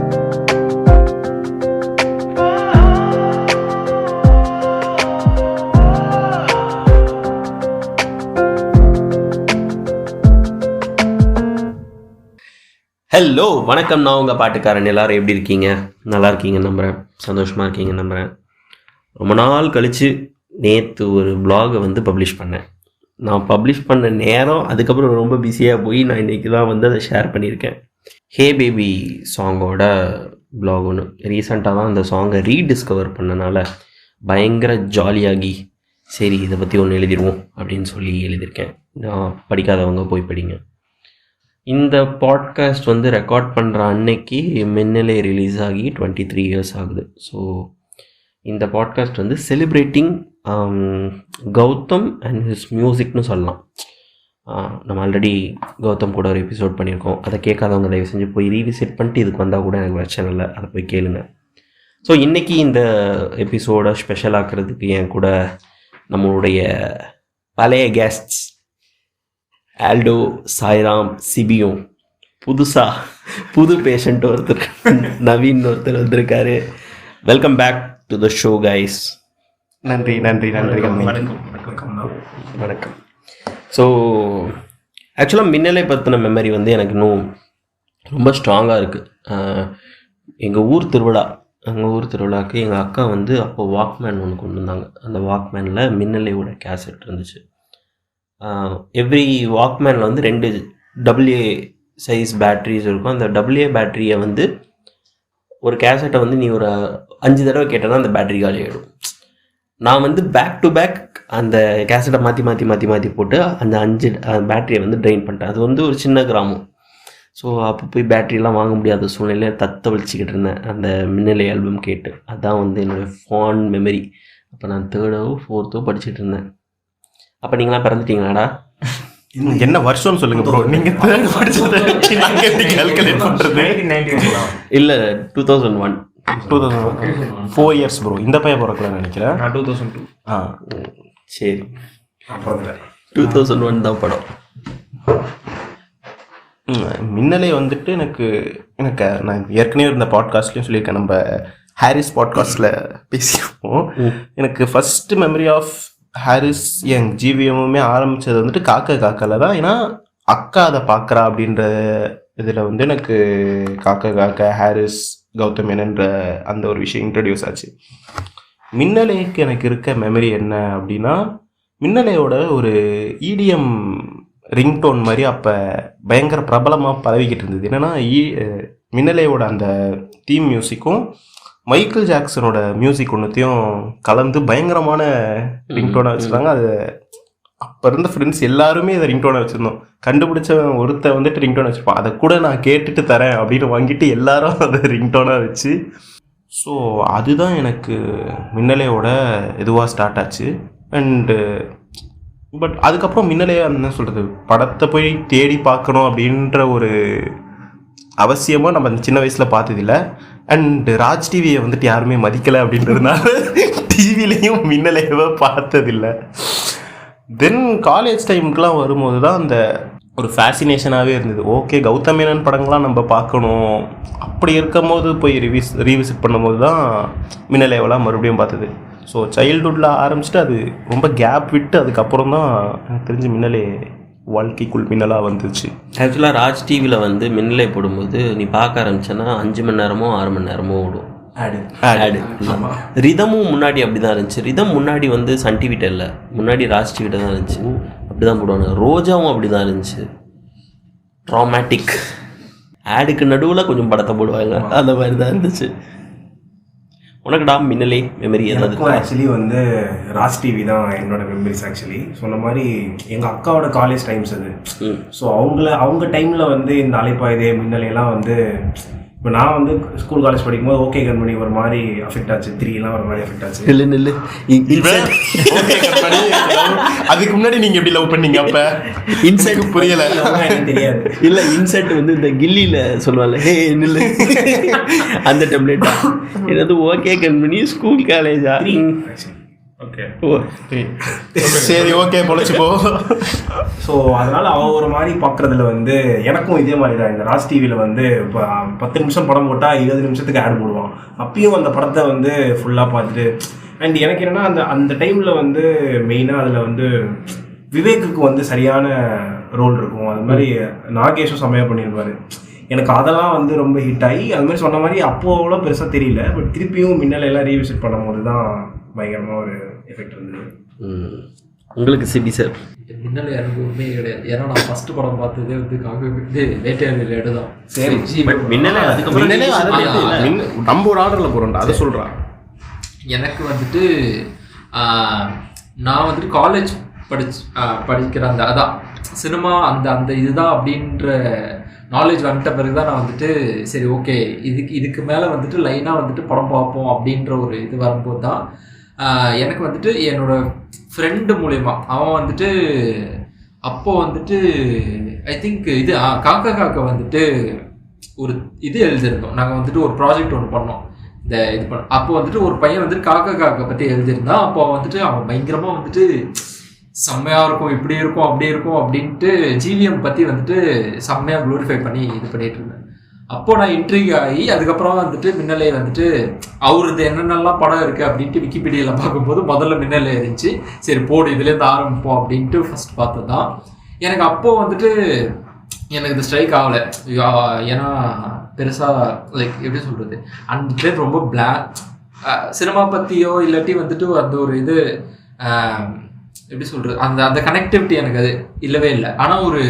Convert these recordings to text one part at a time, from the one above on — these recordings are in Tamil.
ஹலோ வணக்கம், நான் உங்கள் பாட்டுக்காரன். எல்லோரும் எப்படி இருக்கீங்க? நல்லா இருக்கீங்க நம்புகிறேன். சந்தோஷமாக இருக்கீங்க நம்புகிறேன். ரொம்ப நாள் கழித்து நேற்று ஒரு ப்ளாகை வந்து பப்ளிஷ் பண்ணேன். நான் பப்ளிஷ் பண்ண நேரம் அதுக்கப்புறம் ரொம்ப பிஸியாக போய் நான் இன்றைக்கி தான் வந்து அதை ஷேர் பண்ணியிருக்கேன். ஹே பேபி சாங்கோட ப்ளாக் ஒன்று. ரீசெண்டாக தான் அந்த சாங்கை ரீடிஸ்கவர் பண்ணனால பயங்கர ஜாலியாகி சரி இதை பற்றி ஒன்று எழுதிடுவோம் அப்படின்னு சொல்லி எழுதியிருக்கேன். நான் படிக்காதவங்க போய் படிங்க. இந்த பாட்காஸ்ட் வந்து ரெக்கார்ட் பண்ணுற அன்னைக்கு மின்னலே ரிலீஸ் ஆகி 23 years ஆகுது. ஸோ இந்த பாட்காஸ்ட் வந்து செலிப்ரேட்டிங் கௌதம் அண்ட் ஹிஸ் மியூசிக்னு சொல்லலாம். நம்ம ஆல்ரெடி கௌதம் கூட ஒரு எபிசோட் பண்ணியிருக்கோம். அதை கேட்காதவங்க தயவு செஞ்சு போய் ரீவிசிட் பண்ணிட்டு இதுக்கு வந்தால் கூட எனக்கு பிரச்சனை இல்லை, அதை போய் கேளுங்க. ஸோ இன்றைக்கி இந்த எபிசோடை ஸ்பெஷல் ஆக்கிறதுக்கு என் கூட நம்மளுடைய பழைய கெஸ்ட்ஸ் ஆல்டோ, சாய்ராம், சிபியும், புது பேஷண்ட் ஒருத்தர் நவீன் ஒருத்தர் வந்திருக்காரு. Welcome back to the show guys. நன்றி நன்றி நன்றி. வணக்கம். ஸோ ஆக்சுவலாக மின்னலை பற்றின மெமரி வந்து எனக்கு இன்னும் ரொம்ப ஸ்ட்ராங்காக இருக்குது. எங்கள் ஊர் திருவிழாவுக்கு எங்கள் அக்கா வந்து அப்போ வாக்மேன் ஒன்று கொண்டு வந்தாங்க. அந்த வாக்மேனில் மின்னலையோட கேசட் இருந்துச்சு. எவ்ரி வாக்மேனில் வந்து 2 AA சைஸ் பேட்ரிஸ் இருக்கும். அந்த AA பேட்ரியை வந்து ஒரு கேசட்டை வந்து நீ ஒரு 5 தடவை கேட்டேன்னா அந்த பேட்ரி காலி ஆகிடும். நான் வந்து பேக் டு பேக் அந்த கேசட்டை மாற்றி போட்டு அந்த 5 பேட்டரியை வந்து ட்ரெயின் பண்ணிட்டேன். அது வந்து ஒரு சின்ன கிராமம். ஸோ அப்போ போய் பேட்ரியெலாம் வாங்க முடியாத சூழ்நிலையில் தத்தளிச்சிக்கிட்டு இருந்தேன் அந்த மின்னலை ஆல்பம் கேட்டு. அதுதான் வந்து என்னோடய ஃபாண்ட் மெமரி. அப்போ நான் 3rd or 4th படிச்சுட்டு இருந்தேன். அப்போ நீங்களாம் பிறந்துட்டீங்களாடா? என்ன வருஷம்னு சொல்லுங்க ப்ரோ. நீங்கள் 3rd படிச்சது நாங்கள் எப்படி கால்குலேட் பண்ணுறது? இல்லை 2001. 4 years ப்ரோ. இந்த பையன் பிறக்கலன்னு நினைக்கிறேன். 2002. சரி, 2001 தான் படம். மின்னலே வந்துட்டு எனக்கு நான் ஏற்கனவே இருந்த பாட்காஸ்ட்லேயும் சொல்லியிருக்கேன், நம்ம ஹாரிஸ் பாட்காஸ்ட்டில் பேசியிருப்போம். எனக்கு ஃபஸ்ட்டு மெமரி ஆஃப் ஹாரிஸ் என் ஜீவியமுமே ஆரம்பித்தது வந்துட்டு காக்கல தான். ஏன்னா அக்கா அதை பார்க்குறா அப்படின்ற இதில் வந்து எனக்கு காக்க ஹாரிஸ் கௌதம் என்னன்ற அந்த ஒரு விஷயம் இன்ட்ரடியூஸ் ஆச்சு. மின்னலைக்கு எனக்கு இருக்க மெமரி என்ன அப்படின்னா, மின்னலையோட ஒரு EDM ரிங்டோன் மாதிரி அப்போ பயங்கர பிரபலமாக பரவிக்கிட்டு இருந்தது. என்னென்னா மின்னலையோட அந்த தீம் மியூசிக்கும் மைக்கேல் ஜாக்சனோட மியூசிக் ஒன்றுத்தையும் கலந்து பயங்கரமான ரிங்டோனாக வச்சுருந்தாங்க. அது அப்போ இருந்த ஃப்ரெண்ட்ஸ் எல்லாருமே அதை ரிங்டோனை வச்சுருந்தோம். கண்டுபிடிச்சவன் ஒருத்த வந்துட்டு ரிங்டோனை வச்சுருப்பான். அதை கூட நான் கேட்டுட்டு தரேன் அப்படின்னு வாங்கிட்டு எல்லாரும் அதை ரிங்டோனாக வச்சு. ஸோ அதுதான் எனக்கு மின்னலையோட இதுவாக ஸ்டார்ட் ஆச்சு. அண்டு பட் அதுக்கப்புறம் மின்னலையா என்ன சொல்கிறது, படத்தை போய் தேடி பார்க்கணும் அப்படின்ற ஒரு அவசியமாக நம்ம அந்த சின்ன வயசில் பார்த்ததில்ல. அண்டு ராஜ் டிவியை வந்துட்டு யாருமே மதிக்கலை அப்படின்றதுனால டிவிலையும் மின்னலையவே பார்த்ததில்லை. தென் காலேஜ் டைமுக்கெலாம் வரும்போது தான் அந்த ஒரு ஃபேசினேஷனாகவே இருந்தது. ஓகே, கௌதம் மேனன் படங்கள்லாம் நம்ம பார்க்கணும். அப்படி இருக்கும் போது போய் ரீவிசிட் பண்ணும்போது தான் மின்னலையெல்லாம் மறுபடியும் பார்த்தது. ஸோ சைல்டுஹுட்டில் ஆரம்பிச்சுட்டு அது ரொம்ப கேப் விட்டு அதுக்கப்புறம் தான் எனக்கு தெரிஞ்சு மின்னலே வாழ்க்கைக்குள் மின்னலாக வந்துச்சு. ஆக்சுவலாக ராஜ் டிவியில் வந்து மின்னலை போடும்போது நீ பார்க்க ஆரம்பிச்சேன்னா 5 மணி நேரமோ 6 மணி நேரமோ ஓடும் ஆடு. ரிதமும் முன்னாடி அப்படி தான் இருந்துச்சு. ரிதம் முன்னாடி வந்து சன் டிவிட்ட இல்லை, முன்னாடி ராஜ் டிவிட்ட தான் இருந்துச்சு. அப்படி தான் போடுவாங்க. ரோஜாவும் அப்படி தான் இருந்துச்சு. ட்ராமேட்டிக் ஆடுக்கு நடுவில் கொஞ்சம் படத்தை போடுவாங்க, அந்த மாதிரி தான் இருந்துச்சு. உனக்குடா மின்னலே மெமரி எதாவது? ஆக்சுவலி வந்து ராஜ் டிவி தான் என்னோட மெமரிஸ். ஆக்சுவலி சொன்ன மாதிரி எங்கள் அக்காவோட காலேஜ் டைம்ஸ் அது. ஸோ அவங்க டைமில் வந்து இந்த அலைப்பாயுதே மின்னலையெல்லாம் வந்து இப்போ நான் வந்து ஸ்கூல் காலேஜ் படிக்கும்போது ஓகே கண்மணி ஒரு மாதிரி அஃபெக்ட் ஆச்சு, 3 ஒரு மாதிரி அஃபெக்ட் ஆச்சு. இல்லை அதுக்கு முன்னாடி நீங்கள் எப்படி லவ் பண்ணீங்க? அப்போ இன்சைட் புரியலை, எனக்கு தெரியாது. இல்லை இன்சைட் வந்து இந்த கில்லியில் சொல்லுவாங்க, ஹே நில்லு அந்த டெம்ப்ளேட்டா என்னது ஓகே கண்மணி ஸ்கூல் காலேஜா? ஓகே. சரி, ஓகே, பொழைச்சு போ. ஸோ அதனால அவன் ஒரு மாதிரி பார்க்குறதுல வந்து எனக்கும் இதே மாதிரி தான். இந்த ராஜ் டிவியில் வந்து இப்போ 10 நிமிஷம் படம் போட்டால் 20 நிமிஷத்துக்கு ஆட் போடுவான். அப்பயும் அந்த படத்தை வந்து ஃபுல்லாக பார்த்துட்டு அண்ட் எனக்கு என்னென்னா அந்த டைமில் வந்து மெயினாக அதில் வந்து விவேக்குக்கு வந்து சரியான ரோல் இருக்கும். அது மாதிரி நாகேஷும் செம்மையாக பண்ணியிருப்பாரு. எனக்கு அதெல்லாம் வந்து ரொம்ப ஹிட் ஆகி அது மாதிரி சொன்ன மாதிரி அப்போ அவ்வளோ பெருசாக தெரியல. பட் திருப்பியும் மின்னல் எல்லாம் ரீவிசிட் பண்ணும்போது தான் பயங்கரமாக ஒரு எஃபெக்ட் இருந்தது. உங்களுக்கு சிபி சார்? மின்னல் எனக்கு உண்மையே கிடையாது. ஏன்னா நான் ஃபர்ஸ்ட் படம் பார்த்ததே வந்து வேட்டையாடி விளையாடு தான். சரி, மின்னலே நம்ம ஒரு ஆர்டரில் போகிறோம்டா, அதை சொல்கிறான். எனக்கு வந்துட்டு நான் வந்துட்டு காலேஜ் படிக்கிற அந்த அதான் சினிமா அந்த இதுதான் அப்படின்ற நாலேஜ் வந்துட்ட பிறகு தான் நான் வந்துட்டு சரி ஓகே இதுக்கு மேலே வந்துட்டு லைனாக வந்துட்டு படம் பார்ப்போம் அப்படின்ற ஒரு இது வரும்போது தான் எனக்கு வந்துட்டு என்னோட ஃப்ரெண்டு மூலயமா அவன் வந்துட்டு அப்போது வந்துட்டு ஐ திங்க் இது காக்கா வந்துட்டு ஒரு இது எழுதியிருந்தோம். நாங்கள் வந்துட்டு ஒரு ப்ராஜெக்ட் ஒன்று பண்ணோம். இந்த இது பண்ண அப்போ வந்துட்டு ஒரு பையன் வந்துட்டு காக்கா பற்றி எழுதியிருந்தான். அப்போ வந்துட்டு அவன் பயங்கரமாக வந்துட்டு செம்மையாக இருக்கும், இப்படி இருக்கும், அப்படி இருக்கும் அப்படின்ட்டு ஜிவிஎம் பற்றி வந்துட்டு செம்மையாக க்ளோரிஃபை பண்ணி இது பண்ணிட்டு இருந்தேன். அப்போ நான் இன்ட்ரிக் ஆகி அதுக்கப்புறம் வந்துட்டு மின்னலே வந்துட்டு அவரது என்னென்னலாம் படம் இருக்குது அப்படின்ட்டு விக்கிபீடியாவில் பார்க்கும்போது முதல்ல மின்னலே இருந்துச்சு. சரி போடு இதுலேருந்து ஆரம்பிப்போம் அப்படின்ட்டு ஃபஸ்ட் பார்த்தது தான். எனக்கு அப்போது வந்துட்டு எனக்கு இது ஸ்ட்ரைக் ஆகலை. ஏன்னா பெருசாக லைக் எப்படி சொல்கிறது அந்த ரொம்ப சினிமா பற்றியோ இல்லாட்டி வந்துட்டு அந்த ஒரு இது எப்படி சொல்கிறது அந்த கனெக்டிவிட்டி எனக்கு அது இல்லவே இல்லை. ஆனால் ஒரு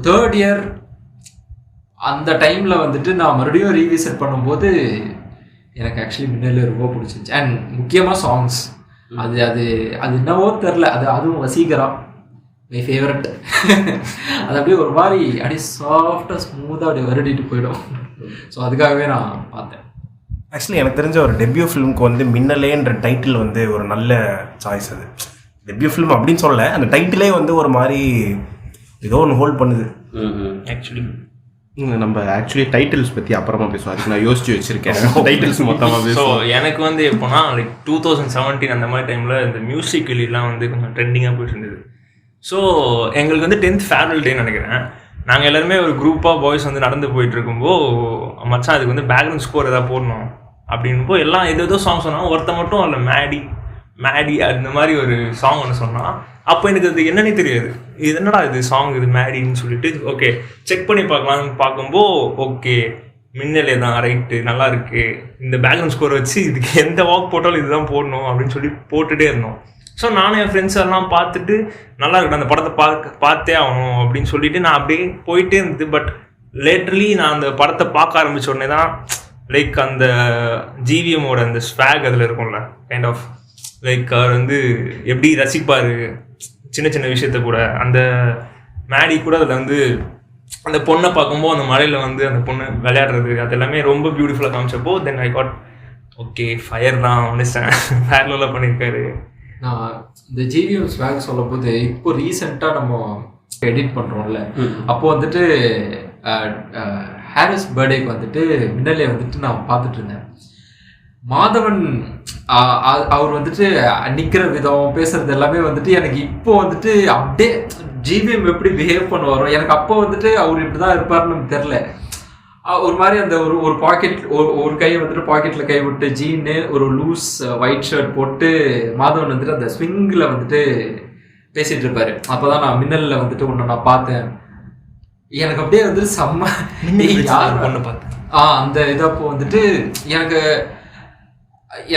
3rd இயர் அந்த டைமில் வந்துட்டு நான் மறுபடியும் ரீவிசிட் பண்ணும்போது எனக்கு ஆக்சுவலி மின்னலே ரொம்ப பிடிச்சிருச்சு. அண்ட் முக்கியமாக சாங்ஸ் அது அது அது என்னவோ தெரில, அதுவும் வசீகரா மை ஃபேவரட். அது அப்படியே ஒரு மாதிரி அப்படியே சாஃப்டாக ஸ்மூத்தாக அப்படியே வருடிட்டு போயிடும். ஸோ அதுக்காகவே நான் பார்த்தேன். ஆக்சுவலி எனக்கு தெரிஞ்ச ஒரு டெபியூ ஃபிலிமுக்கு வந்து மின்னலேன்ற டைட்டில் வந்து ஒரு நல்ல சாய்ஸ். அது டெபியூ ஃபிலிம் அப்படின்னு சொல்ல, அந்த டைட்டிலே வந்து ஒரு மாதிரி ஏதோ ஒன்று ஹோல்ட் பண்ணுது. நம்ம ஆக்சுவலி டைட்டில்ஸ் பற்றி அப்புறமா பேசுவோம். அதுக்கு நான் யோசிச்சு வச்சிருக்கேன் டைட்டில்ஸ் மொத்தமாக பேசுவோம். எனக்கு வந்து எப்போனா லைக் 2017 அந்த மாதிரி டைமில் இந்த மியூசிக் வெளியெலாம் வந்து கொஞ்சம் ட்ரெண்டிங்காக போயிட்டு இருந்தது. ஸோ எங்களுக்கு வந்து 10th ஃபேர்வெல் டேன்னு நினைக்கிறேன். நாங்கள் எல்லாருமே ஒரு குரூப்பாக பாய்ஸ் வந்து நடந்து போயிட்டு இருக்கும்போது மச்சான் அதுக்கு வந்து பேக்ரவுண்ட் ஸ்கோர் எதாவது போடணும் அப்படின்போ எல்லாம் ஏதோ சாங் சொன்னாங்க. ஒருத்த மட்டும் அதில் மேடி அந்த மாதிரி ஒரு சாங் ஒன்று சொன்னான். அப்போ எனக்கு அது என்னன்னே தெரியாது, இது என்னடா இது சாங் இது மேடின்னு சொல்லிட்டு ஓகே செக் பண்ணி பார்க்கலான்னு பார்க்கும்போது ஓகே மின்னலே தான் ரைட்டு நல்லா இருக்குது, இந்த பேக்ரவுண்ட் ஸ்கோர் வச்சு இதுக்கு எந்த வாக் போட்டாலும் இதுதான் போடணும் அப்படின்னு சொல்லி போட்டுகிட்டே இருந்தோம். ஸோ நானும் என் ஃப்ரெண்ட்ஸ் எல்லாம் பார்த்துட்டு நல்லா இருக்கட்டும் அந்த படத்தை பார்த்தே ஆகணும் அப்படின்னு சொல்லிட்டு நான் அப்படியே போயிட்டே இருந்தது. பட் லேட்டர்லி நான் அந்த படத்தை பார்க்க ஆரம்பிச்ச உடனே தான் லைக் அந்த ஜிவிஎம்மோட அந்த ஸ்வாக் அதில் இருக்கும்ல கைண்ட் ஆஃப் லைக் அவர் வந்து எப்படி ரசிப்பார் சின்ன சின்ன விஷயத்த கூட. அந்த மேடி கூட அதில் வந்து அந்த பொண்ணை பார்க்கும்போது அந்த மலையில் வந்து அந்த பொண்ணு விளையாடுறது அது எல்லாமே ரொம்ப பியூட்டிஃபுல்லாக காமிச்சப்போ தென் ஐ காட் ஓகே ஃபயர் தான் நினைச்சேன். ஃபேர்லாம் பண்ணியிருக்காரு. நான் இந்த ஜிவிஎம் ஸ்வாக் சொல்லும் போது இப்போ ரீசெண்டாக நம்ம எடிட் பண்ணுறோம்ல, அப்போ வந்துட்டு ஹாரிஸ் பர்த்டேக்கு வந்துட்டு மின்னலே வந்துட்டு நான் பார்த்துட்டு இருந்தேன். மாதவன் அவர் வந்துட்டு நிற்கிற விதம் பேசுறது எல்லாமே வந்துட்டு எனக்கு இப்போ வந்துட்டு அப்படியே ஜிவிஎம் எப்படி பிஹேவ் பண்ணுவாரோ எனக்கு அப்போ வந்துட்டு அவர் இப்படி தான் இருப்பாருன்னு நமக்கு தெரில. ஒரு மாதிரி அந்த ஒரு பாக்கெட் ஒரு கையை வந்துட்டு பாக்கெட்டில் கை விட்டு ஜீன்னு ஒரு லூஸ் ஒயிட் ஷர்ட் போட்டு மாதவன் வந்துட்டு அந்த ஸ்விங்கில் வந்துட்டு பேசிகிட்டு இருப்பார். அப்போ தான் நான் மின்னலில் வந்துட்டு ஒன்று நான் பார்த்தேன். எனக்கு அப்படியே வந்துட்டு செம்ம யார் பொண்ணு பார்த்தேன் அந்த இதப்போ வந்துட்டு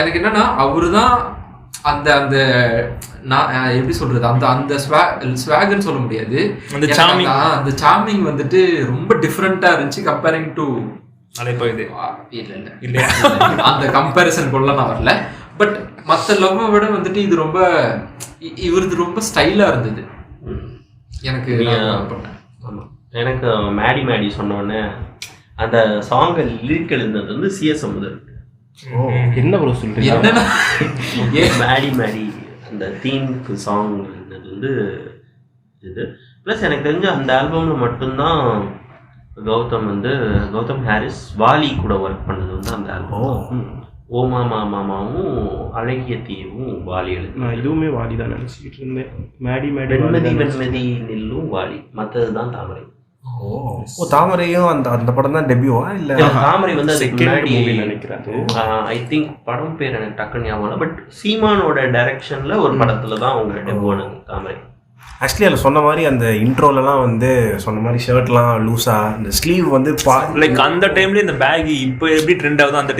எனக்கு என்னன்னா அவரு தான் அந்த அந்த நான் எப்படி சொல்றது அந்த ஸ்வாக்னு சொல்ல முடியாது, அந்த சார்மிங் வந்துட்டு ரொம்ப டிஃப்ரெண்டா இருந்துச்சு கம்பேரிங் டு இல்ல அந்த கம்பேரிசன் கொள்ள நான் வரல. பட் மற்ற லவ்வை விட வந்துட்டு இது ரொம்ப இவரது ரொம்ப ஸ்டைலா இருந்தது எனக்கு. எனக்கு மேடி சொன்னோடனே அந்த சாங் லிரிக் எழுந்தது வந்து சிஎஸ் முதல். என்ன ப்ரோ சொல்றீங்க? மேடி அந்த தீம்க்கு சாங் இருந்தது வந்து இது. ப்ளஸ் எனக்கு தெரிஞ்ச அந்த ஆல்பமில் மட்டும்தான் கௌதம் ஹாரிஸ் வாலி கூட ஒர்க் பண்ணது வந்து அந்த ஆல்பம். ஓ மாமா மாமாவும் அழகிய தீவும் வாலி எழுது. நான் இதுவுமே வாலி தான் நினச்சிக்கிட்டு இருந்தேன். மேடி வெண்மதி வெண்மதி நில்லும் வாலி, மற்றது தான் தாமரை. ஓ தாமரையும் அந்த படம் தான் டெபியூவா இல்ல? தாமரை வந்து அதுக்கு முன்னாடி நினைக்கிறேன். ஐ திங்க் படம் பேர் எனக்கு டக்குன்னு ஞாபகம் இல்லை. பட் சீமானோட டைரக்ஷன்ல ஒரு படத்துல தான் அவங்க டெபியூ ஆனது தாமரை. ஆக்சுவலி அதில் சொன்ன மாதிரி அந்த இன்ட்ரோலலாம் வந்து சொன்ன மாதிரி ஷர்ட்லாம் லூஸா, இந்த ஸ்லீவ் வந்து லைக் அந்த டைம்ல இந்த பேக் இப்போ எப்படி ட்ரெண்ட் ஆகுதோ அந்த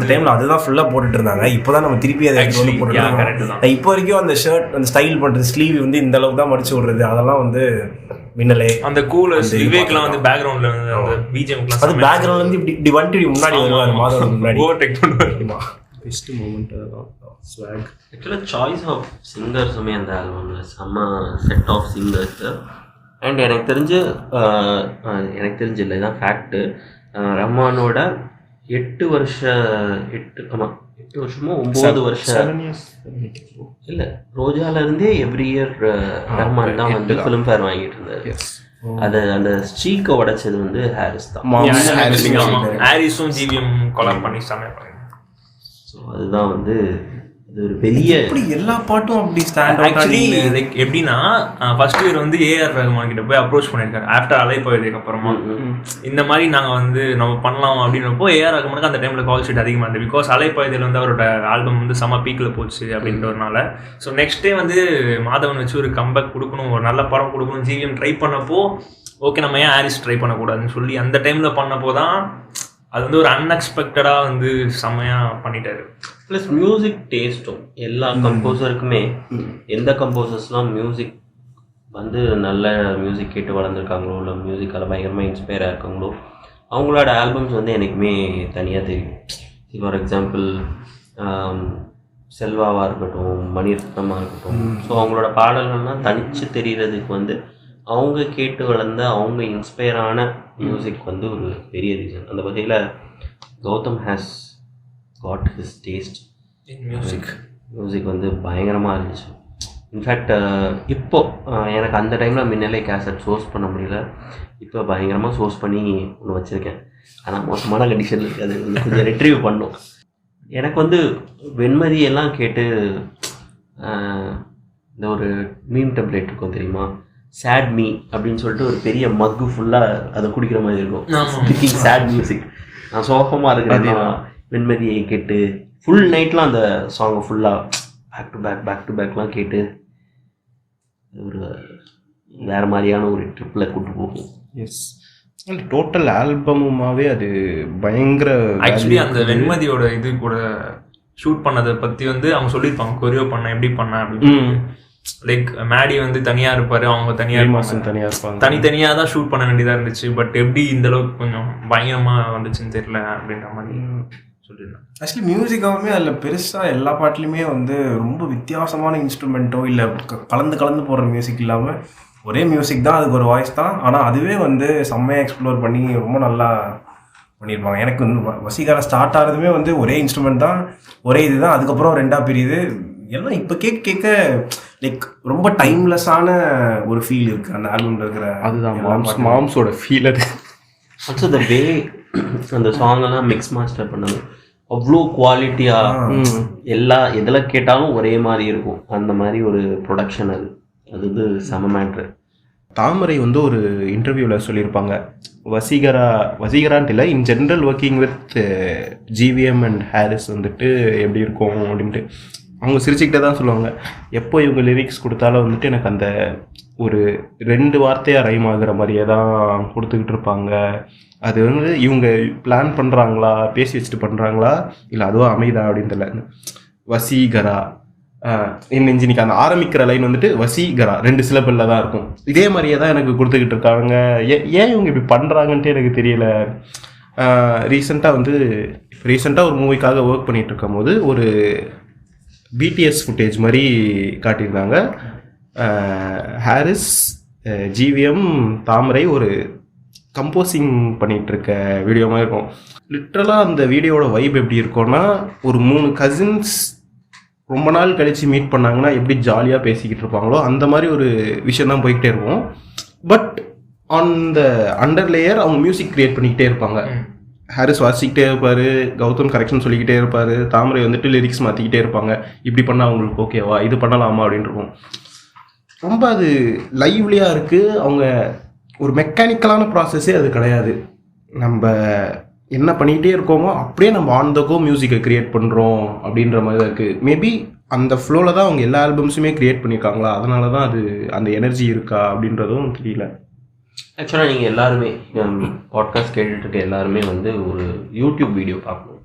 டைம்ல அதுதான் ஃபுல்லா போட்டுட்டு இருந்தாங்க. இப்போதான் நம்ம திருப்பி அதை Actually, போட்டு yeah, correct தான். இப்போ வரைக்கும் அந்த ஷர்ட் அந்த ஸ்டைல் பண்றது, ஸ்லீவ் வந்து இந்த அளவுக்கு தான் மடிச்சு விடுறது, அதெல்லாம் வந்து மின்னலே அந்த கூலர்ஸ் விவேக்லாம் வந்து பேக்ரவுண்ட்ல வந்து அந்த பிஜிஎம் கிளாஸ் அது பேக்ரவுண்ட்ல இருந்து இப்படி வந்துட்டு முன்னாடி வருவாரு மாதவன் முன்னாடி. ஓவர்டேக் பண்ணுவாரு. பெஸ்ட் மூமெண்ட் அதுதான். ஸ்வாக். ஆக்சுவலாக சாய்ஸ் ஆஃப் சிங்கர்ஸுமே அந்த ஆல்பமில் செம்ம செட் ஆஃப் சிங்கர்ஸு. அண்ட் எனக்கு தெரிஞ்சு இல்லை, இதான் ஃபேக்ட்டு, ரஹ்மானோட 8 வருஷமோ 9 வருஷம் இல்லை, ரோஜாலேருந்தே எவ்ரி இயர் ரஹ்மான் தான் வந்து ஃபிலிம்ஃபேர் வாங்கிட்டு இருந்தாரு. அது அந்த ஸ்ட்ரீக்கை உடைச்சது வந்து ஹாரிஸ் தான். ஹாரிஸும் ஜிவிஎம் கொலாப் பண்ணி செமையா பண்ணாங்க. ஸோ அதுதான் வந்து அது ஒரு பெரிய இப்படி எல்லா பாட்டும் அப்படி ஸ்டாண்ட் அவுட். ஆக்சுவலி லைக் எப்படின்னா ஃபர்ஸ்ட் இயர் வந்து ஏஆர் ரஹ்மான் கிட்ட போய் அப்ரோச் பண்ணியிருக்காரு ஆஃப்டர் அலைப்பாயுதுக்கு அப்புறமா. இந்த மாதிரி நாங்கள் வந்து நம்ம பண்ணலாம் அப்படின்னப்போ ஏஆர் ரஹ்மானுக்கு அந்த டைமில் கால் ஷீட் அதிகமாக இருந்தது. பிகாஸ் அலைப்பாயுதில் வந்து அவரோட ஆல்பம் வந்து செம பீக்கில் போச்சு அப்படின்றதுனால. ஸோ நெக்ஸ்ட் டே வந்து மாதவன் வச்சு ஒரு கம்பேக் கொடுக்கணும், ஒரு நல்ல படம் கொடுக்கணும் ஜிவிஎம் ட்ரை பண்ணப்போ ஓகே நம்ம ஏன் ஹாரிஸ் ட்ரை பண்ணக்கூடாதுன்னு சொல்லி அந்த டைமில் பண்ணப்போ தான் அது வந்து ஒரு அன்எக்ஸ்பெக்டடாக வந்து செம்மையாக பண்ணிட்டாரு. ப்ளஸ் மியூசிக் டேஸ்ட்டும் எல்லா கம்போசருக்குமே, எந்த கம்போசர்ஸ்லாம் மியூசிக் வந்து நல்ல மியூசிக் கேட்டு வளர்ந்துருக்காங்களோ இல்லை மியூசிக்கால் பயங்கரமாக இன்ஸ்பயர் ஆகிருக்காங்களோ அவங்களோட ஆல்பம்ஸ் வந்து எனக்குமே தனியாக தெரியும். ஃபார் எக்ஸாம்பிள் செல்வாவாக இருக்கட்டும், மணிரத்னமாக இருக்கட்டும், ஸோ அவங்களோட பாடல்கள்லாம் தனித்து தெரிகிறதுக்கு வந்து அவங்க கேட்டு வளர்ந்த அவங்க இன்ஸ்பயரான மியூசிக் வந்து ஒரு பெரிய ரீசன். அந்த வகையில் Gautham has got his taste in music வந்து பயங்கரமாக இருந்துச்சு. இன்ஃபேக்ட் இப்போ எனக்கு அந்த டைமில் முன்னாலே கேசட் சோர்ஸ் பண்ண முடியல, இப்போ பயங்கரமாக சோர்ஸ் பண்ணி ஒன்று வச்சுருக்கேன். ஆனால் மோசமான கண்டிஷனில் இருக்குது, அது வந்து கொஞ்சம் ரிட்ரீவ் பண்ணும். எனக்கு வந்து வெண்மதியெல்லாம் கேட்டு இந்த ஒரு மீம் டெம்ப்ளேட் இருக்கும் தெரியுமா, சேட் மீ அப்படின்னு சொல்லிட்டு ஒரு பெரிய மக்கு ஃபுல்லாக அதை குடிக்கிற மாதிரி இருக்கும். சேட் மியூசிக், நான் சோகமாக இருக்கிறேன் வெண்மதியை கேட்டு ஃபுல் நைட்லாம் அந்த சாங்கை ஃபுல்லாக பேக் டு பேக்லாம் கேட்டு ஒரு வேறு மாதிரியான ஒரு ட்ரிப்பில் கூப்பிட்டு போகும். எஸ், அந்த டோட்டல் ஆல்பமுமாவே அது பயங்கர. ஆக்சுவலி அந்த வெண்மதியோட இது கூட ஷூட் பண்ணதை பற்றி வந்து அவங்க சொல்லியிருப்பாங்க, கொரியோ பண்ண எப்படி பண்ண அப்படின்னு. லைக் மேடி வந்து தனியாக இருப்பார், அவங்க தனியாக இருப்பாங்க, தனித்தனியாக தான் ஷூட் பண்ண வேண்டியதாக இருந்துச்சு. பட் எப்படி இந்த அளவுக்கு கொஞ்சம் பயங்கரமாக வந்துச்சுன்னு தெரியல அப்படின்ற மாதிரி சொல்லியிருந்தேன். ஆக்சுவலி மியூசிக்காகவுமே அதில் பெருசாக எல்லா பாட்டுலையுமே வந்து ரொம்ப வித்தியாசமான இன்ஸ்ட்ருமெண்ட்டோ இல்லை கலந்து போடுற மியூசிக் இல்லாமல் ஒரே மியூசிக் தான், அதுக்கு ஒரு வாய்ஸ் தான். ஆனால் அதுவே வந்து செம்மையாக எக்ஸ்ப்ளோர் பண்ணி ரொம்ப நல்லா பண்ணியிருப்பாங்க. எனக்கு வந்து வசீகரா ஸ்டார்ட் ஆகிறதுமே வந்து ஒரே இன்ஸ்ட்ருமெண்ட் தான், ஒரே இது தான், அதுக்கப்புறம் 2ஆக பிரியுது. எல்லாம் இப்போ கேட்க லைக் ரொம்ப டைம்லெஸ்ஸான ஒரு ஃபீல் இருக்குது அந்த ஆல்பம்ல இருக்கிற. அதுதான் மாம்ஸோட ஃபீல். அது ஆல்சோ த வே அந்த சாங்கெல்லாம் மிக்ஸ் மாஸ்டர் பண்ணது அவ்வளோ குவாலிட்டியாக எதில் கேட்டாலும் ஒரே மாதிரி இருக்கும். அந்த மாதிரி ஒரு ப்ரொடக்ஷன் அது வந்து செம மேட்ரு. தாமரை வந்து ஒரு இன்டர்வியூவில் சொல்லியிருப்பாங்க, வசீகரான்ட்டு இல்லை, in general working with GVM and Harris வந்துட்டு எப்படி இருக்கும் அப்படின்ட்டு. அவங்க சிரிச்சுக்கிட்டே தான் சொல்லுவாங்க, எப்போ இவங்க லிரிக்ஸ் கொடுத்தாலும் வந்துட்டு எனக்கு அந்த ஒரு 2 வார்த்தையாக ரைம் ஆகுற மாதிரியே தான் கொடுத்துக்கிட்டு இருப்பாங்க. அது வந்து இவங்க பிளான் பண்ணுறாங்களா, பேசி வச்சுட்டு பண்ணுறாங்களா, இல்லை அதுவாக அமைதா அப்படின்னு தெரியல. வசீகரா என் நெஞ்சினிக்கு அந்த ஆரம்பிக்கிற லைன் வந்துட்டு வசீகரா 2 சிலபிளில் தான் இருக்கும். இதே மாதிரியே தான் எனக்கு கொடுத்துக்கிட்டு இருக்காங்க. ஏன் இவங்க இப்படி பண்ணுறாங்கன்ட்டு எனக்கு தெரியல. ரீசெண்டாக ஒரு மூவிக்காக ஒர்க் பண்ணிகிட்டு இருக்கும் போது ஒரு பிடிஎஸ் ஃபுட்டேஜ் மாதிரி காட்டியிருந்தாங்க. ஹாரிஸ், ஜிவிஎம், தாமரை ஒரு கம்போசிங் பண்ணிகிட்ருக்க வீடியோ மாதிரி இருக்கும். லிட்ரலாக அந்த வீடியோட வைப் எப்படி இருக்கும்னா, ஒரு 3 கசின்ஸ் ரொம்ப நாள் கழித்து மீட் பண்ணாங்கன்னா எப்படி ஜாலியாக பேசிக்கிட்டு இருப்பாங்களோ அந்த மாதிரி ஒரு விஷயம் தான் போய்கிட்டே இருக்கும். But on the under layer அவங்க மியூசிக் க்ரியேட் பண்ணிக்கிட்டே இருப்பாங்க. ஹாரிஸ் வாசிக்கிட்டே இருப்பார், கௌதம் கரெக்ஷன் சொல்லிக்கிட்டே இருப்பார், தாமரை வந்துட்டு லிரிக்ஸ் மாற்றிக்கிட்டே இருப்பாங்க. இப்படி பண்ணால் அவங்களுக்கு ஓகேவா, இது பண்ணலாமா அப்படின்னு இருக்கும். ரொம்ப அது லைவ்லியாக இருக்குது. அவங்க ஒரு மெக்கானிக்கலான ப்ராசஸே அது கிடையாது. நம்ம என்ன பண்ணிக்கிட்டே இருக்கோமோ அப்படியே நம்ம ஆன் த கோ மியூசிக்கை க்ரியேட் பண்ணுறோம் அப்படின்ற மாதிரி தான் இருக்குது. மேபி அந்த ஃப்ளோவில் தான் அவங்க எல்லா ஆல்பம்ஸுமே க்ரியேட் பண்ணியிருக்காங்களா, அதனால தான் அது அந்த எனர்ஜி இருக்கா அப்படின்றதும் தெரியல. ஆக்சுவலாக நீங்கள் எல்லாருமே பாட்காஸ்ட் கேட்டுட்டு இருக்க எல்லாருமே வந்து ஒரு யூடியூப் வீடியோ பார்க்கணும்.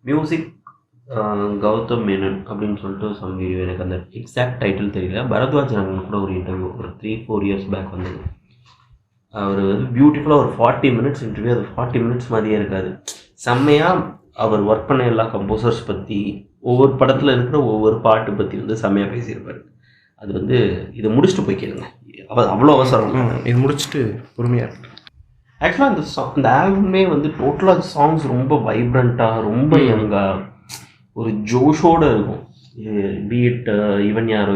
மியூசிக் கௌதம் மேனன் அப்படின்னு சொல்லிட்டு சம் வீடியோ, எனக்கு அந்த எக்ஸாக்ட் டைட்டில் தெரியல. பரத்வாஜ் ரங்கன் கூட ஒரு இன்டர்வியூ ஒரு 3-4 இயர்ஸ் பேக் வந்தது. அவர் வந்து பியூட்டிஃபுல்லாக ஒரு 40 மினிட்ஸ் இன்டர்வியூ. அது 40 மினிட்ஸ் மாதிரியே இருக்காது. செம்மையாக அவர் ஒர்க் பண்ண எல்லா கம்போசர்ஸ் பற்றி, ஒவ்வொரு படத்தில் இருக்கிற ஒவ்வொரு பாட்டு பற்றி வந்து செம்மையாக பேசியிருப்பார். அது வந்து இதை முடிச்சுட்டு போய் கேளுங்க, அவ்வளோ அவசரம். இது முடிச்சுட்டு பொறுமையாக இருக்கு. ஆக்சுவலாக இந்த ஆல்பமே வந்து டோட்டலாக சாங்ஸ் ரொம்ப வைப்ரண்ட்டாக, ரொம்ப யங்காக, ஒரு ஜோஷோடு இருக்கும். பீட் இவன் யாரோ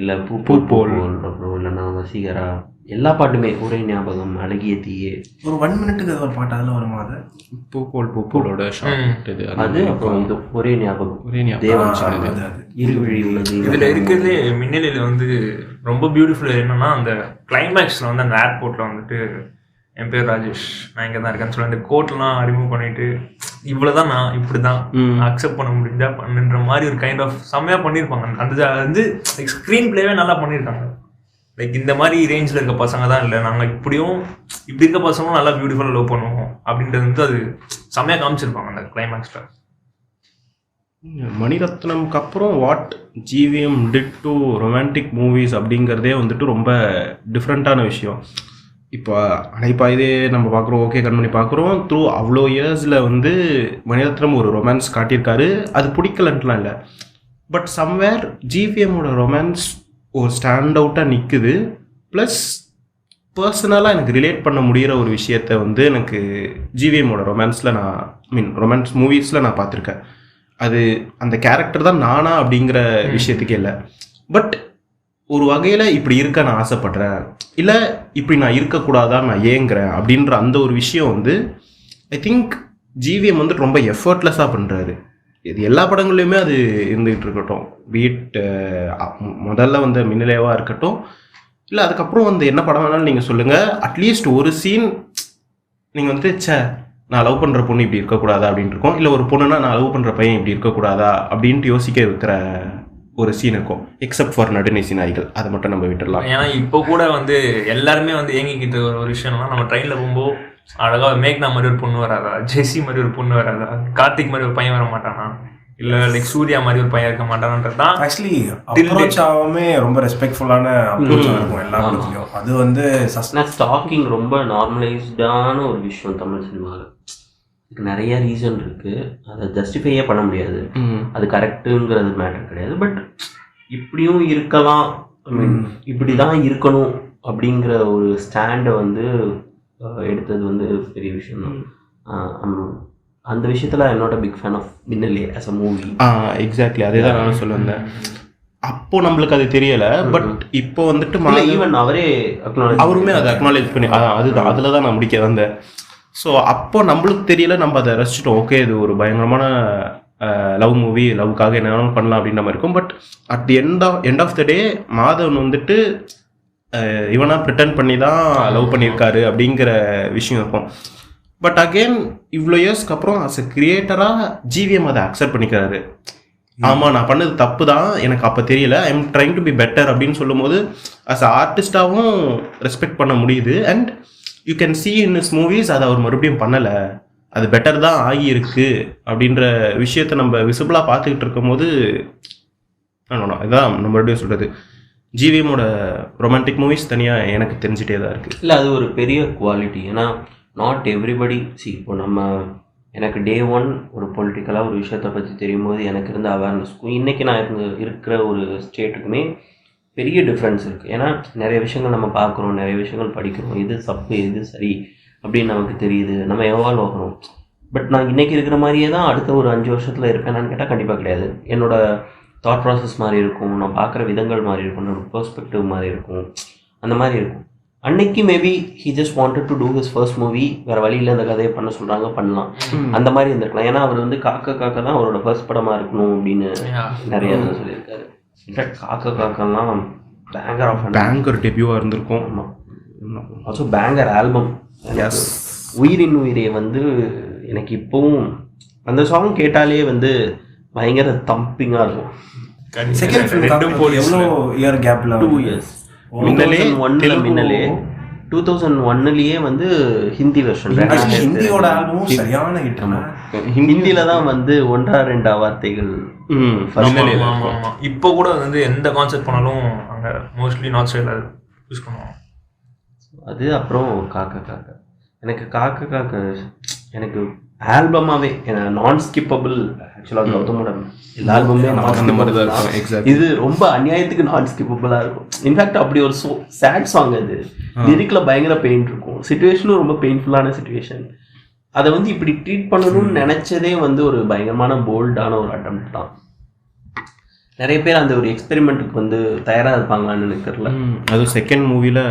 இல்லை பூ போல், அப்புறம் இல்லைன்னா வசீகரா, எல்லா பாட்டுமே, ஒரே ஞாபகம், அழகிய தீயே, ஒரு 1 மினிட்டுக்கு ஒரு பாட்டு அதில் வருமா? அது பூப்போலோட ஷார்ட் இது. அது அப்புறம் இது ஒரே ஞாபகம், தேவன் இருவிழி உள்ளது. இதில் இருக்கிறதுலே மின்னலில் வந்து ரொம்ப பியூட்டிஃபுல் என்னன்னா, அந்த கிளைமேக்ஸில் வந்து அந்த ஏர்போர்ட்டில் வந்துட்டு என் பேர் ராஜேஷ், நான் இங்கே தான் இருக்கேன்னு சொல்லி அந்த கோட்லாம் ரிமூவ் பண்ணிட்டு, இவ்வளோதான் நான் இப்படி தான் அக்செப்ட் பண்ண முடிஞ்சா பண்ணுன்ற மாதிரி ஒரு கைண்ட் ஆஃப் செம்மையாக பண்ணியிருப்பாங்க. அந்த வந்து ஸ்க்ரீன் பிளேவே நல்லா பண்ணியிருக்காங்க. லைக் இந்த மாதிரி ரேஞ்சில் இருக்க பசங்க தான் இல்லை, நாங்கள் இப்படி இருக்க பசங்களும் நல்லா பியூட்டிஃபுல்லாக லவ் பண்ணுவோம் அப்படின்றது வந்து அது செம்மையாக காமிச்சிருப்பாங்க அந்த கிளைமேக்ஸில். மணிரத்னம்க்கு அப்புறம் what GVM did to romantic movies அப்படிங்கிறதே வந்துட்டு ரொம்ப டிஃப்ரெண்ட்டான விஷயம். இப்போ அனைப்பாயுதே நம்ம பார்க்குறோம், ஓகே கண்மணி பார்க்குறோம். த்ரூ அவ்வளோ இயர்ஸில் வந்து மணிரத்னம் ஒரு ரொமான்ஸ் காட்டியிருக்காரு. அது பிடிக்கலன்ட்டுலாம் இல்லை, பட் சம்வேர் ஜிவிஎம்மோட ரொமான்ஸ் ஒரு ஸ்டாண்ட் அவுட்டாக நிற்குது. ப்ளஸ் பர்சனலாக எனக்கு ரிலேட் பண்ண முடிகிற ஒரு விஷயத்த வந்து எனக்கு ஜிவிஎம்மோட ரொமான்ஸில் ரொமான்ஸ் மூவிஸில் நான் பார்த்துருக்கேன். அது அந்த கேரக்டர் தான் நானா அப்படிங்கிற விஷயத்துக்கே இல்லை, பட் ஒரு வகையில் இப்படி இருக்க நான் ஆசைப்படுறேன், இல்லை இப்படி நான் இருக்கக்கூடாதான் நான் ஏங்குறேன் அப்படின்ற அந்த ஒரு விஷயம் வந்து ஐ திங்க் ஜிவிஎம் வந்துட்டு ரொம்ப எஃபர்ட்லெஸ்ஸாக பண்ணுறாரு. இது எல்லா படங்கள்லையுமே அது இருந்துகிட்டு இருக்கட்டும். பீட் முதல்ல வந்து மின்னலேவாக இருக்கட்டும், இல்லை அதுக்கப்புறம் வந்து என்ன படம் வேணாலும் நீங்கள் சொல்லுங்கள், அட்லீஸ்ட் ஒரு சீன் நீங்கள் வந்து நான் லவ் பண்ணுற பொண்ணு இப்படி இருக்கக்கூடாதா அப்படின்ட்டு இருக்கோம், இல்லை ஒரு பொண்ணுன்னா நான் லவ் பண்ணுற பையன் இப்படி இருக்கக்கூடாதா அப்படின்ட்டு யோசிக்க வைக்கிற ஒரு சீன் இருக்கும். எக்ஸப்ட் ஃபார் நடுநேசி நாய்கள், அதை மட்டும் நம்ம விட்டுடலாம். ஏன்னா இப்போ கூட வந்து எல்லாருமே வந்து ஏங்கிக்கிட்டு ஒரு விஷயம்னா, நம்ம ட்ரெயினில் போகும்போது அழகாக மேக்னா மாதிரி ஒரு பொண்ணு வராதா, ஜெஸி மாதிரி ஒரு பொண்ணு வராதா, கார்த்திக் மாதிரி ஒரு பையன் வர மாட்டானா, இல்லை லைக் சூர்யா மாதிரி ஒரு பையன் இருக்க மாட்டானான்றது தான் ஆக்சுவலி அப்ரோச்சாகவே ரொம்ப ரெஸ்பெக்ட்ஃபுல்லான அப்ரோச்சாக இருக்கும் எல்லா இடத்துலையும். அது வந்து ஸ்டாக்கிங் ரொம்ப நார்மலைஸ்டான ஒரு விஷயம் தமிழ் சினிமாவில். இதுக்கு நிறைய ரீசன் இருக்குது, அதை ஜஸ்டிஃபையே பண்ண முடியாது. அது கரெக்டுங்கிறது மேட்டர் கிடையாது, பட் இப்படியும் இருக்கலாம், இப்படி தான் இருக்கணும் அப்படிங்கிற ஒரு ஸ்டாண்டை வந்து எடுத்தது வந்து பெரிய விஷயம் தான். அந்த விஷயத்தில் I am not a big fan of Minnale as a movie. Exactly அதே தான் நானும் சொல்ல வந்தேன். அப்போ நம்மளுக்கு அது தெரியலை, பட் இப்போ வந்துட்டு ஈவன் அவருமே அதை அக்னாலேஜ் பண்ணி அதுதான் அதில் தான் நான் முடிக்க வந்தேன். ஸோ அப்போ நம்மளுக்கு தெரியல, நம்ம அதை ரசிச்சிட்டோம். ஓகே இது ஒரு பயங்கரமான லவ் மூவி, லவ்க்காக என்னென்னாலும் பண்ணலாம் அப்படின்ற மாதிரி இருக்கும். But at the end of the day Madhavan வந்துட்டு இவனா ப்ரிட்டன் பண்ணி தான் லவ் பண்ணியிருக்காரு அப்படிங்கிற விஷயம் இருக்கும். பட் அகெயின் இவ்வளோ இயர்ஸ்க்கு அப்புறம் அஸ் எ கிரியேட்டராக ஜிவிஎம் அதை அக்செப்ட் பண்ணிக்கிறாரு. ஆமாம் நான் பண்ணது தப்பு தான், எனக்கு அப்போ தெரியல, I am trying to be better அப்படின்னு சொல்லும்போது அஸ் அ ஆர்டிஸ்டாகவும் ரெஸ்பெக்ட் பண்ண முடியுது. And you can see in his movies அதை அவர் மறுபடியும் பண்ணலை, அது பெட்டர் தான் ஆகியிருக்கு அப்படின்ற விஷயத்தை நம்ம விசிபிளாக பார்த்துக்கிட்டு இருக்கும் போது இதுதான் நம்ம மறுபடியும் சொல்கிறது, ஜிவிஎம்மோட ரொமான்டிக் மூவிஸ் தனியாக எனக்கு தெரிஞ்சிட்டே தான் இருக்குது. இல்லை அது ஒரு பெரிய குவாலிட்டி. ஏன்னா நாட் எவ்ரிபடி இப்போ எனக்கு டே 1 ஒரு பொலிட்டிக்கலாக ஒரு விஷயத்தை பற்றி தெரியும் போது எனக்கு இருந்த அவேர்னஸ்க்கும் இன்றைக்கி நான் இருக்கிற ஒரு ஸ்டேட்டுக்குமே பெரிய டிஃப்ரென்ஸ் இருக்குது. ஏன்னா நிறைய விஷயங்கள் நம்ம பார்க்குறோம், நிறைய விஷயங்கள் படிக்கிறோம், இது தப்பு இது சரி அப்படின்னு நமக்கு தெரியுது, நம்ம எவால்வ் ஆகிறோம். பட் நான் இன்றைக்கி இருக்கிற மாதிரியே தான் அடுத்த ஒரு 5 வருஷத்தில் இருப்பேனான்னு கேட்டால் கண்டிப்பாக கிடையாது. என்னோடய தாட் ப்ராசஸ் மாதிரி இருக்கும், நான் பார்க்குற விதங்கள் மாதிரி இருக்கும், என்னோடய பெர்ஸ்பெக்டிவ் மாதிரி இருக்கும், அந்த மாதிரி இருக்கும். அன்னைக்கு maybe he just wanted to do his first movie, வேறு வழியில் அந்த கதையை பண்ண சொல்கிறாங்க, பண்ணலாம், அந்த மாதிரி இருந்திருக்கலாம். ஏன்னா அவர் வந்து காக்கா காக்கா தான் அவரோட ஃபர்ஸ்ட் படமாக இருக்கணும் அப்படின்னு நிறைய சொல்லியிருக்காரு. இன்ஃபேக்ட் காக்கா காக்கெல்லாம் பேங்கர் டெபியூவாக இருந்திருக்கும். ஆமாம், ஆல்சோ பேங்கர் ஆல்பம். உயிரின் உயிரே வந்து எனக்கு இப்போவும் அந்த சாங் கேட்டாலே வந்து பயங்கர தம்பிங்காக இருக்கும். செகண்ட் ஃபிலிம் எவ்வளோ இயர் கேப்ல 2 years. மின்னலே 2001லயே வந்து ஹிந்தி வெர்ஷன், ஹிந்தியோட ஆல்பமும் சரியான ஹிட். ஹிந்தியில தான் வந்து 1-2 வார்த்தைகள். இப்போ கூட வந்து எந்த கான்செப்ட் பண்ணாலும் அங்கே மோஸ்ட்லி நார்த் சைடில் யூஸ் பண்ணுவோம். அது அப்புறம் காக்கா காக்கா, எனக்கு காக்கா காக்கா எனக்கு ஆல்பமாகவே நான் ஸ்கிப்பபிள். ஆக்சுவலாக கௌதமோட எல்லா ஆல்பமே அந்த மாதிரி தான் இருக்கும். எக்ஸாக்ட், இது ரொம்ப அநியாயத்துக்கு நான் ஸ்கிப்பபிளாக இருக்கும். இன்ஃபேக்ட் அப்படி ஒரு சேட் சாங், அது லிரிக்கில் பயங்கர பெயின் இருக்கும், சுச்சுவேஷனும் ரொம்ப பெயின்ஃபுல்லான சுச்சுவேஷன். அதை வந்து இப்படி ட்ரீட் பண்ணணும்னு நினச்சதே வந்து ஒரு பயங்கரமான போல்டான ஒரு அட்டெம்ப்ட் தான். நிறைய பேர் அந்த ஒரு எக்ஸ்பெரிமெண்ட்டுக்கு வந்து தயாராக இருப்பாங்களான்னு எனக்கு தெரியல. அதுவும் செகண்ட் மூவியில்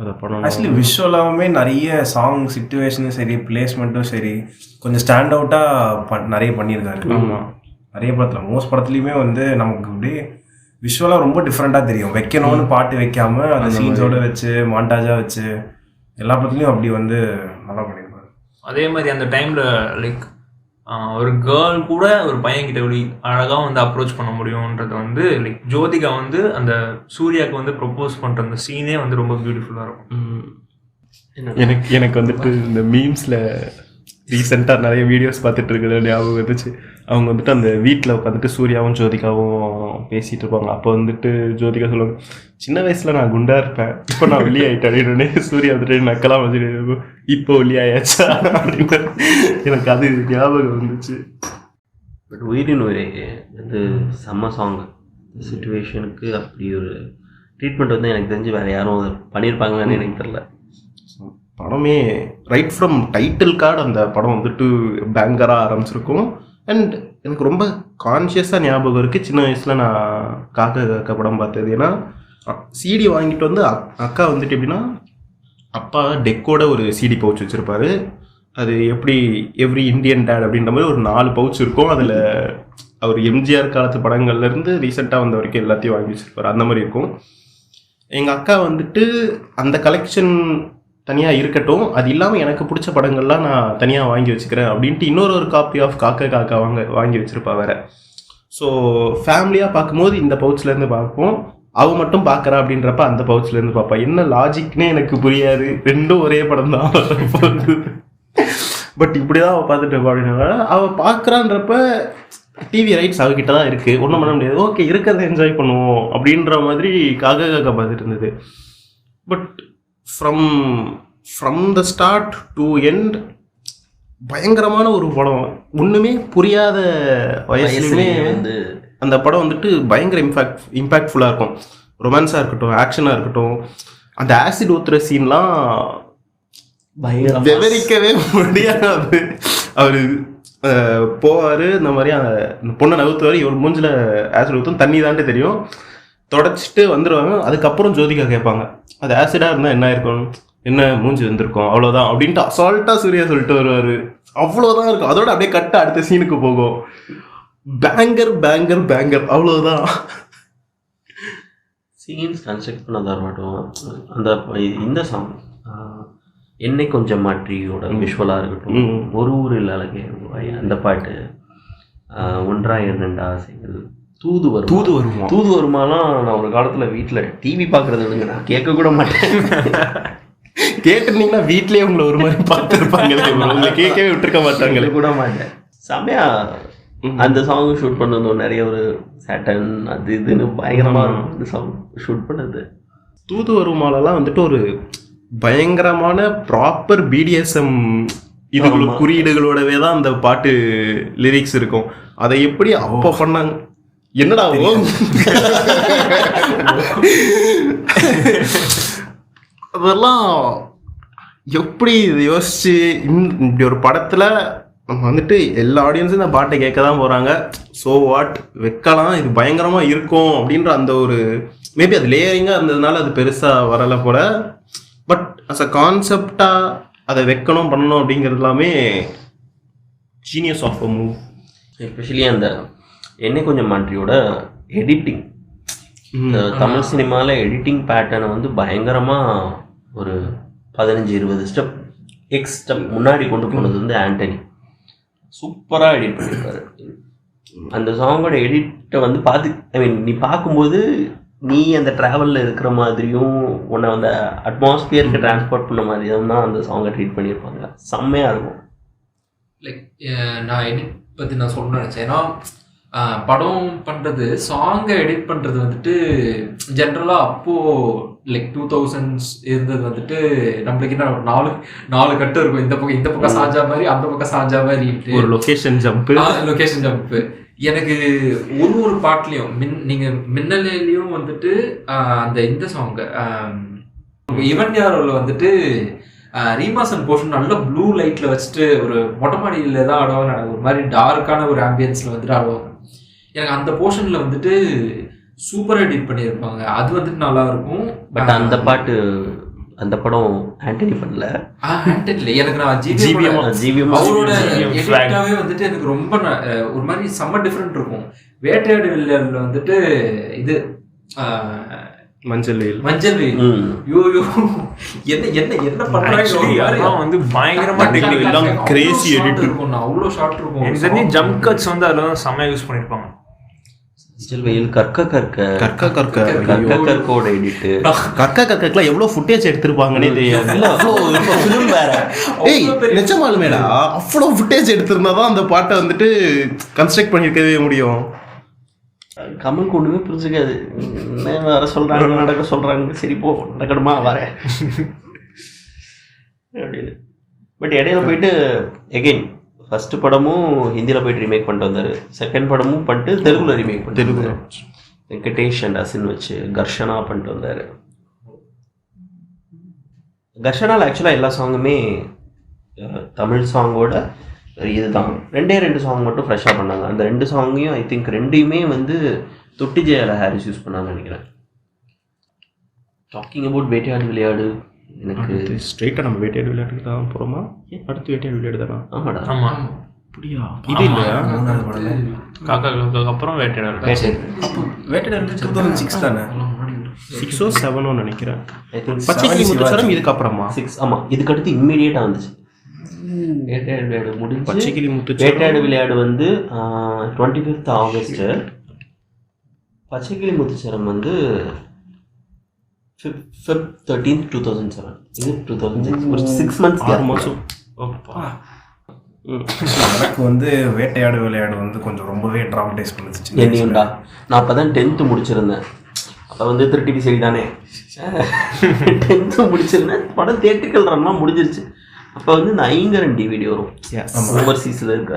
அதை பண்ணணும். ஆக்சுவலி விஷுவலாகவே நிறைய சாங் சிச்சுவேஷனும் சரி, பிளேஸ்மெண்ட்டும் சரி, கொஞ்சம் ஸ்டாண்ட் அவுட்டாக நிறைய பண்ணியிருக்காரு. ஆமாம், நிறைய படத்தில், மோஸ்ட் படத்துலையுமே வந்து நமக்கு அப்படியே விஷுவலாக ரொம்ப டிஃப்ரெண்ட்டாக தெரியும். வைக்கணும்னு பாட்டு வைக்காம அந்த சீன்ஸோடு வச்சு மாண்டாஜாக வச்சு எல்லா படத்துலையும் அப்படி வந்து நல்லா பண்ணியிருப்பாரு. அதே மாதிரி அந்த டைமில் லைக் ஒரு கேர்ள் கூட ஒரு பையன்கிட்ட எப்படி அழகாக வந்து அப்ரோச் பண்ண முடியும்ன்றது வந்து லைக் ஜோதிகா வந்து அந்த சூர்யாவுக்கு வந்து ப்ரொப்போஸ் பண்ணுற அந்த சீனே வந்து ரொம்ப பியூட்டிஃபுல்லாக இருக்கும். எனக்கு வந்துட்டு இந்த மீம்ஸில் ரீசெண்டாக நிறைய வீடியோஸ் பார்த்துட்டு இருக்கிற ஞாபகம் வந்துச்சு. அவங்க வந்துட்டு அந்த வீட்டில் உட்காந்துட்டு சூர்யாவும் ஜோதிகாவும் பேசிகிட்டு இருப்பாங்க. அப்போ வந்துட்டு ஜோதிகா சொல்லுவாங்க, சின்ன வயசில் நான் குண்டா இருப்பேன், இப்போ நான் வெளியாயிட்டேன். சூர்யா வந்துட்டு நக்கெல்லாம் வச்சுட்டு இப்போ வெளியாயாச்சா அப்படின்னு எனக்கு அது ஞாபகம் வந்துச்சு. பட் உயிரின் உயிரே வந்து செம்ம சாங். சுச்சுவேஷனுக்கு அப்படி ஒரு ட்ரீட்மெண்ட் வந்து எனக்கு தெரிஞ்சு வேறு யாரும் அதை பண்ணியிருப்பாங்கன்னு எனக்கு தெரியல. படமே ரைட் ஃப்ரம் டைட்டில் கார்டு அந்த படம் வந்துட்டு பேங்கராக ஆரம்பிச்சிருக்கும். அண்ட் எனக்கு ரொம்ப கான்ஷியஸாக ஞாபகம் இருக்குது, சின்ன வயசில் நான் காக்கா காக்கா படம் பார்த்தது. ஏன்னா சிடி வாங்கிட்டு வந்து அக்கா வந்துட்டு எப்படின்னா, அப்பா டெக்கோட ஒரு சிடி பவுச் வச்சுருப்பாரு. அது எப்படி எவ்ரி இந்தியன் டேட் அப்படின்ற மாதிரி ஒரு 4 பவுச் இருக்கும். அதில் அவர் எம்ஜிஆர் காலத்து படங்கள்லேருந்து ரீசெண்டாக வந்த வரைக்கும் எல்லாத்தையும் வாங்கி வச்சுருப்பார். அந்த மாதிரி இருக்கும். எங்கள் அக்கா வந்துட்டு அந்த கலெக்ஷன் தனியாக இருக்கட்டும், அது இல்லாமல் எனக்கு பிடிச்ச படங்கள்லாம் நான் தனியாக வாங்கி வச்சுக்கிறேன் அப்படின்ட்டு இன்னொரு காப்பி ஆஃப் காக்கா காக்கா வாங்கி வச்சுருப்பா வேற. ஸோ ஃபேமிலியாக பார்க்கும்போது இந்த பவுச்லேருந்து பார்ப்போம், அவள் மட்டும் பார்க்குறா அப்படின்றப்ப அந்த பவுச்லேருந்து பார்ப்பா. என்ன லாஜிக்னே எனக்கு புரியாது, ரெண்டும் ஒரே படம் தான். பட் இப்படி தான் அவள் பார்த்துட்டு இருப்பா. அப்படின்னா அவள் பார்க்குறான்றப்ப டிவி ரைட்ஸ் அவகிட்ட தான் இருக்குது, ஒன்றும் பண்ண முடியாது, ஓகே இருக்கிறத என்ஜாய் பண்ணுவோம் அப்படின்ற மாதிரி காக்கா காக்கா பார்த்துட்டு இருந்தது. But from the start to end பயங்கரமான ஒரு படம். ஒன்றுமே புரியாத வயசுலேயுமே வந்து அந்த படம் வந்துட்டு பயங்கர இம்பேக்ட்ஃபுல்லாக இருக்கும். ரொமான்ஸாக இருக்கட்டும், ஆக்ஷனாக இருக்கட்டும், அந்த ஆசிட் ஊத்துற சீன்லாம் விவரிக்கவே முடியாது. அவர் போவார், இந்த மாதிரி அந்த பொண்ணை நகர்த்துவார், இவர் மூஞ்சில் ஆசிட் ஊற்றும், தண்ணி தான்ட்டு தெரியும், தொடச்சிட்டு வந்துடுவாங்க. அதுக்கப்புறம் ஜோதிகா கேட்பாங்க, அது ஆசிடாக இருந்தால் என்ன இருக்கணும், என்ன மூஞ்சி வந்திருக்கும், அவ்வளோதான் அப்படின்ட்டு அசால்ட்டாக சூர்யா சொல்லிட்டு வருவார். அவ்வளோதான் இருக்கும். அதோட அப்படியே கட்ட அடுத்த சீனுக்கு போகும். பேங்கர் பேங்கர் பேங்கர், அவ்வளோதான். சீன்ஸ் கன்ஸ்ட்ரக்ட் பண்ணதாக இருக்கட்டும், அந்த இந்த சாங் என்னை கொஞ்சம் மாற்றியோட விஷுவலாக இருக்கட்டும், ஒரு ஊரில் அழகே அந்த பாட்டு, 1-2 ஆசைகள், தூது வருமாலாம் நான் ஒரு காலத்தில் வீட்டில் டிவி பார்க்குறதுங்க நான் கேட்க கூட மாட்டேன். கேட்டிருந்தீங்கன்னா வீட்லேயே உங்களை ஒரு மாதிரி பார்த்துருப்பாங்க, உங்களை கேட்கவே விட்டுருக்க மாட்டாங்களே கூட மாட்டேன். செம்மையா அந்த சாங் ஷூட் பண்ணதும் நிறைய ஒரு சேட்டன் அது இதுன்னு பயங்கரமாக இருக்கும் அந்த சாங் ஷூட் பண்ணது. தூது வருமானெல்லாம் வந்துட்டு ஒரு பயங்கரமான ப்ராப்பர் பிடிஎஸ்எம் இதுக்குள்ள குறியீடுகளோடவே தான் அந்த பாட்டு லிரிக்ஸ் இருக்கும். அதை எப்படி அப்போ பண்ணாங்க, என்னடா அதெல்லாம் எப்படி யோசிச்சு இப்படி ஒரு படத்துல நம்ம வந்துட்டு எல்லா ஆடியன்ஸும் இந்த பாட்டை கேட்க தான் போறாங்க, ஸோ வாட் வைக்கலாம், இது பயங்கரமா இருக்கும் அப்படின்ற அந்த ஒரு மேபி அது லேயரிங்கா இருந்ததுனால அது பெருசா வரலை போல. பட் அஸ் அ கான்செப்டாக அதை வைக்கணும் பண்ணணும் அப்படிங்கிறது எல்லாமே genius of a move. Especially அந்த என்னை கொஞ்சம் மாற்றியோட எடிட்டிங், தமிழ் சினிமாவில் எடிட்டிங் பேட்டர்னை வந்து பயங்கரமாக ஒரு 15-20 ஸ்டெப் முன்னாடி கொண்டு போனது வந்து ஆண்டனி. சூப்பராக எடிட் பண்ணியிருப்பாரு. அந்த சாங்கோட எடிட்டை வந்து நீ பார்க்கும்போது நீ அந்த ட்ராவலில் இருக்கிற மாதிரியும் உன்னை அந்த அட்மாஸ்பியருக்கு டிரான்ஸ்போர்ட் பண்ண மாதிரியும் தான் அந்த சாங்கை ட்ரீட் பண்ணியிருப்பாங்க. செம்மையாக இருக்கும். லைக் நான் எடிட் பற்றி நான் சொல்ல நினச்சேன். ஏன்னா படம் பண்ணுறது, சாங்கை எடிட் பண்ணுறது வந்துட்டு ஜென்ரலாக அப்போது லைக் 2000s இருந்தது வந்துட்டு நம்மளுக்கு என்ன ஒரு 4 கட்டு இருக்கும். இந்த பக்கம் சாஞ்சா மாதிரி, அந்த பக்கம் சாஞ்சா மாதிரி, ஒரு லொக்கேஷன் ஜம்ப்பு. எனக்கு ஒரு பாட்டுலையும் நீங்கள் மின்னலையும் வந்துட்டு அந்த இந்த சாங்கு ஈவன் யாரோவில் வந்துட்டு ரீமாசன் போர்ஷன் நல்ல ப்ளூ லைட்டில் வச்சுட்டு ஒரு மொட்டை மாடியில் தான் ஆடுவாங்க. ஒரு மாதிரி டார்க்கான ஒரு ஆம்பியன்ஸில் வந்துட்டு ஆடுவாங்க. எனக்கு அந்த போர்ஷனில் வந்துட்டு சூப்பர் எடிட் பண்ணியிருப்பாங்க. அது வந்துட்டு நல்லா இருக்கும். பட் அந்த படம் ஆண்டனி பண்ணல. ஆண்டனி எனக்கு நான் ஜிவிஎம் அவரோட எடிட்டாவே வந்துட்டு எனக்கு ரொம்ப ஒரு மாதிரி செம்ம டிஃப்ரெண்ட் இருக்கும். வேட்டையாடு வில்லியர்ல வந்துட்டு இது மஞ்சள் வெயில் யோயோ என்ன பண்றாங்க வந்து பயங்கரமா டெக்னிக்கல் கிரேசி எடிட் இருக்கும். அவ்வளோ ஷார்ட் இருக்கும். எக்ஸாக்ட்லி ஜம்ப் கட்ஸ் வந்து அதுல தான் செமையா யூஸ் பண்ணிருப்பாங்க. மஞ்சள் வெயில் கற்கோட எடிட்டு கற்கெல்லாம் எவ்வளோ ஃபுட்டேஜ் எடுத்திருப்பாங்கன்னே தெரியாது. நிஜமாலுமேடா அவ்வளோ ஃபுட்டேஜ் எடுத்திருந்தாதான் அந்த பாட்டை வந்துட்டு கன்ஸ்ட்ரக்ட் பண்ணியிருக்கவே முடியும். கமலுக்கு ஒன்றுமே புரிஞ்சுக்காது. வர சொல்கிறாங்க, நடக்க சொல்கிறாங்க, சரி போ நடக்கணுமா வரேன் அப்படின்னு. பட் இடையில போயிட்டு எகெயின் ஃபர்ஸ்ட் படமும் ஹிந்தியில் போயிட்டு ரீமேக் பண்ணிட்டு வந்தார். செகண்ட் படமும் பண்ணிட்டு தெலுங்குல ரீமேக் பண்ணிட்டு வெங்கடேஷ் அண்ட் அசின் வச்சு கர்ஷனா பண்ணிட்டு வந்தார். கர்ஷனாவில் ஆக்சுவலாக எல்லா சாங்குமே தமிழ் சாங்கோட இதுதான். 2 சாங் மட்டும் ஃப்ரெஷ்ஷாக பண்ணாங்க. அந்த 2 சாங்கையும் ஐ திங்க் 2யுமே வந்து தொட்டி ஜெயால ஹாரிஸ் யூஸ் பண்ணாங்கன்னு நினைக்கிறேன். டாக்கிங் அபவுட் வேட்டையாடு விளையாடு, எனக்கு ஸ்ட்ரெயிட்டாக நம்ம வேட்டையாடு விளையாட்டுக்கு தான் போகிறோமா? அடுத்து வேட்டையாடு விளையாடு தானா? ஆமாடா. ஆமாம் அப்படியா? இது இல்லையா? காக்கா அப்புறம் வேட்டையாடு 2006 தானே? 6 or 7 நினைக்கிறேன். ஐ திங்க் பச்சைக்கிளி முத்துச்சரம் இதுக்கு அப்புறமா 6. ஆமாம், இதுக்கு அடுத்து இம்மீடியட்டாக வந்துச்சு. வேட்டையாடு விளையாடு முடிஞ்சு பச்சைக்கிளி முத்துச்சரம். வேட்டையாடு விளையாடு வந்து 25th August. பச்சைக்கிளி முத்துச்சரம் வந்து Feb 13th 2007. இது 2006. ஒரு 6 months மாதம். எனக்கு வந்து வேட்டையாடு விளையாடு வந்து கொஞ்சம் ரொம்பவே ட்ராமடைஸ் பண்ணுச்சு. என்னையும்டா. நான் அப்போ தான் 10th முடிச்சிருந்தேன். அப்போ வந்து 30 சைடு தானே 10th முடிச்சிருந்தேன். படம் தியேட்டர்கள் ரன்லாம் முடிஞ்சிருச்சு. அப்போ வந்து இந்த ஐங்கரன் டிவிடி வரும் ஓவர்சீஸில் இருக்கிற.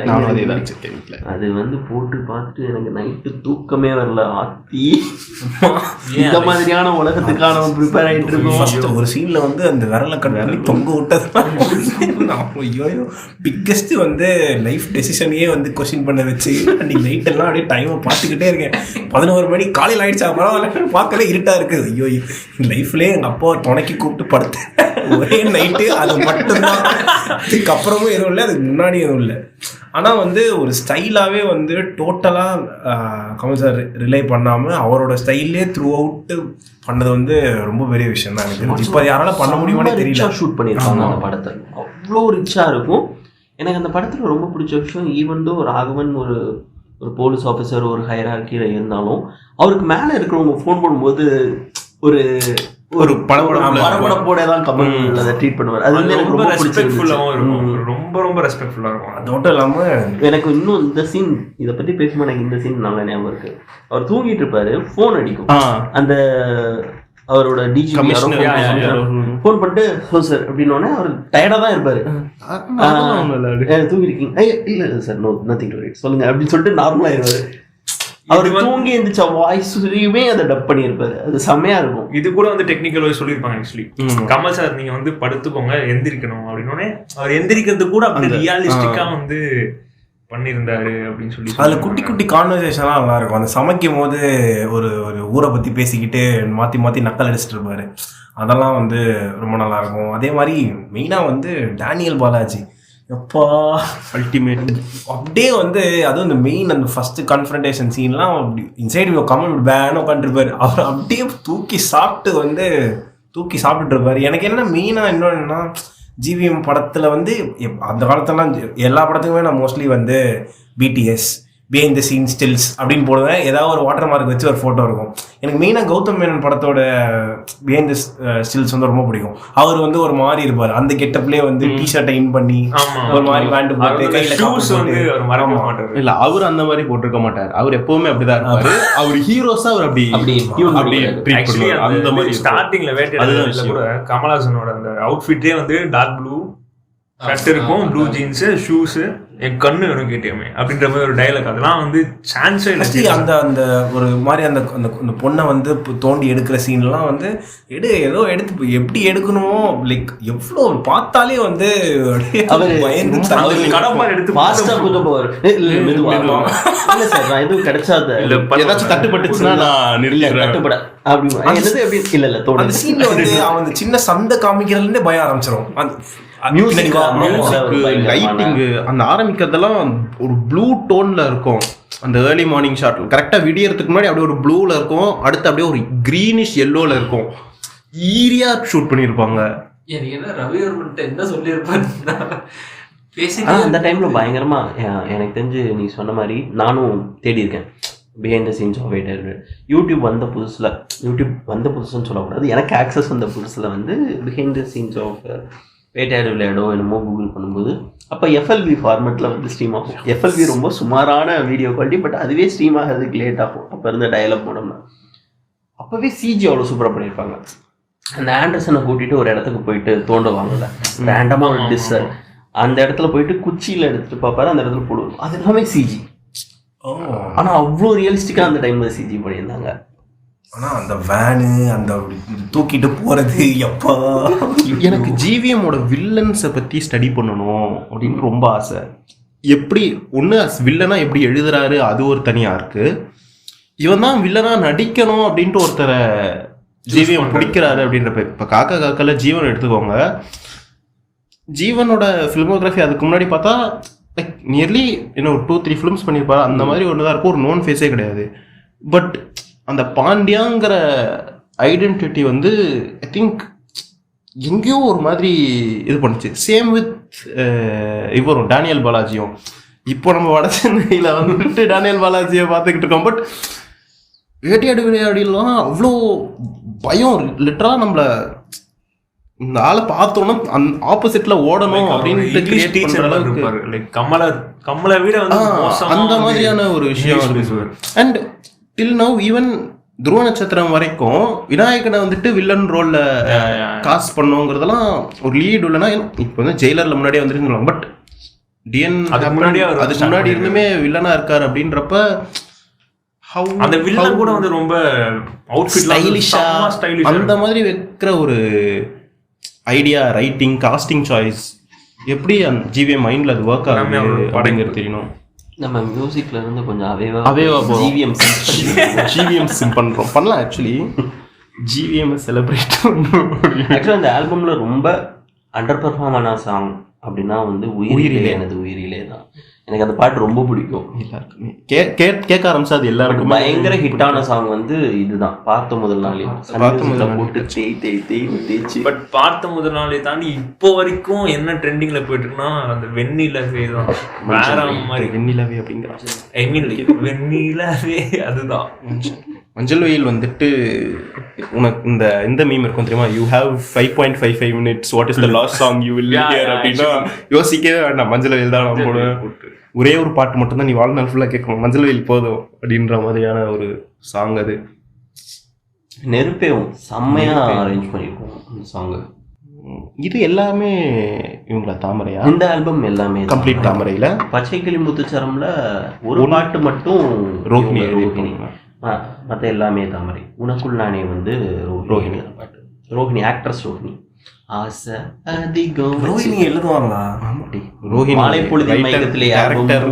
அது வந்து போட்டு பார்த்துட்டு எனக்கு நைட்டு தூக்கமே வரல. ஆத்தி இந்த மாதிரியான உலகத்துக்கான ப்ரிப்பேர் ஆகிட்டு இருக்கோம். ஒரு சீனில் வந்து அந்த விரலை கட் பண்ணி தொங்க விட்டது ஐயோ பிக்கஸ்ட் வந்து லைஃப் டெசிஷனையே வந்து கொஸ்டின் பண்ண வச்சு அன்றைக்கி நைட் எல்லாம் அப்படியே டைமை பார்த்துக்கிட்டே இருக்கேன். 11 மணி காலையில் ஆகிடுச்சா பரவாயில்ல பார்க்கல இருட்டாக இருக்குது. ஐயோ லைஃப்லேயே எங்கள் அப்பா துணைக்கி கூப்பிட்டு படுத்தேன் ஒரே நைட்டு. அது மட்டும்தான். அதுக்கப்புறமும் எதுவும் இல்லை, அதுக்கு முன்னாடி எதுவும் இல்லை. ஆனால் வந்து ஒரு ஸ்டைலாகவே வந்து டோட்டலாக கமல் சார் ரிலே பண்ணாமல் அவரோட ஸ்டைல்லே த்ரூ அவுட்டு பண்ணது வந்து ரொம்ப பெரிய விஷயம் தான். எனக்கு இப்போ யாரால பண்ண முடியுமானே தெரியல. ஷூட் பண்ணியிருக்காங்க அந்த படத்தை. அவ்வளோ ரிச்சாக இருக்கும். எனக்கு அந்த படத்தில் ரொம்ப பிடிச்ச விஷயம், ஈவன் தோ ராகவன் ஒரு போலீஸ் ஆஃபீஸர் ஒரு ஹையரார்க்கியில் இருந்தாலும் அவருக்கு மேலே இருக்கிறவங்க ஃபோன் பண்ணும்போது ஒரு படப்போட தான் கமல் அதை ட்ரீட் பண்ணுவார். அது வந்து எனக்கு ரொம்ப ரெஸ்பெக்ட்ஃபுல்லாகவும் இருக்கும். ரொம்ப ரெஸ்பெக்ட்ஃபுல்லாக இருக்கும். அதோட இல்லாமல் எனக்கு இன்னும் இந்த சீன் இதை பற்றி பேசும்போது எனக்கு இந்த சீன் நல்லா ஞாபகம் இருக்கு. அவர் தூங்கிட்டு இருப்பாரு, ஃபோன் அடிக்கும். அந்த அவரோட டிஜிபி ஃபோன் பண்ணிட்டு ஹலோ சார் அப்படின்னோடனே அவர் டயர்டாக தான் இருப்பாரு. தூங்கிருக்கீங்க? இல்லை sir, no nothing to write சொல்லுங்க அப்படின்னு சொல்லிட்டு நார்மலாக இருப்பாரு. அவர் தூங்கி இருந்துச்ச வாய்ஸுமே அதை டப் பண்ணியிருப்பாரு. அது செம்மையா இருக்கும். இது கூட வந்து டெக்னிக்கல் வைஸ் சொல்லியிருப்பாங்க. ஆக்சுவலி கமல் சார் நீங்க வந்து படுத்துக்கோங்க எந்திரிக்கணும் அப்படின்னோடனே அவர் எந்திரிக்கிறது கூட அப்படி ரியாலிஸ்டிக்கா வந்து பண்ணியிருந்தாரு அப்படின்னு சொல்லி அதில் குட்டி குட்டி கான்வர்சேஷன்லாம் நல்லா இருக்கும். அந்த சமைக்கும் போது ஒரு ஒரு ஊரை பற்றி பேசிக்கிட்டு மாற்றி மாற்றி நக்கல் அடிச்சிட்டு இருப்பாரு. அதெல்லாம் வந்து ரொம்ப நல்லா இருக்கும். அதே மாதிரி மெயினாக வந்து டேனியல் பாலாஜி எப்பா அல்டிமேட். அப்படியே வந்து அதுவும் இந்த மெயின் அந்த ஃபர்ஸ்ட் கன்ஃபரன்டேஷன் சீன்லாம் அப்படி இன்சைட் கமல் பேன் உட்காந்துருப்பாரு. அவர் அப்படியே தூக்கி சாப்பிட்டுட்டு இருப்பாரு. எனக்கு என்ன மெயினாக இன்னொன்னா ஜிவிஎம் படத்தில் வந்து அந்த காலத்துலலாம் எல்லா படத்துக்குமே நான் மோஸ்ட்லி வந்து BTS behind the scene stills அப்படின்னு போடுவேன். ஏதாவது ஒரு வாட்டர் மார்க் வச்சு ஒரு ஃபோட்டோ இருக்கும். எனக்கு மெயினாக கௌதம் மேனன் படத்தோட பிஹைண்ட் த ஸ்டில்ஸ் வந்து ரொம்ப பிடிக்கும். அவர் வந்து ஒரு மாதிரி இருப்பார். அந்த கெட்டப்லேயே வந்து டிஷர்ட்டை இன் பண்ணி ஒரு மாதிரி பேண்ட் போட்டு கையில் இல்லை, அவர் அந்த மாதிரி போட்டிருக்க மாட்டார். அவர் எப்பவுமே அப்படிதான் இருப்பாரு. அவர் ஹீரோஸா அவர் அப்படி அந்த மாதிரி ஸ்டார்டிங்ல வேட்டையாடுறதுல கூட கமல்ஹாசனோட அந்த அவுட்ஃபிட்டே வந்து டார்க் ப்ளூ ஷர்ட் இருக்கும், ப்ளூ ஜீன்ஸ், ஷூஸ், என் கண்ணு வேணும் கேட்டியமே அப்படின்ற மாதிரி ஒரு டைலாக். அதெல்லாம் வந்து சான்ஸே இல்லை. அந்த அந்த ஒரு மாதிரி அந்த அந்த பொண்ணை வந்து தோண்டி எடுக்கிற சீன்லாம் வந்து ஏதோ எடுத்து எப்படி எடுக்கணுமோ லைக் எவ்வளோ பார்த்தாலே வந்து கடப்பார் எடுத்து ஏதாச்சும் தட்டுப்பட்டுச்சுன்னா நான் நிறுத்திடுறேன். அந்த சீன்ல வந்து அவன் சின்ன சண்டை காமிக்கிறதுல இருந்தே பயம் ஆரம்பிச்சிடும். லைட்டிங் அந்த ஆரம்பிக்கிறதெல்லாம் ஒரு ப்ளூ டோன்ல இருக்கும். அந்த ஏர்லி மார்னிங் ஷாட் கரெக்டா விடியறதுக்கு முன்னாடி அப்படியே ஒரு ப்ளூல இருக்கும், அடுத்து அப்படியே ஒரு கிரீனிஷ் எல்லோல இருக்கும். ஈரியா ஷூட் பண்ணிருப்பாங்க. எனக்கு என்ன ரவிவர்மன் என்ன சொல்லியிருப்பாரு அந்த டைம்ல பயங்கரமா எனக்கு தெரிஞ்சு நீ சொன்ன மாதிரி நானும் தேடி இருக்கேன். Behind the scenes of Vettaiyaadu YouTube வந்த புதுசுன்னு சொல்லக்கூடாது, எனக்கு ஆக்சஸ் வந்த புதுசில் வந்து behind the scenes of Vettaiyaadu விளையாடோ என்னமோ கூகுள் பண்ணும்போது அப்போ எஃப்எல்வி ஃபார்மெட்டில் வந்து ஸ்ட்ரீம் ஆகும். எஃப்எல்வி ரொம்ப சுமாரான வீடியோ குவாலிட்டி, பட் அதுவே ஸ்ட்ரீம் ஆகிறதுக்கு லேட் ஆகும். அப்போ இருந்த டயலாக் போனோம்னா அப்போவே சிஜி அவ்வளோ சூப்பராக பண்ணியிருப்பாங்க. அந்த ஆண்டர்சனை கூட்டிகிட்டு ஒரு இடத்துக்கு போயிட்டு தோண்டுவாங்கல்ல ரேண்டமாக ஒரு டிஸ்ஸர், அந்த இடத்துல போயிட்டு குச்சியில் எடுத்துகிட்டு பார்ப்பாரு, அந்த இடத்துல போடுவோம். அது எல்லாமே சிஜி. ஆனால் அவ்வளோ ரியலிஸ்டிக்காக அந்த டைமில் சிஜி பண்ணியிருந்தாங்க. ஆனால் அந்த வேனு அந்த தூக்கிட்டு போகிறது எப்போ எனக்கு ஜிவிஎம்மோட வில்லன்ஸை பற்றி ஸ்டடி பண்ணணும் அப்படின்னு ரொம்ப ஆசை. எப்படி ஒன்று வில்லனா எப்படி எழுதுறாரு அது ஒரு தனியாக இருக்குது. இவன் தான் வில்லனா நடிக்கணும் அப்படின்ட்டு ஒருத்தரை ஜிவிஎம் பிடிக்கிறாரு அப்படின்றப்ப இப்போ காக்கால ஜீவன் எடுத்துக்கோங்க. ஜீவனோட ஃபிலிமோகிராஃபி அதுக்கு முன்னாடி பார்த்தா லைக் நியர்லி இன்னும் ஒரு 2-3 ஃபிலிம்ஸ் பண்ணியிருப்பாரு. அந்த மாதிரி ஒன்று தான் இருக்கும், ஒரு நோன் ஃபேஸே கிடையாது. பட் அந்த பாண்டியாங்கிற ஐடென்டிட்டி வந்து ஐ திங்க் எங்கேயோ ஒரு மாதிரி இது பண்ணுச்சு. சேம் வித் இவரும் டேனியல் பாலாஜியும். இப்போ நம்ம வட சென்னையில் வந்துட்டு டேனியல் பாலாஜியை பார்த்துக்கிட்டு இருக்கோம். பட் வேட்டையாடு விளையாடிலாம் அவ்வளோ பயம். லிட்டராக நம்மளை இந்த ஆளை பார்த்தோன்னா ஆப்போசிட்ல ஓடணும் அப்படின்னு கமலை விட அந்த மாதிரியான ஒரு விஷயம். அண்ட் டில் நவ் ஈவன் துருவ நட்சத்திரம் வரைக்கும் விநாயகனை வந்துட்டு வில்லன் ரோல்ல காஸ்ட் பண்ணுங்கிறதெல்லாம் ஒரு லீடு இல்லைன்னா இப்போ வந்து ஜெயிலர்ல முன்னாடியே வந்துட்டு. பட் டிஎன் அதுக்கு முன்னாடி இருந்துமே வில்லனா இருக்காரு அப்படின்றப்ப அந்த வில்லன் கூட வந்து ரொம்ப ஸ்டைலிஷா அந்த மாதிரி வைக்கிற ஒரு ஐடியா, ரைட்டிங், காஸ்டிங் சாய்ஸ் எப்படி அந்த ஜிவிஎம் மைண்ட்ல அது ஒர்க் ஆகுது அப்படிங்கிறது தெரியணும். நம்ம மியூசிக்ல இருந்து கொஞ்சம் அவேவா ஜிவிஎம் சிம் பண்ணலாம். ஆக்சுவலி ஜிவிஎம் செலிப்ரேட் பண்ணணும். ஆக்சுவலி அந்த ஆல்பம்ல ரொம்ப அண்டர் பெர்ஃபார்ம் ஆன சாங் அப்படின்னா வந்து உயிரிலே எனது உயிரிலே தான். எனக்கு அந்த பாட்டு ரொம்ப பிடிக்கும். எல்லாருக்குமே கேட்க ஆரம்பிச்சா அது எல்லாருக்கும் பயங்கர ஹிட்டான சாங் வந்து இதுதான். பார்த்த முதல் நாளே போட்டு தேய்ச்சி. பட் பார்த்த முதல் நாளே தாண்டி இப்போ வரைக்கும் என்ன ட்ரெண்டிங்ல போயிட்டு இருக்குன்னா அந்த வெண்ணிலவே தான். வேற மாதிரி வெண்ணிலவே அப்படிங்கிறான். ஐ மீன் வெண்ணிலவே அதுதான். மஞ்சள் வெயில் வந்துட்டு உனக்கு இந்த மீம் இருக்கும் தெரியுமா? You have 5.55 minutes, what is the last song you will hear அப்படின்னா யோசிக்கவே வேண்டாம், மஞ்சள் வெயில் தான் நான் போடுவேன். ஒரே ஒரு பாட்டு மட்டும்தான் நீ வாழ்நாள் ஃபுல்லாக கேட்கணும், மஞ்சள் வெயில் போதும் அப்படின்ற மாதிரியான ஒரு சாங் அது. நெருப்பேவும் செம்மையாக அரேஞ்ச் பண்ணியிருக்கோம் இந்த சாங்கு. இது எல்லாமே இவங்கள தாமரையா? இந்த ஆல்பம் எல்லாமே கம்ப்ளீட் தாமரையில். பச்சை கிளி முத்துச்சரம்ல ஒரு பாட்டு மட்டும் ரோஹிணி. மற்ற எல்லாமே தாமரை. உனக்குள் நானே வந்து ரோஹிணி பாட்டு. ரோஹிணி ஆக்ட்ரஸ் ரோஹிணி. ஆசை அதிகம் ரோஹிணி எழுதுவாங்களா? ரோஹிணி மாலை பொழுது மயக்கத்திலே கேரக்டர்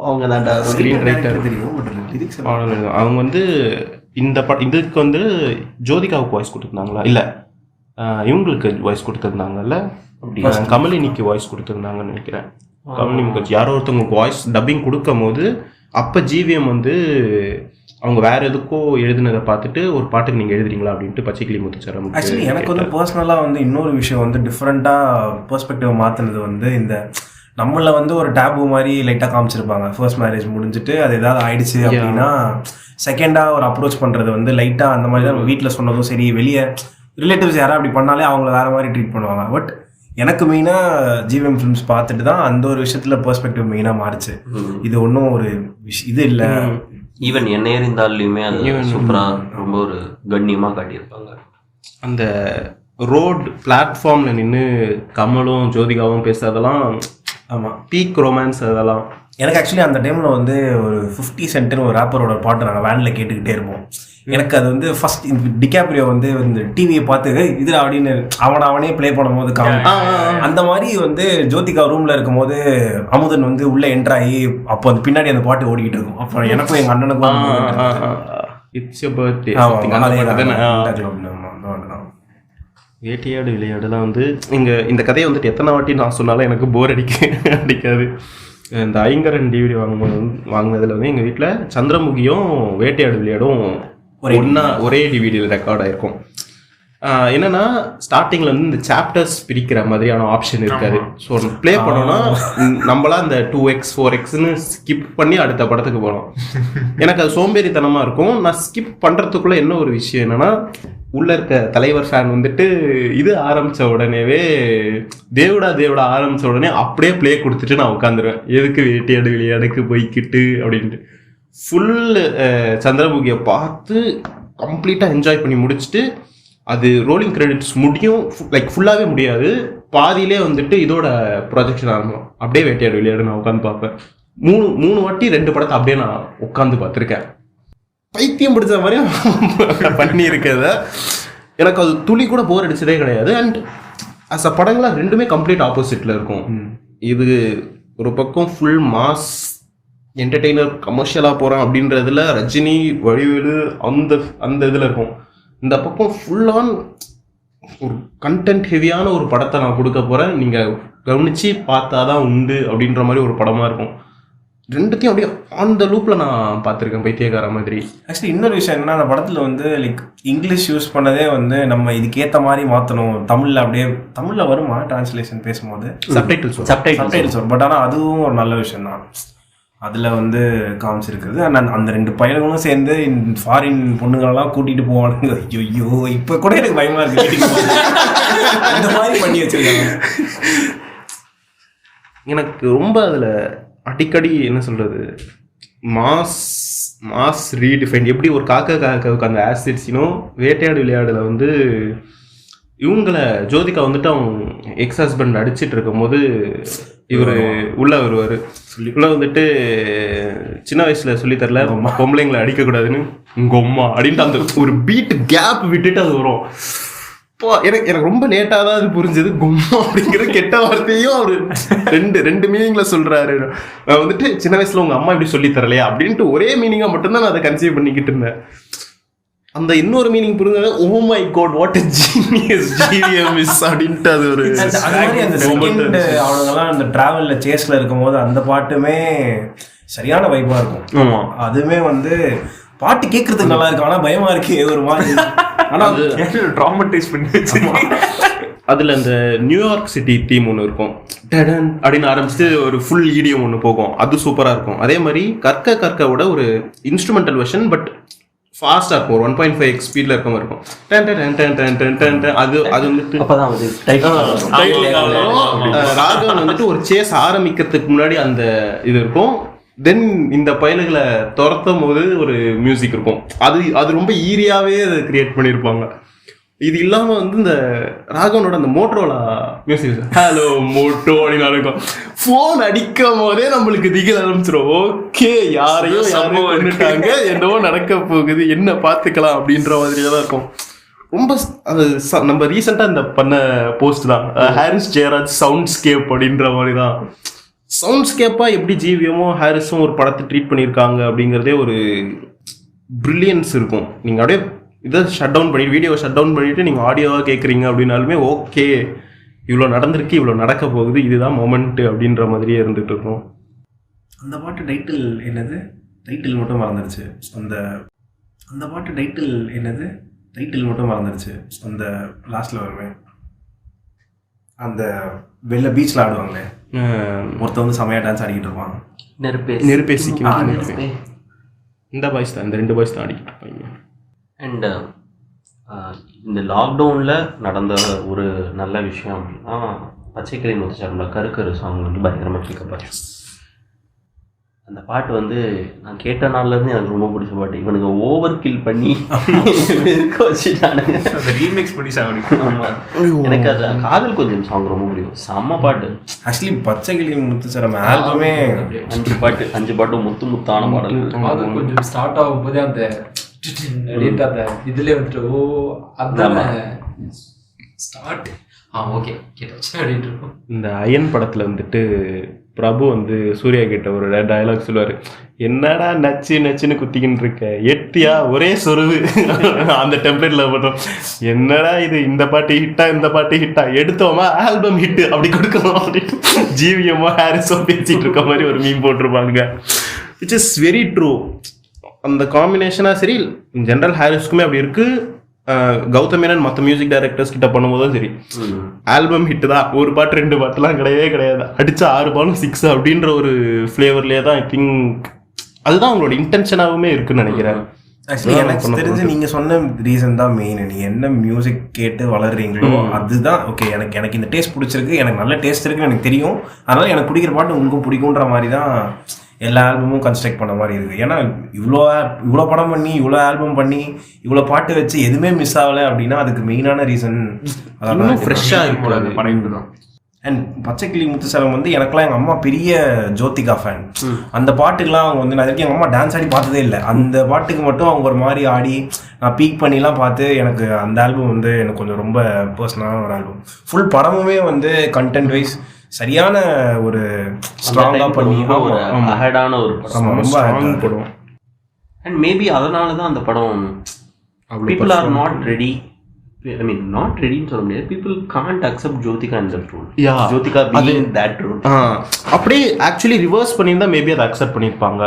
அவங்க தான்டா ஸ்க்ரீன் ரைட்டர் தெரியும், பட் லிரிக்ஸ் அவங்க வந்து இதுக்கு வந்து ஜோதிகாவுக்கு வாய்ஸ் கொடுத்துருந்தாங்களா இல்லை இவங்களுக்கு வாய்ஸ் கொடுத்துருந்தாங்கல்ல, கமலினிக்கு வாய்ஸ் கொடுத்துருந்தாங்கன்னு நினைக்கிறேன். கமலினி முகர்ஜி யாரோ ஒருத்தவங்களுக்கு வாய்ஸ் டப்பிங் கொடுக்கும் போது அப்போ ஜிவிஎம் வந்து அவங்க வேற எதுக்கோ எழுதுனதை பார்த்துட்டு ஒரு பாட்டுக்கு நீங்கள் எழுதுறீங்களா அப்படின்ட்டு பச்சைக்கிளி முத்துச்சரம். ஆக்சுவலி எனக்கு வந்து பர்சனலாக வந்து இன்னொரு விஷயம் வந்து டிஃப்ரெண்ட்டாக பெர்ஸ்பெக்டிவ் மாற்றினது வந்து இந்த நம்மள வந்து ஒரு டேபு மாதிரி லைட்டாக காமிச்சிருப்பாங்க. ஃபர்ஸ்ட் மேரேஜ் முடிஞ்சுட்டு அது ஏதாவது ஆயிடுச்சு அப்படின்னா செகண்டாக ஒரு அப்ரோச் பண்ணுறது வந்து லைட்டாக அந்த மாதிரி தான் வீட்டில் சொன்னதும் சரி, வெளியே ரிலேட்டிவ்ஸ் யாராவது அப்படி பண்ணாலே அவங்கள வேற மாதிரி ட்ரீட் பண்ணுவாங்க. பட் எனக்கு மெயினாக ஜிவிஎம் ஃபிலிம்ஸ் பார்த்துட்டு தான் அந்த ஒரு விஷயத்தில் பெர்ஸ்பெக்டிவ் மெயினாக மாறிச்சு. இது ஒன்றும் ஒரு இது இல்லை. ஈவன் என்ன இருந்தாலுமே அது சூப்பராக ரொம்ப ஒரு கண்ணியமாக காட்டியிருப்பாங்க. அந்த ரோட் பிளாட்ஃபார்மில் நின்று கமலும் ஜோதிகாவும் பேசுறதெல்லாம் ஆமாம் பீக் ரொமான்ஸ். அதெல்லாம் எனக்கு ஆக்சுவலி அந்த டைமில் வந்து ஒரு 50 சென்ட்னு ஒரு ரேப்பரோட பாட்டு நாங்கள் வேனில் கேட்டுக்கிட்டே இருப்போம். எனக்கு அது வந்து ஃபர்ஸ்ட் டிகாப்ரியோ வந்து இந்த டிவியை பார்த்து இதில் அப்படின்னு அவனே ப்ளே பண்ணும்போது அந்த மாதிரி வந்து ஜோதிகா ரூமில் இருக்கும்போது அமுதன் வந்து உள்ளே என்ட்ராகி அப்போ அது பின்னாடி அந்த பாட்டு ஓடிக்கிட்டு இருக்கும். அப்போ எனக்கும் எங்கள் அண்ணனுக்கும் வேட்டையாடு விளையாடுலாம் வந்து இந்த கதையை வந்துட்டு எத்தனை வாட்டி நான் சொன்னாலும் எனக்கு போர் அடிக்காது. இந்த ஐங்கரன் டிவிடி வாங்கினதுல வந்து எங்கள் வீட்டில் சந்திரமுகியும் வேட்டையாடு விளையாடும் ஒரே டிவிடியில் ரெக்கார்ட் ஆயிருக்கும். என்னன்னா ஸ்டார்டிங்ல வந்து இந்த சாப்டர்ஸ் பிரிக்கிற மாதிரியான ஆப்ஷன் இருக்காது. ஸோ ப்ளே பண்ணோம்னா நம்மளா இந்த 2x 4xன்னு ஸ்கிப் பண்ணி அடுத்த படத்துக்கு போனோம். எனக்கு அது சோம்பேறித்தனமா இருக்கும். நான் ஸ்கிப் பண்றதுக்குள்ள என்ன ஒரு விஷயம் என்னன்னா, உள்ள இருக்க தலைவர் ஃபேன் வந்துட்டு இது ஆரம்பிச்ச உடனேவே தேவடா ஆரம்பிச்ச உடனே அப்படியே ப்ளே கொடுத்துட்டு நான் உட்காந்துருவேன். எதுக்கு வேட்டையாடு விளையாடுக்கு போய்கிட்டு அப்படின்ட்டு ஃபுல் சந்திரமுகியை பார்த்து கம்ப்ளீட்டாக என்ஜாய் பண்ணி முடிச்சுட்டு அது ரோலிங் கிரெடிட்ஸ் முடியும். லைக் ஃபுல்லாகவே முடியாது, பாதியிலே வந்துட்டு இதோட ப்ரொஜெக்ஷன் ஆகணும். அப்படியே வேட்டையாடு விளையாடு நான் உட்காந்து பார்ப்பேன். மூணு வாட்டி 2 படத்தை அப்படியே நான் உட்காந்து பார்த்துருக்கேன். பைத்தியம் பிடிச்ச மாதிரியும் பண்ணியிருக்கத எனக்கு அது துளி கூட போர் அடிச்சதே கிடையாது. அண்ட் அஸ் அ படங்களாக ரெண்டுமே கம்ப்ளீட் ஆப்போசிட்டில் இருக்கும். இது ஒரு பக்கம் ஃபுல் மாஸ் என்டர்டெய்னர் கமர்ஷியலாக போகிறான் அப்படின்றதுல ரஜினி வடிவேலு அந்த இதில் இருக்கும். இந்த பக்கம் ஃபுல் ஆன் ஒரு கண்டென்ட் ஹெவியான ஒரு படத்தை நான் கொடுக்க போகிறேன், நீங்கள் கவனித்து பார்த்தா தான் உண்டு அப்படின்ற மாதிரி ஒரு படமாக இருக்கும். ரெண்டுத்தையும் அப்படியே ஆன் த லூப்பில் நான் பார்த்துருக்கேன் பைத்தியக்கார மாதிரி. ஆக்சுவலி இன்னொரு விஷயம் என்னன்னா, அந்த படத்தில் வந்து லைக் இங்கிலீஷ் யூஸ் பண்ணதே வந்து நம்ம இதுக்கேற்ற மாதிரி மாற்றணும். தமிழில் வருமா டிரான்ஸ்லேஷன் பேசும்போது சப்டைட்டில்ஸ் வரும். பட் ஆனால் அதுவும் ஒரு நல்ல விஷயம் தான். அதில் வந்து காமிச்சிருக்கிறது அந்த 2 பையன்களும் சேர்ந்து ஃபாரின் பொண்ணுங்களெல்லாம் கூட்டிகிட்டு போவானுங்க. ஐயோ இப்போ கூட எனக்கு பயமாக இருக்கு. இந்த மாதிரி பண்ணி வச்சிருக்காங்க. எனக்கு ரொம்ப அதில் அடிக்கடி என்ன சொல்கிறது, மாஸ் ரீடிஃபைன். எப்படி ஒரு காக்காவுக்கு அந்த ஆசிட்ஸினும் வேட்டையாடு விளையாடுல வந்து இவங்களை ஜோதிகா வந்துட்டு அவங்க எக்ஸ் ஹஸ்பண்ட் அடிச்சுட்டு இருக்கும் போது இவர் உள்ள வருவார். உள்ள வந்துட்டு சின்ன வயசுல சொல்லி தரல பொம்பளைங்களை அடிக்கக்கூடாதுன்னு உங்க அம்மா அப்படின்ட்டு அந்த ஒரு பீட் கேப் விட்டுட்டு அது வரும். எனக்கு ரொம்ப லேட்டாக தான் அது புரிஞ்சது. கும்மா அப்படிங்கிற கெட்ட வார்த்தையும் அவர் ரெண்டு மீனிங்ல சொல்றாரு. நான் வந்துட்டு சின்ன வயசுல உங்க அம்மா இப்படி சொல்லி தரலையா அப்படின்ட்டு ஒரே மீனிங்கா மட்டும்தான் நான் அதை கன்சீவ் பண்ணிக்கிட்டு இருந்தேன். அந்த இன்னொரு மீனிங் புரிஞ்சது, oh my God what a genius GVM is அப்படின்ட்டு அது ஒரு அந்த செகண்ட் அவங்கெல்லாம் அந்த டிராவல்ல சேஸ்ல இருக்கும்போது அந்த பாட்டுமே சரியான வைப்பா இருக்கும். ஆமா, அதுவுமே வந்து பாட்டு கேட்கறதுக்கு நல்லா இருக்கு, ஆனா பயமா இருக்கு ஒரு மாதிரி. ஆனா ட்ராமடைஸ் பண்ணி அதுல இந்த நியூயார்க் சிட்டி தீம் ஒன்று இருக்கும். டடன் அப்படின்னு ஆரம்பிச்சுட்டு ஒரு ஃபுல் ஈடியம் ஒன்று போகும். அது சூப்பரா இருக்கும். அதே மாதிரி கற்கவோட ஒரு இன்ஸ்ட்ருமெண்டல் வெர்ஷன் பட் ஃபாஸ்டா இருக்கும். 1.5x ஸ்பீட்ல இருக்க மாதிரி இருக்கும். அது வந்துட்டு ராகவன் வந்துட்டு ஒரு சேஸ் ஆரம்பிக்கிறதுக்கு முன்னாடி அந்த இது இருக்கும். தென் இந்த பயல்களை துரத்தும் போது ஒரு மியூசிக் இருக்கும். அது ரொம்ப ஈரியாவே அதை கிரியேட் பண்ணியிருப்பாங்க. இது இல்லாம வந்து இந்த ராகவனோட அந்த மோட்டரோலா மியூசிக், ஹலோ மோட்டோ அப்படின்னு இருக்கும். போன் அடிக்கும் போதே நம்மளுக்கு திகில் ஆரம்பிச்சிடும். ஓகே, யாரையும் பண்ணிட்டாங்க, என்னவோ நடக்க போகுது, என்ன பார்த்துக்கலாம் அப்படின்ற மாதிரியே தான் இருக்கும். ரொம்ப அது நம்ம ரீசெண்டாக இந்த பண்ண போஸ்ட் தான், ஹாரிஸ் ஜெயராஜ் சவுண்ட்ஸ்கேப் அப்படின்ற மாதிரி தான். சவுண்ட்ஸ்கேப்பாக எப்படி ஜிவிஎம்மோ ஹாரிஸும் ஒரு படத்தை ட்ரீட் பண்ணியிருக்காங்க அப்படிங்கிறதே ஒரு ப்ரில்லியன்ஸ் இருக்கும். நீங்கள் அப்படியே இதை ஷட் டவுன் பண்ணி வீடியோவை ஷட் டவுன் பண்ணிவிட்டு நீங்கள் ஆடியோவாக கேட்குறீங்க அப்படின்னாலுமே ஓகே இவ்வளோ நடந்திருக்கு, இவ்வளோ நடக்க போகுது, இதுதான் மொமெண்ட்டு அப்படின்ற மாதிரியே இருந்துகிட்டு இருக்கும். அந்த பாட்டு டைட்டில் என்னது? டைட்டில் மட்டும் மறந்துடுச்சு. அந்த பாட்டு டைட்டில் என்னது? டைட்டில் மட்டும் மறந்துடுச்சு. அந்த லாஸ்ட்டில் வருவேன், அந்த வெளில பீச்சில் ஆடுவாங்களே, ஒருத்தர் வந்து செமையாக டான்ஸ் ஆடிக்கிட்டு இருப்பான். நெருப்பேசிக்கு இந்த பாய்ஸ் தான், இந்த 2 பாய்ஸ் தான் ஆடிக்கிட்டு இருப்பாங்க. அண்ட் இந்த லாக்டவுனில் நடந்த ஒரு நல்ல விஷயம் அப்படின்னா பச்சைக்கிளி முத்துச்சாரோட கருக்கரு சாங் வந்து பயங்கரமாக கேட்கப்பாச்சு. அந்த பாட்டு வந்து நான் கேட்ட நாள்லேருந்து எனக்கு ரொம்ப பிடிச்ச பாட்டு. இவனுக்கு ஓவர் கில் பண்ணி இருக்க வச்சுட்டானுங்க, ரீமிக்ஸ் பண்ணி சாங். எனக்கு அது காதல் கொஞ்சம் சாங் ரொம்ப பிடிக்கும், செம்ம பாட்டு. ஆக்சுவலி பச்சைக்கிளி முத்துச்சரம் ஆல்பமே 5 பாட்டு முத்து முத்தான பாடல்கள். அது கொஞ்சம் ஸ்டார்ட் ஆகும் போதே அந்த அந்த இதுலேயே வந்துட்டு ஓ அதான் ஸ்டார்ட் ஓகே கேட்டாச்சு அப்படின்ட்டு இருக்கும். இந்த அயன் படத்தில் வந்துட்டு பிரபு வந்து சூர்யா கிட்ட ஒரு டயலாக் சொல்லுவார், என்னடா நச்சு நச்சுன்னு குத்திக்கின்னு இருக்க, எட்டியா ஒரே சொருவு. அந்த டெம்ப்ளேட்ல போட்டோம், என்னடா இது, இந்த பாட்டு ஹிட்டா இந்த பாட்டு ஹிட்டா, எடுத்தோமா ஆல்பம் ஹிட்டு அப்படி கொடுக்கணும் அப்படின்ட்டு ஜிவிஎம்மோ ஹாரிஸோ பேசிட்டு இருக்க மாதிரி ஒரு மீம் போட்டிருப்பாங்க. Which is very true. அந்த காம்பினேஷனாக சரி, இன் ஜென்ரல் ஹாரிஸ்க்குமே அப்படி இருக்கு. கௌதம் மேனன் மற்ற மியூசிக் டைரக்டர்ஸ் கிட்ட பண்ணும்போதும் சரி, ஆல்பம் ஹிட் தான், ஒரு பாட்டு 2 பாட்டுலாம் கிடையவே கிடையாது, அடிச்சா 6 பாலும் 6 அப்படின்ற ஒரு ஃப்ளேவர்லேயே தான். ஐ திங்க் அதுதான் அவங்களோட இன்டென்ஷனாகவுமே இருக்குன்னு நினைக்கிறேன். ஆக்சுவலி எனக்கு தெரிஞ்சு நீங்கள் சொன்ன ரீசன் தான் மெயின். நீங்கள் என்ன மியூசிக் கேட்டு வளர்றீங்களோ அதுதான் ஓகே. எனக்கு இந்த டேஸ்ட் பிடிச்சிருக்கு, எனக்கு நல்ல டேஸ்ட் இருக்குன்னு எனக்கு தெரியும், அதனால எனக்கு பிடிக்கிற பாட்டு உங்களுக்கும் பிடிக்குன்ற மாதிரி தான் எல்லா ஆல்பமும் கன்ஸ்ட்ரக்ட் பண்ண மாதிரி இருக்குது. ஏன்னா இவ்வளோ படம் பண்ணி, இவ்வளோ ஆல்பம் பண்ணி, இவ்வளோ பாட்டு வச்சு எதுவுமே மிஸ் ஆகலை அப்படின்னா அதுக்கு மெயினான ரீசன் அதான் ஃப்ரெஷ்ஷாக இருக்கும் படம் தான். அண்ட் பச்சைக்கிளி முத்துச்சரம் வந்து எனக்குலாம் எங்கள் அம்மா பெரிய ஜோதிகா ஃபேன். அந்த பாட்டுக்கெலாம் அவங்க வந்து நான் வரைக்கும் எங்கள் அம்மா டான்ஸ் ஆடி பார்த்ததே இல்லை. அந்த பாட்டுக்கு மட்டும் அவங்க ஒரு மாதிரி ஆடி நான் பீக் பண்ணிலாம் பார்த்து எனக்கு அந்த ஆல்பம் வந்து எனக்கு கொஞ்சம் ரொம்ப பர்சனலான ஒரு ஆல்பம். ஃபுல் படமுமே வந்து கண்டென்ட் வைஸ் சரியான ஒரு ஸ்ட்ராங்காக பண்ணி அஹெடான ஒரு ரொம்ப படம். அண்ட் மேபி அதனால தான் அந்த படம் people are not ready. I mean not ready ன்னு சொல்ல முடியாது, people can't accept Jyothika in that role. Jyothika being that role. அப்படியே ஆக்சுவலி ரிவர்ஸ் பண்ணியிருந்தா மேபி அதை அக்செப்ட் பண்ணியிருப்பாங்க.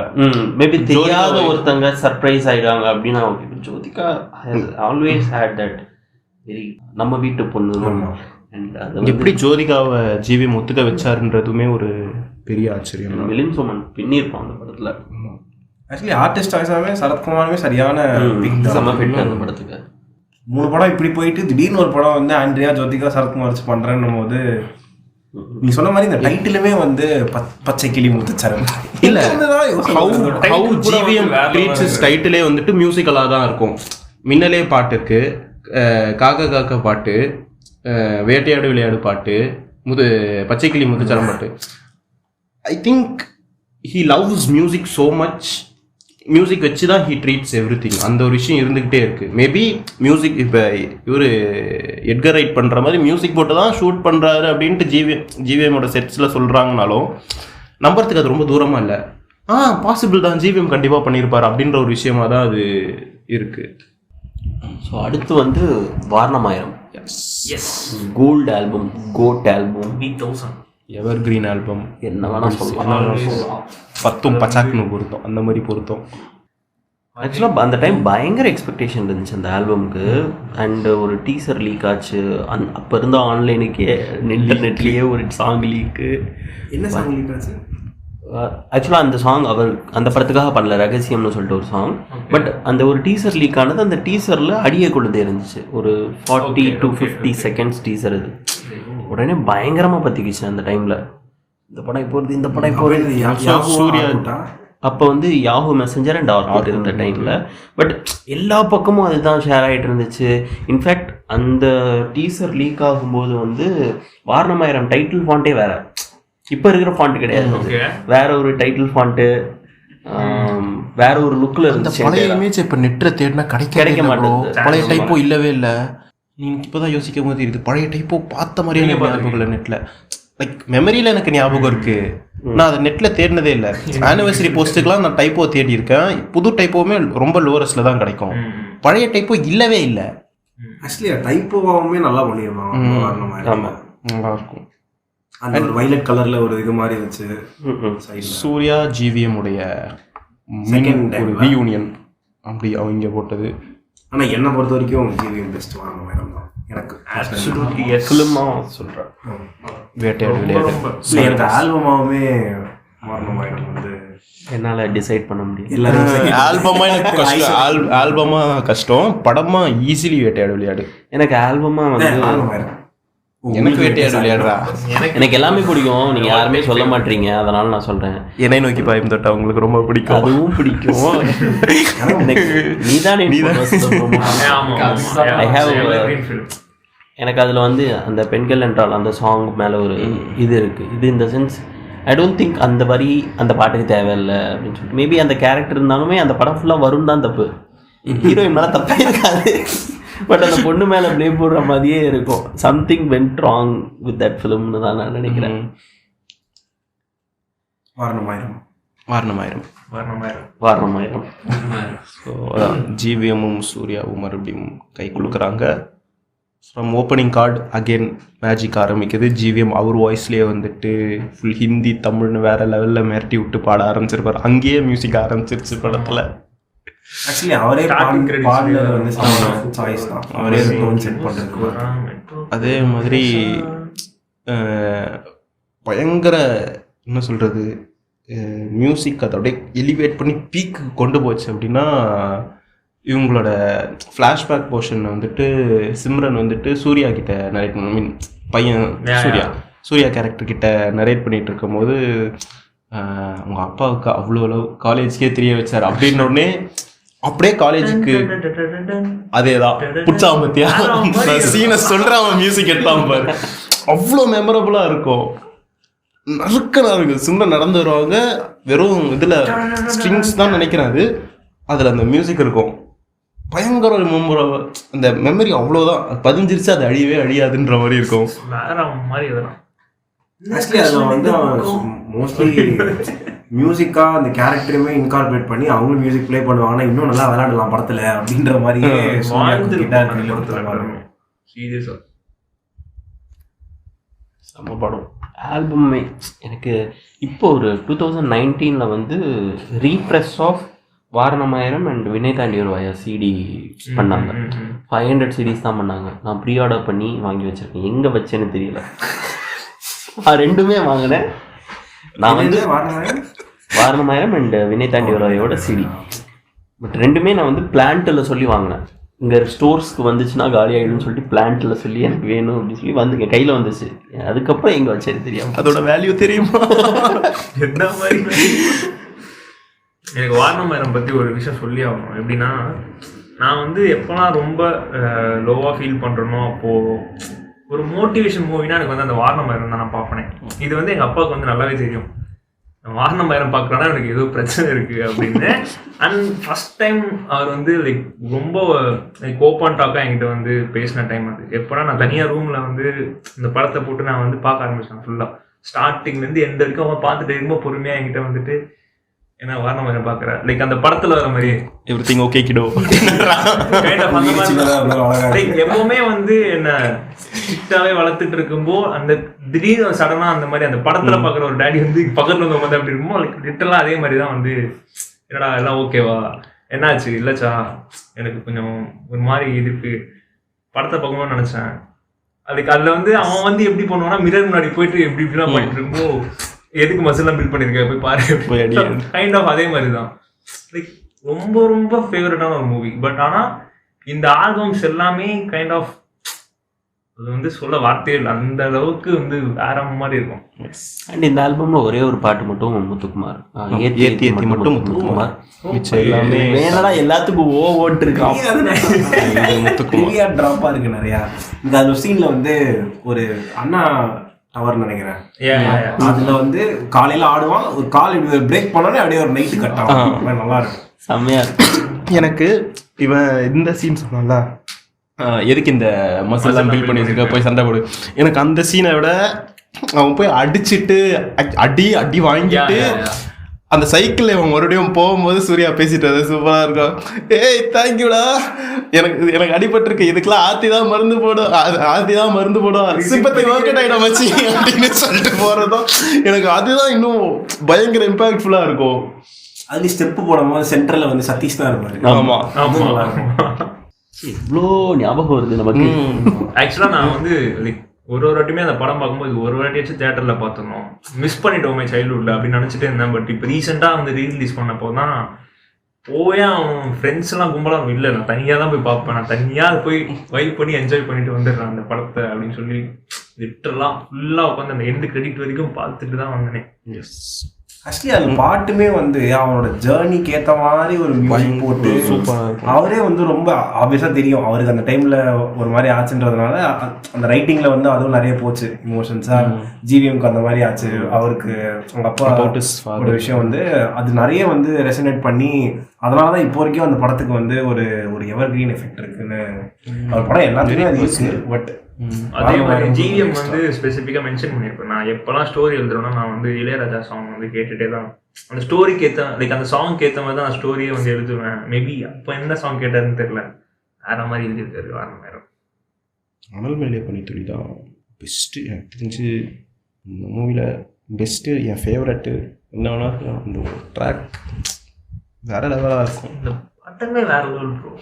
மேபி தெரியாத ஒருத்தங்க சர்ப்ரைஸ் ஆயிடுவாங்க அப்படின்னா okay. Jyothika has always had that very நம்ம வீட்டு பொண்ணு. எப்படி ஜோதிகாவை ஜிவி ஒத்துக்க வச்சாருன்றதுமே ஒரு பெரிய ஆச்சரியம். மிலின் சோமன் பின்னிருப்பான் அந்த படத்துல. ஆக்சுவலி ஆர்டிஸ்ட் ஆகிசாமே சரத்குமாருமே சரியான செம ஃபிட் அந்த படத்துக்கு. 3 படம் இப்படி போயிட்டு திடீர்னு ஒரு படம் வந்து ஆண்ட்ரியா ஜோதிகா சரத்குமார் வச்சு பண்றேன்னும் போது நீ சொன்ன மாதிரி இந்த டைட்டிலுமே வந்து பச்சைக்கிளி முத்துச்சரம் இல்ல. how GVM treats his டைட்டிலே வந்துட்டு மியூசிக்கலாக தான் இருக்கும். மின்னலே பாட்டுக்கு, காக்க காக்க பாட்டு, வேட்டையாடு விளையாடு பாட்டு, பச்சைக்கிளி முத்துச்சரம் பாட்டு. I think he loves music so much. Music வச்சு தான் ஹீ ட்ரீட்ஸ் எவ்ரி திங். அந்த ஒரு விஷயம் இருந்துக்கிட்டே இருக்குது. மேபி மியூசிக் இப்போ இவர் எட்கர் ரைட் பண்ணுற மாதிரி மியூசிக் போட்டு தான் ஷூட் பண்ணுறாரு அப்படின்ட்டு ஜிவிஎம்மோட செட்ஸில் சொல்கிறாங்கனாலும் நம்புறதுக்கு அது ரொம்ப தூரமாக இல்லை. பாசிபிள் தான், ஜிவிஎம் கண்டிப்பாக பண்ணியிருப்பார் அப்படின்ற ஒரு விஷயமாக தான் அது இருக்குது. ஸோ அடுத்து வந்து Vaaranam Aayiram. Yes, gold album, goat album, 3000 evergreen album, என்ன வேணா சொல்லலாம். பத்தும் பச்சாக்குன்னு பொருத்தம், அந்த மாதிரி பொருத்தம். ஆக்சுவலாக அந்த டைம் பயங்கர எக்ஸ்பெக்டேஷன் இருந்துச்சு அந்த ஆல்பம்க்கு. அண்ட் ஒரு டீசர் லீக் ஆச்சு. அப்போ இருந்த ஆன்லைனுக்கே இன்டர்நெட்லேயே ஒரு சாங் லீக்கு. என்ன சாங் லீக் ஆச்சு? ஆக்சுவலாக அந்த சாங் அவர் அந்த படத்துக்காக பண்ணல, ரகசியம்னு சொல்லிட்டு ஒரு சாங். பட் அந்த ஒரு டீசர் லீக் ஆனது அந்த டீசரில் அடியே கொண்டு இருந்துச்சு. ஒரு 40 to 50 செகண்ட்ஸ் டீசர். இது உடனே பயங்கரமாக பற்றிக்கிச்சு அந்த டைமில். இந்த படம் இப்போ வருது, இந்த படம் இப்போ வருது. சூர்யா அப்போ வந்து யாஹூ மெசஞ்சர் அண்ட் ஆர்குட் இருந்த டைமில். பட் எல்லா பக்கமும் அதுதான் ஷேர் ஆகிட்டு இருந்துச்சு. இன்ஃபேக்ட் அந்த டீசர் லீக் ஆகும்போது வந்து வாரணமாயிரம் டைட்டில் ஃபாண்ட்டே வேறு, இப்போ இருக்கிற ஃபாண்ட் கிடையாது, வேற ஒரு டைட்டில் ஃபாண்ட்டு. வேற ஒரு லுக்கில் அந்த இருந்துச்சு. பழைய இமேஜ் இப்போ நெட்டில் தேடினா கிடைக்க மாட்டேங்குது. பழைய டைப்போ இல்லவே இல்லை. நீங்கள் இப்போ தான் யோசிக்கும் போது இருக்குது பழைய டைப்போ பார்த்த மாதிரியே ஞாபகம் இல்லை நெட்டில். லைக் மெமரியில் எனக்கு ஞாபகம் இருக்குது, நான் அதை நெட்டில் தேடினதே இல்லை. ஆனிவர்சரி போஸ்ட்டுக்கெலாம் நான் டைப்போ தேடி இருக்கேன். புது டைப்போவுமே ரொம்ப லோரஸ்ட்டில் தான் கிடைக்கும். பழைய டைப்போ இல்லவே இல்லை. ஆக்சுவலி டைப்போவாவுமே நல்லா பண்ணியிருந்தாங்க. ஆமாம், நல்லா இருக்கும். அந்த ஒரு வைலட் கலரில் ஒரு இது மாதிரி வச்சு சூர்யா ஜிவிஎம் உடைய ஒரு ரீயூனியன் அப்படி அவங்க போட்டது. ஆனால் என்னை பொறுத்த வரைக்கும் ஜிவிஎம் பெஸ்ட் வாங்க மேடம் தான் எனக்கு. ஃபிலிமாக சொல்கிறேன். வேட்டையாடு விளையாடு எனக்கு ஆல்பமாகவே மாறணும் மேடம் வந்து என்னால் டிசைட் பண்ண முடியும். எல்லாரும் ஆல்பமாக எனக்கு கஷ்டம். ஆல்பமாக கஷ்டம், படமாக ஈஸிலி வேட்டையாடு விளையாடு. எனக்கு ஆல்பமாக வந்து எனக்கு வேட்டையாடு விளையாடுறா எனக்கு எல்லாமே பிடிக்கும். நீங்கள் யாருமே சொல்ல மாட்டீங்க, அதனால நான் சொல்கிறேன். என்னை நோக்கி பாயும் தொட்டா உங்களுக்கு ரொம்ப பிடிக்கும். அதுவும் பிடிக்கும். எனக்கு அதில் வந்து அந்த பெண்கள் என்றால் அந்த சாங் மேலே ஒரு இது இருக்குது. இது இந்த சென்ஸ் ஐ டோன்ட் திங்க் அந்த வரி அந்த பாட்டுக்கு தேவையில்லை அப்படின்னு சொல்லிட்டு. மேபி அந்த கேரக்டர் இருந்தாலுமே அந்த படம் ஃபுல்லாக வரும் தான் தப்பு. ஹீரோயின் மேலே தப்பே இருக்காது, பட் அந்த பொண்ணு மேலே ப்ளே போடுற மாதிரியே இருக்கும். Something went wrong with that ஃபிலிம்னு தான் நான் நினைக்கிறேன். வாரணமாயிரம். ஸோ ஜிவிஎம்மும் சூர்யாவும் மறுபடியும் கை கொடுக்குறாங்க. From opening card again magic ஆரம்பிக்குது. ஜிவிஎம் அவர் வாய்ஸ்லேயே வந்துட்டு ஃபுல் ஹிந்தி தமிழ்னு வேறு லெவலில் மிரட்டி விட்டு பாட ஆரம்பிச்சிருப்பார். அங்கேயே மியூசிக் ஆரம்பிச்சிருச்சு படத்தில். ஆக்சுவலி அவரே பாடலர் வந்து சாய்ஸ் தான், அவரே டோன் செட் பண்ணுறது. அதே மாதிரி பயங்கர என்ன சொல்கிறது மியூசிக் அதை அப்படியே எலிவேட் பண்ணி பீக்கு கொண்டு போச்சு. அப்படின்னா இவங்களோட ஃப்ளாஷ்பேக் போர்ஷன் வந்துட்டு சிம்ரன் வந்துட்டு சூர்யா கிட்ட நரேட் பண்ண, மீன் பையன் சூர்யா கேரக்டர் கிட்ட நரேட் பண்ணிட்டு இருக்கும்போது அவங்க அப்பாவுக்கு அவ்வளோ காலேஜ்க்கே தெரிய வச்சார் அப்படின்னோடனே அப்படியே காலேஜுக்கு அதேதான் புட்சாமத்தியா சீனை சொல்கிறேன். அவன் மியூசிக் எடுத்தான் பாரு, அவ்வளோ மெமரபுளாக இருக்கும். நறுக்கனா இருக்குது. சிம்ரன் நடந்து வருவாங்க, வெறும் இதில் ஸ்ட்ரிங்ஸ் தான் நினைக்கிறேன் அது, அதில் அந்த மியூசிக் இருக்கும். பயங்கர அந்த மெமரி அவ்வளோதான் பதிஞ்சிருச்சு, அது அழியவே அழியாதுன்ற மாதிரி இருக்கும். அதில் வந்து மோஸ்ட்லி மியூசிக்காக அந்த கேரக்டருமே இன்கார்பரேட் பண்ணி அவங்க மியூசிக் ப்ளே பண்ணுவாங்கன்னா இன்னும் நல்லா விளையாடலாம் படத்தில் அப்படின்ற மாதிரி செம்ம படம். ஆல்பமே எனக்கு இப்போ ஒரு 2019 வந்து ரீப்ரெஸ் ஆஃப் வாரணமாயிரம் அண்ட் வினய் தாண்டி ஒரு வாயா சிடி பண்ணாங்க. 500 CDs தான் பண்ணாங்க. நான் ப்ரீ ஆர்டர் பண்ணி வாங்கி வச்சுருக்கேன். எங்கே வச்சேன்னு தெரியல. நான் ரெண்டுமே வாங்கினேன். நான் வந்து வாரணமாயிரம் அண்ட் வினய் தாண்டி ஒரு வாயோட சிடி, பட் ரெண்டுமே நான் வந்து பிளான்ட்டில் சொல்லி வாங்கினேன். இங்கே ஸ்டோர்ஸ்க்கு வந்துச்சுன்னா காலி ஆகிடும்னு சொல்லிட்டு பிளான்ட்டில் சொல்லி எனக்கு வேணும் அப்படின்னு சொல்லி வந்து என் கையில் வந்துச்சு. அதுக்கப்புறம் எங்கே வச்சேன்னு தெரியாம. அதோட வேல்யூ தெரியுமா? எந்த மாதிரி எனக்கு வாரணமாயிரம் பற்றி ஒரு விஷயம் சொல்லி ஆகணும். எப்படின்னா நான் வந்து எப்போலாம் ரொம்ப லோவாக ஃபீல் பண்ணுறனோ அப்போது ஒரு மோட்டிவேஷன் மூவினா எனக்கு வந்து அந்த வாரணமாயிரம் தான் நான் பார்ப்பேன். இது வந்து எங்கள் அப்பாவுக்கு வந்து நல்லாவே தெரியும். வாரணமாயிரம் பார்க்குறேன்னா எனக்கு ஏதோ பிரச்சனை இருக்குது அப்படின்னு. அண்ட் ஃபஸ்ட் டைம் அவர் வந்து லைக் ரொம்ப லைக் ஓப்பன் டாக்காக என்கிட்ட வந்து பேசின டைம் அது எப்போனா நான் தனியாக ரூமில் வந்து இந்த படத்தை போட்டு நான் வந்து பார்க்க ஆரம்பிச்சேன். ஃபுல்லாக ஸ்டார்டிங்லேருந்து எந்த வரைக்கும் அவன் பார்த்துட்டு ரொம்ப பொறுமையாக என்கிட்ட வந்துட்டு ஏன்னா வாரணமாயிரம் பார்க்குறேன் லைக் அந்த படத்தில் வர மாதிரி எவ்ரிதிங் ஓகே கிடோ எப்பவுமே வந்து என்ன ஸ்ட்ரிக்டாவே வளர்த்துட்டு இருக்கும்போ அந்த திடீர்னு சடனா அந்த மாதிரி அந்த படத்துல பாக்குற ஒரு டேடி வந்து பக்கத்துல வந்து வந்து அப்படி இருக்குமோ லைக் லிட்டரலா அதே மாதிரி தான் வந்து என்னடா எல்லாம் ஓகேவா என்னாச்சு இல்லச்சா எனக்கு கொஞ்சம் ஒரு மாதிரி இருக்கு படத்தை பார்க்கணும்னு நினைச்சேன். அதுக்கு அதுல வந்து அவன் வந்து எப்படி பண்ணுவான்னா மிரர் முன்னாடி போயிட்டு எப்படி இப்படிலாம் பண்ணிட்டு இருக்கும்போ எதுக்கு மசில்லாம் பில்ட் பண்ணிருக்க போய் பாரு கைண்ட் ஆஃப் அதே மாதிரி தான். லைக் ரொம்ப ரொம்ப ஃபேவரட்டான ஒரு மூவி. பட் ஆனால் இந்த ஆல்பம்ஸ் எல்லாமே கைண்ட் ஆஃப் அது வந்து சொல்ல வார்த்தையே இல்லை, அந்த அளவுக்கு வந்து வேற மாதிரி இருக்கும். அண்ட் இந்த ஆல்பம்ல ஒரே ஒரு பாட்டு மட்டும் முத்துக்குமார் ஏத்தி மட்டும் முத்துக்குமார். எல்லாமே வேணடா எல்லாத்துக்கும் ஓட்டு இருக்கான். முத்துக்குமார் ட்ராப்பா இருக்கு நிறையா. இந்த அந்த சீன்ல வந்து ஒரு அண்ணா டவர் நினைக்கிறேன். Yeah, yeah, yeah. அதுல வந்து காலையில ஆடுவான், ஒரு கால் பிரேக் பண்ணோடனே அப்படியே ஒரு நைட்டு கட் ஆகும். நல்லா இருக்கும், செம்மையா இருக்கும். எனக்கு இவன் இந்த சீன் சொன்னான்ல, எதுக்கு இந்த மசில்லாம் பில்ட் பண்ணி வச்சிருக்க, போய் சண்டை போடு. எனக்கு அந்த சீனை விட அவன் போய் அடிச்சுட்டு அடி வாங்கிட்டு அந்த சைக்கிள் இவன் மறுபடியும் போகும்போது சூர்யா பேசிட்டு சூப்பரா இருக்கும். ஏய் தேங்க்யூடா, எனக்கு அடிபட்டிருக்கு, இதுக்கெல்லாம் ஆர்த்தி தான் மருந்து போடும் சிம்பத்தை மார்க்கெட் ஆகிட வச்சு அப்படின்னு சொல்லிட்டு போறதும் எனக்கு அதுதான் இன்னும் பயங்கர இம்பாக்ட்ஃபுல்லா இருக்கும். அதுல ஸ்டெப்பு போடும்போது சென்டர்ல வந்து சதீஷ் தான் இருப்பாரு. ஆமா இவ்வளோ ஞாபகம் வருது நமக்கு. ஆக்சுவலா நான் வந்து லைக் ஒரு வாட்டியுமே அந்த படம் பார்க்கும்போது ஒரு வாட்டியாச்சும் தியேட்டர்ல பார்த்தோம், மிஸ் பண்ணிட்டோமே சைல்ட்ஹுட்ல அப்படின்னு நினைச்சிட்டே இருந்தேன். பட் இப்போ ரீசெண்டா வந்து ரீரிலீஸ் பண்ணப்போ தான் போய் அவன் ஃப்ரெண்ட்ஸ் எல்லாம் கும்பலாம் இல்லை, நான் தனியாக தான் போய் பார்ப்பேன், நான் தனியாக போய் வைப் பண்ணி என்ஜாய் பண்ணிட்டு வந்துடுறேன் அந்த படத்தை அப்படின்னு சொல்லி லிட்டரலாம் ஃபுல்லாக உட்காந்து அந்த எண்டு கிரெடிட் வரைக்கும் பார்த்துட்டு தான் வந்தேன். ஆக்சுவலி அது பாட்டுமே வந்து அவனோட ஜேர்னிக்கு ஏற்ற மாதிரி ஒரு மியூசிக் போட்டு அவரே வந்து ரொம்ப ஆப்வியஸாக தெரியும் அவருக்கு அந்த டைம்ல ஒரு மாதிரி ஆச்சுன்றதுனால அந்த ரைட்டிங்ல வந்து அதுவும் நிறைய போச்சு இமோஷன்ஸா. ஜிவிஎம்க்கு அந்த மாதிரி ஆச்சு, அவருக்கு அவங்க அப்பா ஒரு விஷயம் வந்து அது நிறைய வந்து ரெசனேட் பண்ணி அதனாலதான் இப்போ வரைக்கும் அந்த படத்துக்கு வந்து ஒரு எவர் கிரீன் எஃபெக்ட் இருக்குன்னு. அவர் படம் எல்லாத்துலேயும் அது இருக்கு. பட் அதே மாதிரி ஜிவிஎம் வந்து ஸ்பெசிஃபிக்காக மென்ஷன் பண்ணியிருப்பேன், நான் எப்போல்லாம் ஸ்டோரி எழுதுறேன்னா நான் வந்து இளையராஜா சாங் வந்து கேட்டுகிட்டே தான் அந்த ஸ்டோரிக்கு ஏற்ற லைக் அந்த சாங் ஏற்ற மாதிரி தான் நான் ஸ்டோரியை வந்து எழுதுவேன். மேபி அப்போ என்ன சாங் கேட்டாருன்னு தெரியல, வேற மாதிரி எழுதியிருக்காரு வேற நேரம். அனல் மேலே பண்ணி துளி தான் பெஸ்ட்டு எனக்கு தெரிஞ்சு இந்த மூவியில் பெஸ்ட்டு. என் ஃபேவரட்டு என்னன்னா அந்த ஒரு ட்ராக் வேற லெவலாக இருக்கும். இந்த படமே வேற லெவல் ப்ரோ.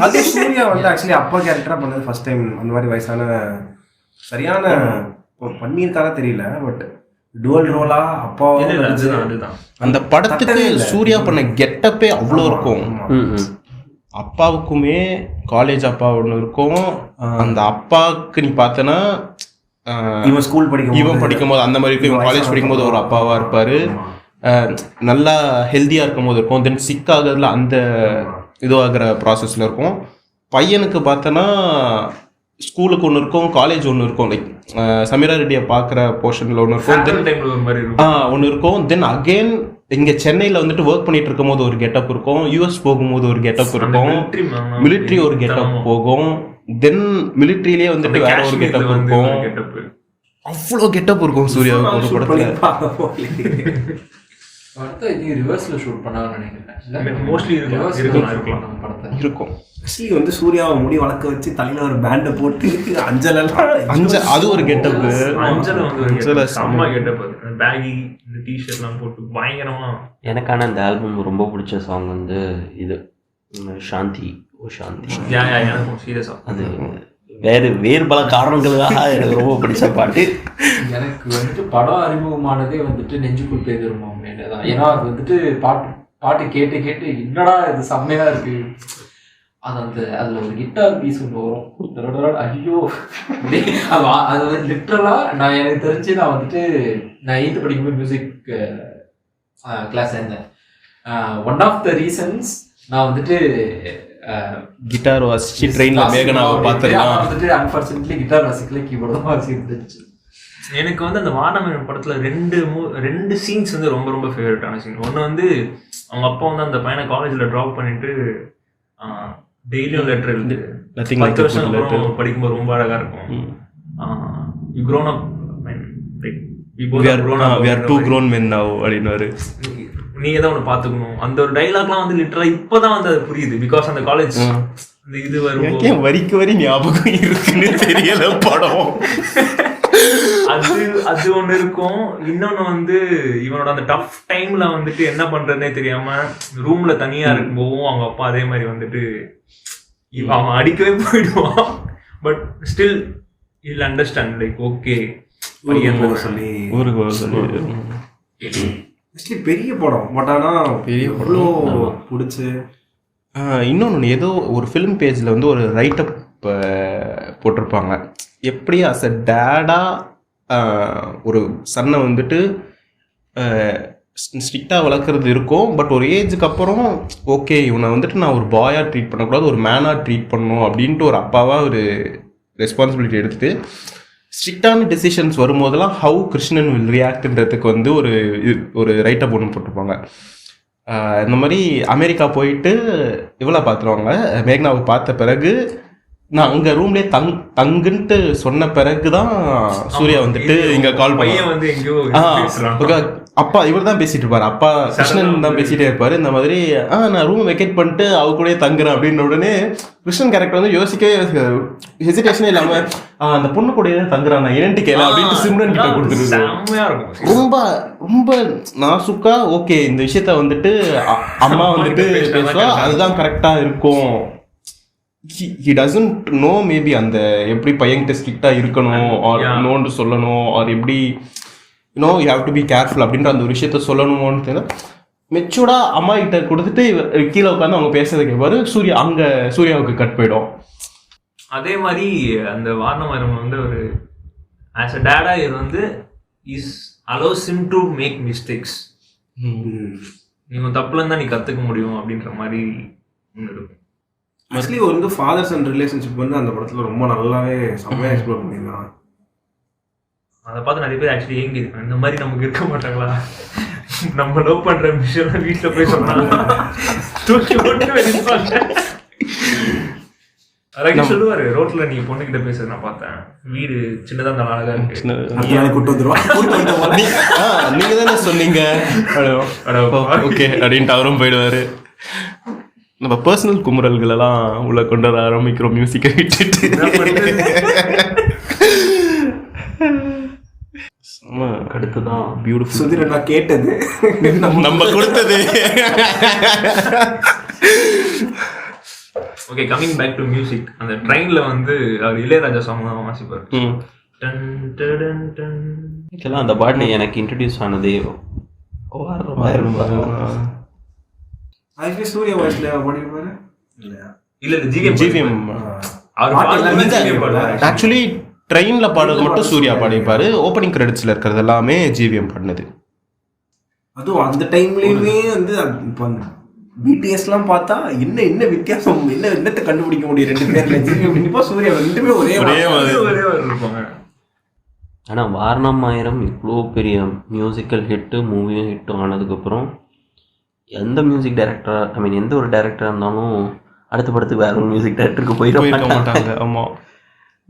அதே சூர்யா வந்து ஆக்சுவலி அப்பா கேரக்டரா பண்ணது ஃபர்ஸ்ட் டைம். அந்த மாதிரி வயசான சரியான பண்ணியிருக்காரா தெரியல, பட் டுவல் ரோலா அப்பா அதுதான் அந்த படத்துக்கு சூர்யா பண்ண கெட்டப்பே அவ்வளோ இருக்கும். அப்பாவுக்குமே காலேஜ் அப்பா ஒன்று இருக்கும், அந்த அப்பாவுக்கு நீ பார்த்தனா இவன் ஸ்கூல் படிக்கும் போது அந்த மாதிரி இருக்கும், இவன் காலேஜ் படிக்கும் போது ஒரு அப்பாவா இருப்பாரு, நல்லா ஹெல்த்தியாக இருக்கும் போது இருக்கும், தென் சிக் ஆகுறதுல அந்த இதுவாகிற ப்ராசஸில் இருக்கும். பையனுக்கு பார்த்தோன்னா ஸ்கூலுக்கு ஒன்று இருக்கும், காலேஜ் ஒன்று இருக்கும், லைக் சமீரா ரெட்டியை பார்க்குற போர்ஷனில் ஒன்று இருக்கும், ஒன்று இருக்கும். தென் அகெயின் இங்கே சென்னையில் வந்துட்டு ஒர்க் பண்ணிட்டு இருக்கும் போது ஒரு கெட்டப் இருக்கும், யூஎஸ் போகும்போது ஒரு கெட்டப் இருக்கும், மிலிட்ரி ஒரு கெட்டப் போகும், தென் மிலிட்ரியிலே வந்துட்டு வேற ஒரு கெட்டப் இருக்கும். அவ்வளோ கெட்டப் இருக்கும் சூர்யாவுக்கு ஒரு படத்தில். ரிவர்ஸ்ல ஷூட் பண்ணாங்கன்னு நினைக்கிறேன். மோஸ்ட்லி இருக்கும். வந்து சூர்யாவை முடி வளர்க்க வச்சு தலையில ஒரு பேண்டை போட்டு அஞ்சல் அது ஒரு கெட்டப். அஞ்சல் செம்ம கெட்டப், பேகி இந்த டிஷர்ட்லாம் போட்டு பயங்கரமா. எனக்கான அந்த ஆல்பம் ரொம்ப பிடிச்ச சாங் வந்து இது சாந்தி ஓ சாந்தி. சீரியஸா அது வேறு பல காரணங்களுக்காக எனக்கு ரொம்ப பிடிச்ச பாட்டு. எனக்கு வந்துட்டு படம் அறிமுகமானதே வந்துட்டு நெஞ்சுக்குள் பேருமா தான். ஏன்னா அது வந்துட்டு பாட்டு கேட்டு கேட்டு என்னடா இது செம்மையா இருக்கு. அதுல ஒரு கிட்டார் பீஸ் ஒன்று வரும், ஐயோ அது வந்து லிட்டரலா நான் எனக்கு தெரிஞ்சு நான் வந்துட்டு நான் 8th படிக்கும்போது மியூசிக் கிளாஸ் இருந்தேன். ஒன் ஆஃப் த ரீசன்ஸ் நான் வந்துட்டு கிட்டார் வாசிச்சு ட்ரெயின்ல மேகனாவை பார்த்துருக்கேன். வந்துட்டு அன்ஃபார்ச்சுனேட்லி கிட்டார் வாசிக்கல, கீபோர்டு தான் வாசிக்கிட்டு. எனக்கு வந்து அந்த வானமேகம் படத்துல ரெண்டு சீன்ஸ் வந்து ரொம்ப ரொம்ப ஃபேவரட்டான சீன். ஒன்று வந்து அவங்க அப்பா வந்து அந்த பையனை காலேஜில் ட்ராப் பண்ணிட்டு டெய்லியும் லெட்டர் எழுது 10 வருஷம் அப்புறம் படிக்கும்போது ரொம்ப அழகா இருக்கும். You grown up, we are two grown men now அப்படின்னாரு. நீங்க தான் ஒன்று பார்த்துக்கணும். அந்த ஒரு டைலாக்லாம் வந்து லிட்டரலா இப்போதான் வந்து அது புரியுது. பிகாஸ் அந்த காலேஜ் அந்த இது வரும் வரிக்கு வரி ஞாபகம் இருக்குன்னு தெரியல படம். அது ஒண்ணு இருக்கும். இன்னொன்னு வந்து இவனோட அந்த டஃப் டைம்ல வந்துட்டு என்ன பண்றதுனே தெரியாம ரூம்ல தனியா இருக்கும்போதும் அவங்க அப்பா அதே மாதிரி வந்துட்டு அவன் அடிக்கவே போயிடுவான். But still I'll understand like okay சொல்லி பெரிய படம். பட் ஆனால் பெரிய படம் பிடிச்சி இன்னொன்று ஏதோ ஒரு ஃபிலிம் பேஜில் வந்து ஒரு ரைட்டப் போட்டிருப்பாங்க. எப்படி அஸ் அ டேடாக ஒரு சன்னை வந்துட்டு ஸ்ட்ரிக்டாக வளர்க்குறது இருக்கும். பட் ஒரு ஏஜுக்கு அப்புறம் ஓகே இவனை வந்துட்டு நான் ஒரு பாயாக ட்ரீட் பண்ணக்கூடாது, ஒரு மேனாக ட்ரீட் பண்ணணும் அப்படின்ட்டு ஒரு அப்பாவாக ஒரு ரெஸ்பான்சிபிலிட்டி எடுத்துட்டு ஸ்ட்ரிக்டான டெசிஷன்ஸ் வரும்போதெல்லாம் ஹவு கிருஷ்ணன் வில் ரியாக்ட்ன்றதுக்கு வந்து ஒரு ரைட்டப் ஒன்று போட்டிருப்பாங்க. இந்த மாதிரி அமெரிக்கா போயிட்டு இவ்வளோ பார்த்துருவாங்க. மேக்னாவை பார்த்த பிறகு நான் அங்கே ரூம்லேயே தங்குன்ட்டு சொன்ன பிறகு தான் சூர்யா வந்துட்டு இங்கே கால் பையன் வந்து எங்கேயோ அப்பா இவர் தான் பேசிட்டு இருப்பாரு, அப்பா கிருஷ்ணன் தான் பேசிட்டே இருப்பாரு. இந்த மாதிரி நான் ரூம் வெக்கேட் பண்ணிட்டு அவ கூட தங்குறேன் அப்படின்ற உடனே கிருஷ்ணன் கேரக்டர் வந்து யோசிக்கவே ஹெசிடேஷனே இல்லாம அந்த பொண்ணு கூட தங்குறான் நான் ஏன்ட்டு கேள அப்படின்ட்டு சிம்ரன் கிட்ட கொடுத்துருது. ரொம்ப ரொம்ப நாசுக்கா ஓகே இந்த விஷயத்த வந்துட்டு அம்மா வந்துட்டு பேசுவா, அதுதான் கரெக்டா இருக்கும். he doesn't know maybe அந்த எப்படி பையன்கிட்ட ஸ்ட்ரிக்டா இருக்கணும் ஆர் நோன்னு சொல்லணும் ஆர் எப்படி you have to be careful அப்படின்ற அந்த ஒரு விஷயத்த சொல்லணுமோன்னு தெரியல. மெச்சூர்டா அம்மா கிட்ட கொடுத்துட்டு கீழே உட்காந்து அவங்க பேசுறதுக்கு கேட்பாரு. சூர்யாவுக்கு கட் போயிடும். அதே மாதிரி அந்த வாரணமரம் வந்து ஒரு ஆஸ் அ டேடா இது வந்து is allows him to make mistakes. நீங்க தப்புல இருந்தா நீ கத்துக்க முடியும் அப்படின்ற மாதிரி இருக்கும். ஆக்சுவலி வந்து ஃபாதர்ஸ் அண்ட் ரிலேஷன்ஷிப் வந்து அந்த படத்துல ரொம்ப நல்லாவே செம்மையா எக்ஸ்ப்ளோர் பண்ணிருக்காங்க. அதை பார்த்து நிறைய பேர் ஆக்சுவலி ஏங்கி இருக்காங்க, இந்த மாதிரி நமக்கு இருக்க மாட்டாங்களா, நம்ம லவ் பண்ற விஷயம் வீட்டுல போய் சொன்னாங்க தூக்கி போட்டு சொல்லுவாரு. ரோட்ல நீ பொண்ணுகிட்ட பேசுறது நான் பார்த்தேன், வீடு சின்னதா இருந்தாலும் அழகா இருக்கு, நீங்க தானே சொன்னீங்க ஓகே அப்படின்ட்டு அவரும் போயிடுவாரு. நம்ம பர்சனல் குமுறல்கள் எல்லாம் உள்ள கொண்டு வர ஆரம்பிக்கிறோம் மியூசிக்கை விட்டுட்டு. அடுத்துதான் பியூட்டிஃபுல் சுதிர நான் கேட்டது நம்ம கொடுத்தது. Okay, coming back to music. அந்த ட்ரெயின்ல வந்து அவர் இளையராஜா சாங் தான் வாசிப்பார். ஆக்சுவலாக அந்த பாட்டு எனக்கு இன்ட்ரடியூஸ் ஆனதே சூர்யா வாய்ஸ்ல பாடிருப்பாரு. இல்ல ஜிவிஎம் ஆக்சுவலி ட்ரெயின்ல பாடுறது மட்டும் சூர்யா பாடிப்பாரு. ஓப்பனிங் கிரெடிட்ஸ்ல இருக்கிறது எல்லாமே ஜிவிஎம் பண்ணது. அதுவும் அந்த டைம்லயுமே வந்து இப்போ பிடிஎஸ்லாம் பார்த்தா என்ன வித்தியாசம், என்னத்தை கண்டுபிடிக்க முடியும் ரெண்டு பேர்ல. ஜிவிஎம் கண்டிப்பா சூர்யா ரெண்டுமே ஒரே இருப்பாங்க. ஆனால் வாரணமாயிரம் இவ்வளோ பெரிய மியூசிக்கல் ஹிட்டு மூவியும் ஹிட்டும் ஆனதுக்கப்புறம் எந்த மியூசிக் டைரக்டராக எந்த ஒரு டைரக்டராக இருந்தாலும் அடுத்த படத்துக்கு வேற ஒரு மியூசிக் டைரக்டருக்கு போயிட மாட்டாங்க. ஆமாம்,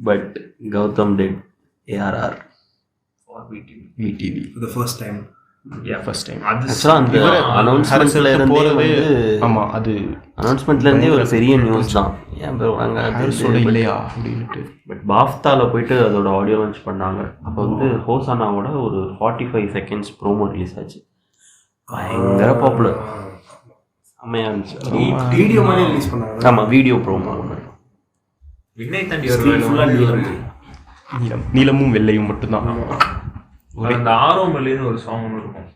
but Gautham did ARR for VTV for the first time. First time. ஆக்சுவலாக அந்த அனௌன்ஸ்மெண்ட்ல இருந்தே வந்து ஆமாம் அது அனௌன்ஸ்மெண்ட்ல இருந்தே ஒரு பெரிய நியூஸ் தான். ஏன் பேர் வாங்க இல்லையா அப்படின்ட்டு. பட் பாஃப்தாவில் போயிட்டு அதோட ஆடியோ லான்ச் பண்ணாங்க. அப்போ வந்து ஹோசானாவோட ஒரு 45 seconds ப்ரோமோ ரிலீஸ் ஆச்சு. பயங்கர பாப்புலர், செம்மையாக இருந்துச்சு. வீடியோ மாதிரி ரிலீஸ் பண்ணாங்க. ஆமாம், வீடியோ ப்ரோமோ ஒன்று. விண்ணை தாண்டி ஒரு நீலமும் வெள்ளையும் மட்டும்தான். அந்த ஆரோமல்லின்னு ஒரு சாங் ஒன்று இருக்கும்,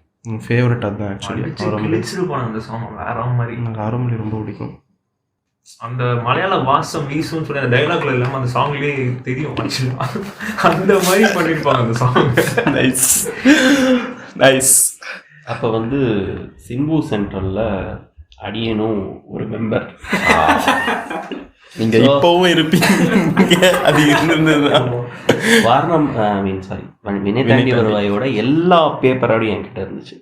ஃபேவரட். அதுதான் ஆக்சுவலி கிழிச்சிருப்பாங்க அந்த சாங், வேற மாதிரி. எனக்கு ஆரோமல்லி ரொம்ப பிடிக்கும். அந்த மலையாள வாசம் வீசும்னு சொல்லி அந்த டைலாக்ல இல்லாம அந்த சாங்லயே தெரியும் அந்த மாதிரி பண்ணிருப்பாங்க அந்த சாங். Nice nice. அப்போ வந்து சிம்பு சென்ட்ரலில் அடியனும் ஒரு மெம்பர். நீங்க இப்பவும் இருப்பீங்க, அது இருந்தது. வாரணம் வினை தாண்டி வருவாயோட எல்லா பேப்பரோடையும் என்கிட்ட இருந்துச்சு.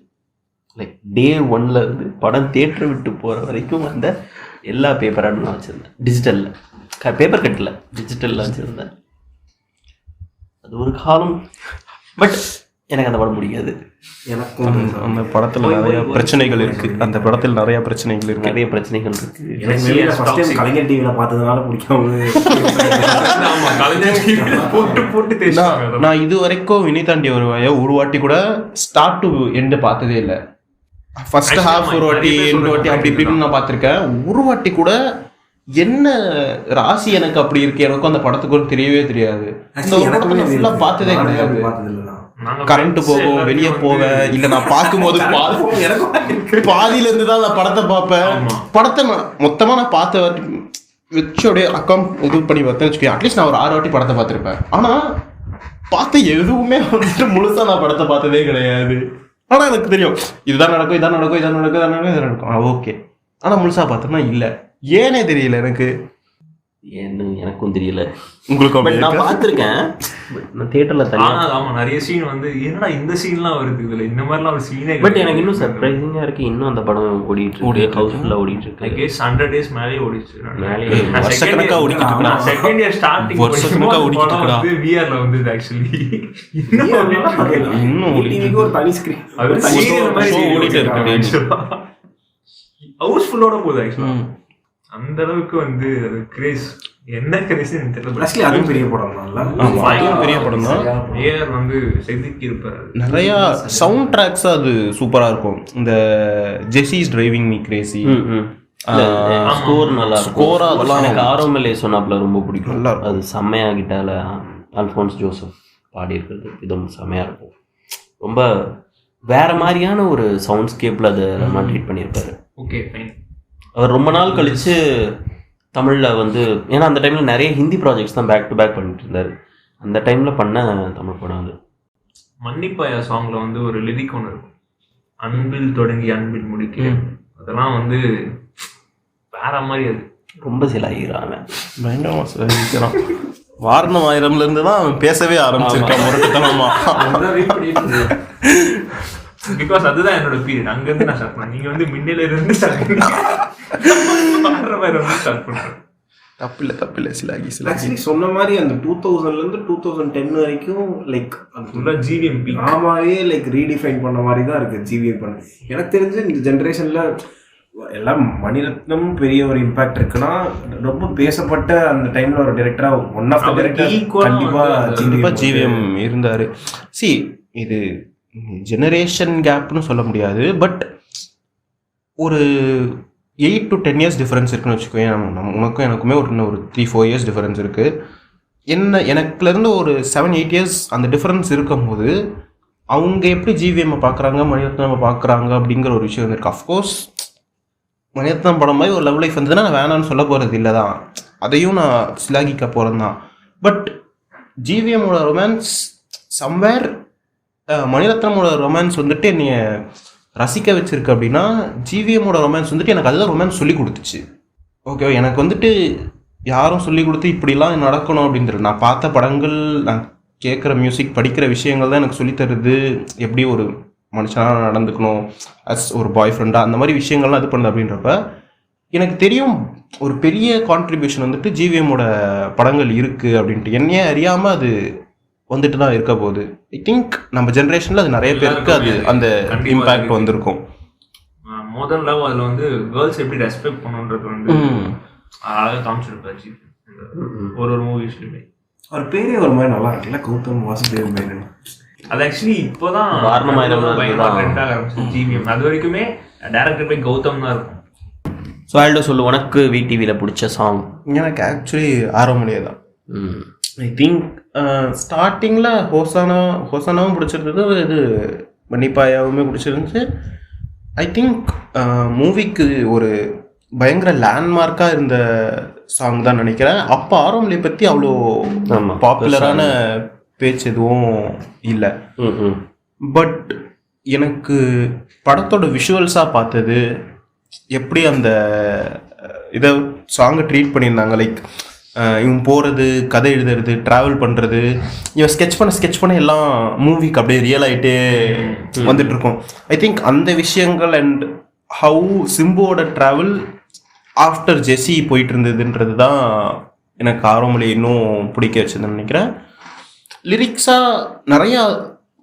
லைக் டே 1ல இருந்து படம் தியேட்டர் விட்டு போகிற வரைக்கும் அந்த எல்லா பேப்பராடும் நான் வச்சுருந்தேன். டிஜிட்டலில் பேப்பர் கட்டில் டிஜிட்டலில் வச்சுருந்தேன். அது ஒரு காலம். பட் எனக்கு அந்த படம் பிடிக்காது. அந்த படத்தில் நிறைய பிரச்சனைகள் இருக்கு. அந்த படத்தில் நிறைய பிரச்சனைகள் இருக்கு. நிறைய பிரச்சனைகள் இருக்கு. கலைஞர் டிவியில பார்த்ததுனால பிடிக்காம. நான் இது வரைக்கும் வினை தாண்டி வருவாய ஒரு வாட்டி கூட ஸ்டார்ட் டு எண்டு பார்த்ததே இல்லை. ஃபர்ஸ்ட் ஹாஃப் ஒரு வாட்டி, ரெண்டு வாட்டி அப்படி இப்படின்னு நான் பார்த்துருக்கேன். ஒரு வாட்டி கூட என்ன ராசி எனக்கு அப்படி இருக்கு எனக்கும் அந்த படத்துக்கு தெரியவே தெரியாது. பார்த்ததே கிடையாது. கரண்ட் போகும், வெளியே போவேன், இல்ல நான் பார்க்கும்போது பாதியில இருந்து தான் நான் படத்தை பார்ப்பேன். படத்தை மொத்தமா நான் பார்த்த வச்சோடைய அக்கௌண்ட் இது பண்ணி பார்த்தேன்னு வச்சுக்கோங்க. அட்லீஸ்ட் நான் ஒரு 6 வாட்டி படத்தை பார்த்துருப்பேன். ஆனா பார்த்த எதுவுமே வந்துட்டு முழுசா நான் படத்தை பார்த்ததே கிடையாது. ஆனால் எனக்கு தெரியும் இதுதான் நடக்கும் இதான் நடக்கும் இதான் நடக்கும் இதான் நடக்கும் இதான் நடக்கும் ஓகே. ஆனால் முழுசாக பார்த்தோம்னா இல்லை, ஏனே தெரியல எனக்கு. ஏன்னு எனக்கும் தெரியல. உங்களுக்கு பட் நான் பார்த்துருக்கேன், நான் தியேட்டரில் தனியாக. ஆமா நிறைய சீன் வந்து என்னடா இந்த சீன்லாம் வருது இதுல, இந்த மாதிரிலாம் ஒரு சீனே. பட் எனக்கு இன்னும் சர்ப்ரைசிங்காக இருக்குது, இன்னும் அந்த படம் ஓடிட்டு இருக்கு, ஹவுஸ்ஃபுல்லாக ஓடிட்டு இருக்கு. ஐ கெஸ் 100 days மேலே ஓடிச்சு. மேலே வருஷக்கணக்காக ஓடிக்கிட்டு இருக்குடா. செகண்ட் இயர் ஸ்டார்டிங் வருஷக்கணக்காக ஓடிக்கிட்டு இருக்குடா. விஆர்ல வந்து ஆக்சுவலி இன்னும் டிவிக்கு ஒரு தனி ஸ்கிரீன் அது சீரியல் மாதிரி ஓடிட்டு இருக்கு. ஹவுஸ்ஃபுல்லோட போகுது ஆக்சுவலா. அந்த அளவுக்கு வந்து அது கிரேஸ், என்ன கிரேஸ் தெரியல. ஆக்சுவலி அதுவும் பெரிய படம் தான். பெரிய படம் தான். ஏஆர் வந்து செதுக்கி இருப்பாரு. நிறைய சவுண்ட் ட்ராக்ஸ் அது சூப்பரா இருக்கும். இந்த ஜெஸிஸ் டிரைவிங் மீ கிரேசி ஸ்கோர் நல்லா ஸ்கோர் அதெல்லாம் எனக்கு ஆரோமலே சொன்னாப்புல ரொம்ப பிடிக்கும். நல்லா இருக்கும். அது செம்மையா கிட்டால அல்ஃபோன்ஸ் ஜோசப் பாடி இருக்கிறது விதம் செம்மையா இருக்கும். ரொம்ப வேற மாதிரியான ஒரு சவுண்ட்ஸ்கேப்ல அதை ரஹ்மான் ட்ரீட் பண்ணியிருப்பாரு. Okay fine. அவர் ரொம்ப நாள் கழிச்சு தமிழில் வந்து, ஏன்னா அந்த டைமில் நிறைய ஹிந்தி ப்ராஜெக்ட்ஸ் தான் பேக் டு பேக் பண்ணிட்டு இருந்தார். அந்த டைமில் பண்ண தமிழ் படம் அது. மன்னிப்பாயா சாங்கில் வந்து ஒரு லிரிக் ஒன்று இருக்கும், அன்பில் தொடங்கி அன்பில் முடிக்க. அதெல்லாம் வந்து வேற மாதிரி. அது ரொம்ப சிலாகிறான், பயங்கரமா சிலாகிறான். வாரணம் ஆயிரம்ல இருந்து தான் அவன் பேசவே ஆரம்பிச்சிருக்கான் முரட்டுத்தனமா. பிகாஸ் அதுதான் என்னோட பீரியட். அங்கிருந்து நான் ஸ்டார்ட் பண்ணேன். நீங்க வந்து மின்னல இருந்து ஸ்டார்ட் பண்ணுறேன். தப்பில்லை சிலாகி. ஆக்சுவலி சொன்ன மாதிரி அந்த 2000லேருந்து 2010 வரைக்கும் லைக் அது ஜிவிஎம்பி ஆமாவே லைக் ரீடிஃபைன் பண்ண மாதிரி தான் இருக்குது ஜிவிஎம் பண்ண. எனக்கு தெரிஞ்ச இந்த ஜென்ரேஷனில் எல்லாம் மணிரத்னம் பெரிய ஒரு இம்பாக்ட் இருக்குன்னா, ரொம்ப பேசப்பட்ட அந்த டைமில் ஒரு டைரக்டராக ஒன் ஆஃப் த டைரக்டர் கண்டிப்பாக ஜிவிஎம் இருந்தார். சி இது ஜெனரேஷன் கேப்னு சொல்ல முடியாது, பட் ஒரு 8 to 10 years டிஃபரன்ஸ் இருக்குன்னு வச்சுக்கோங்க. உனக்கும் எனக்குமே ஒரு 3-4 years டிஃபரன்ஸ் இருக்குது. எனக்குலேருந்து ஒரு 7-8 years அந்த டிஃபரன்ஸ் இருக்கும்போது அவங்க எப்படி ஜிவிஎம்மை பார்க்குறாங்க, மணிரத்னம் பார்க்குறாங்க அப்படிங்கிற ஒரு விஷயம் இருக்குது. அஃப்கோர்ஸ் மணிரத்னம் படம் மாதிரி ஒரு லவ் லைஃப் வந்ததுன்னா நான் வேணான்னு சொல்ல போகிறது இல்லை தான், அதையும் நான் சிலாகிக்க போகிறேன் தான். பட் ஜிவிஎம்மோட ரொமான்ஸ் சம்வேர் மணிரத்னமோட ரொமான்ஸ் வந்துட்டு என்னைய ரசிக்க வச்சிருக்கு அப்படின்னா, ஜிவிஎம்மோட ரொமான்ஸ் வந்துட்டு எனக்கு அதுதான் ரொமான்ஸ் சொல்லி கொடுத்துச்சு. ஓகே, எனக்கு வந்துட்டு யாரும் சொல்லி கொடுத்து இப்படிலாம் நடக்கணும் அப்படின்றது, நான் பார்த்த படங்கள், நான் கேட்குற மியூசிக், படிக்கிற விஷயங்கள் தான் எனக்கு சொல்லித்தருது எப்படி ஒரு மனுஷனாக நடந்துக்கணும், அஸ் ஒரு பாய் ஃப்ரெண்டாக, அந்த மாதிரி விஷயங்கள்லாம் இது பண்ணுது. அப்படின்றப்ப எனக்கு தெரியும் ஒரு பெரிய கான்ட்ரிபியூஷன் வந்துட்டு ஜிவிஎம்மோட படங்கள் இருக்குது அப்படின்ட்டு. என்னையே அறியாமல் அது வந்துட்டு தான் இருக்க போகுது. ஐ திங்க் நம்ம ஜென்ரேஷனில் அது நிறைய பேருக்கு அது அந்த இம்பேக்ட் வந்திருக்கும். மோதன் லவ் அதில் வந்து கேர்ள்ஸ் எப்படி ரெஸ்பெக்ட் பண்ணுன்றது வந்து அழகாக காமிச்சிருப்பாச்சு ஒரு மூவிஸ்லையுமே. அவர் பேரே ஒரு மாதிரி நல்லா இருக்குல்ல, கௌதம் வாசுதேவ் மேனன். அது ஆக்சுவலி இப்போதான் ட்ரெண்டாக ஆரம்பிச்சு ஜிவிஎம். அது வரைக்குமே டேரக்டர் பை கௌதம் தான் இருக்கும். ஸோ ஆல்டோ சொல்லு, உனக்கு விடிவியில் பிடிச்ச சாங்? எனக்கு ஆக்சுவலி ஆரோமலே தான். ஐ திங்க் ஸ்டார்டிங்கில் ஹோசானாவும் பிடிச்சிருந்தது, இது மன்னிப்பாயாவுமே பிடிச்சிருந்துச்சு. ஐ திங்க் மூவிக்கு ஒரு பயங்கர லேண்ட்மார்க்காக இருந்த சாங் தான் நினைக்கிறேன். அப்போ ஆரோமலை பற்றி அவ்வளோ பாப்புலரான பேச்சு எதுவும் இல்லை. பட் எனக்கு படத்தோட விஷுவல்ஸாக பார்த்தது, எப்படி அந்த இதை சாங்கை ட்ரீட் பண்ணியிருந்தாங்க, லைக் இவன் போகிறது, கதை எழுதுறது, ட்ராவல் பண்ணுறது, இவன் ஸ்கெட்ச் பண்ண எல்லாம் மூவிக்கு அப்படியே ரியல் ஆகிட்டே வந்துட்டுருக்கோம். ஐ திங்க் அந்த விஷயங்கள் அண்ட் ஹவு சிம்புவோட ட்ராவல் ஆஃப்டர் ஜெஸி போயிட்டு இருந்ததுன்றது தான் எனக்கு ஆரோமலை இன்னும் பிடிக்க வச்சதுன்னு நினைக்கிறேன். லிரிக்ஸாக நிறையா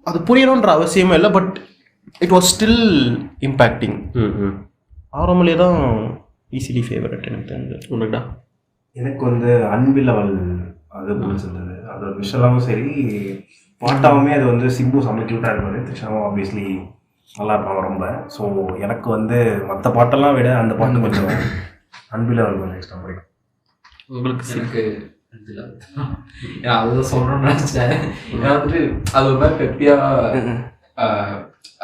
அது புரியணுன்ற அவசியமே இல்லை, but it was still impacting. Aaromale தான் ஈஸிலி ஃபேவரட் எனக்கு தெரிஞ்சது. உனக்குடா? எனக்கு வந்து அன்பில் அவள் அது பிடிச்சிருந்தது. அதோட விஷயலாவும் சரி, பாட்டாவுமே அது வந்து சிம்பு செம்ம க்யூட்டாக இருப்பாரு, த்ரிஷாவும் ஆப்வியஸ்லி நல்லா இருப்பாங்க ரொம்ப. ஸோ எனக்கு வந்து மற்ற பாட்டெல்லாம் விட அந்த பாட்டு கொஞ்சம் அன்பில் அவள் கொஞ்சம் எக்ஸ்ட்ரா பிடிக்கும். உங்களுக்கு எனக்கு அதுதான் சொல்லணும்னு நினச்சேன். ஏன்னா வந்துட்டு அது ஒரு மாதிரி பெப்பியாக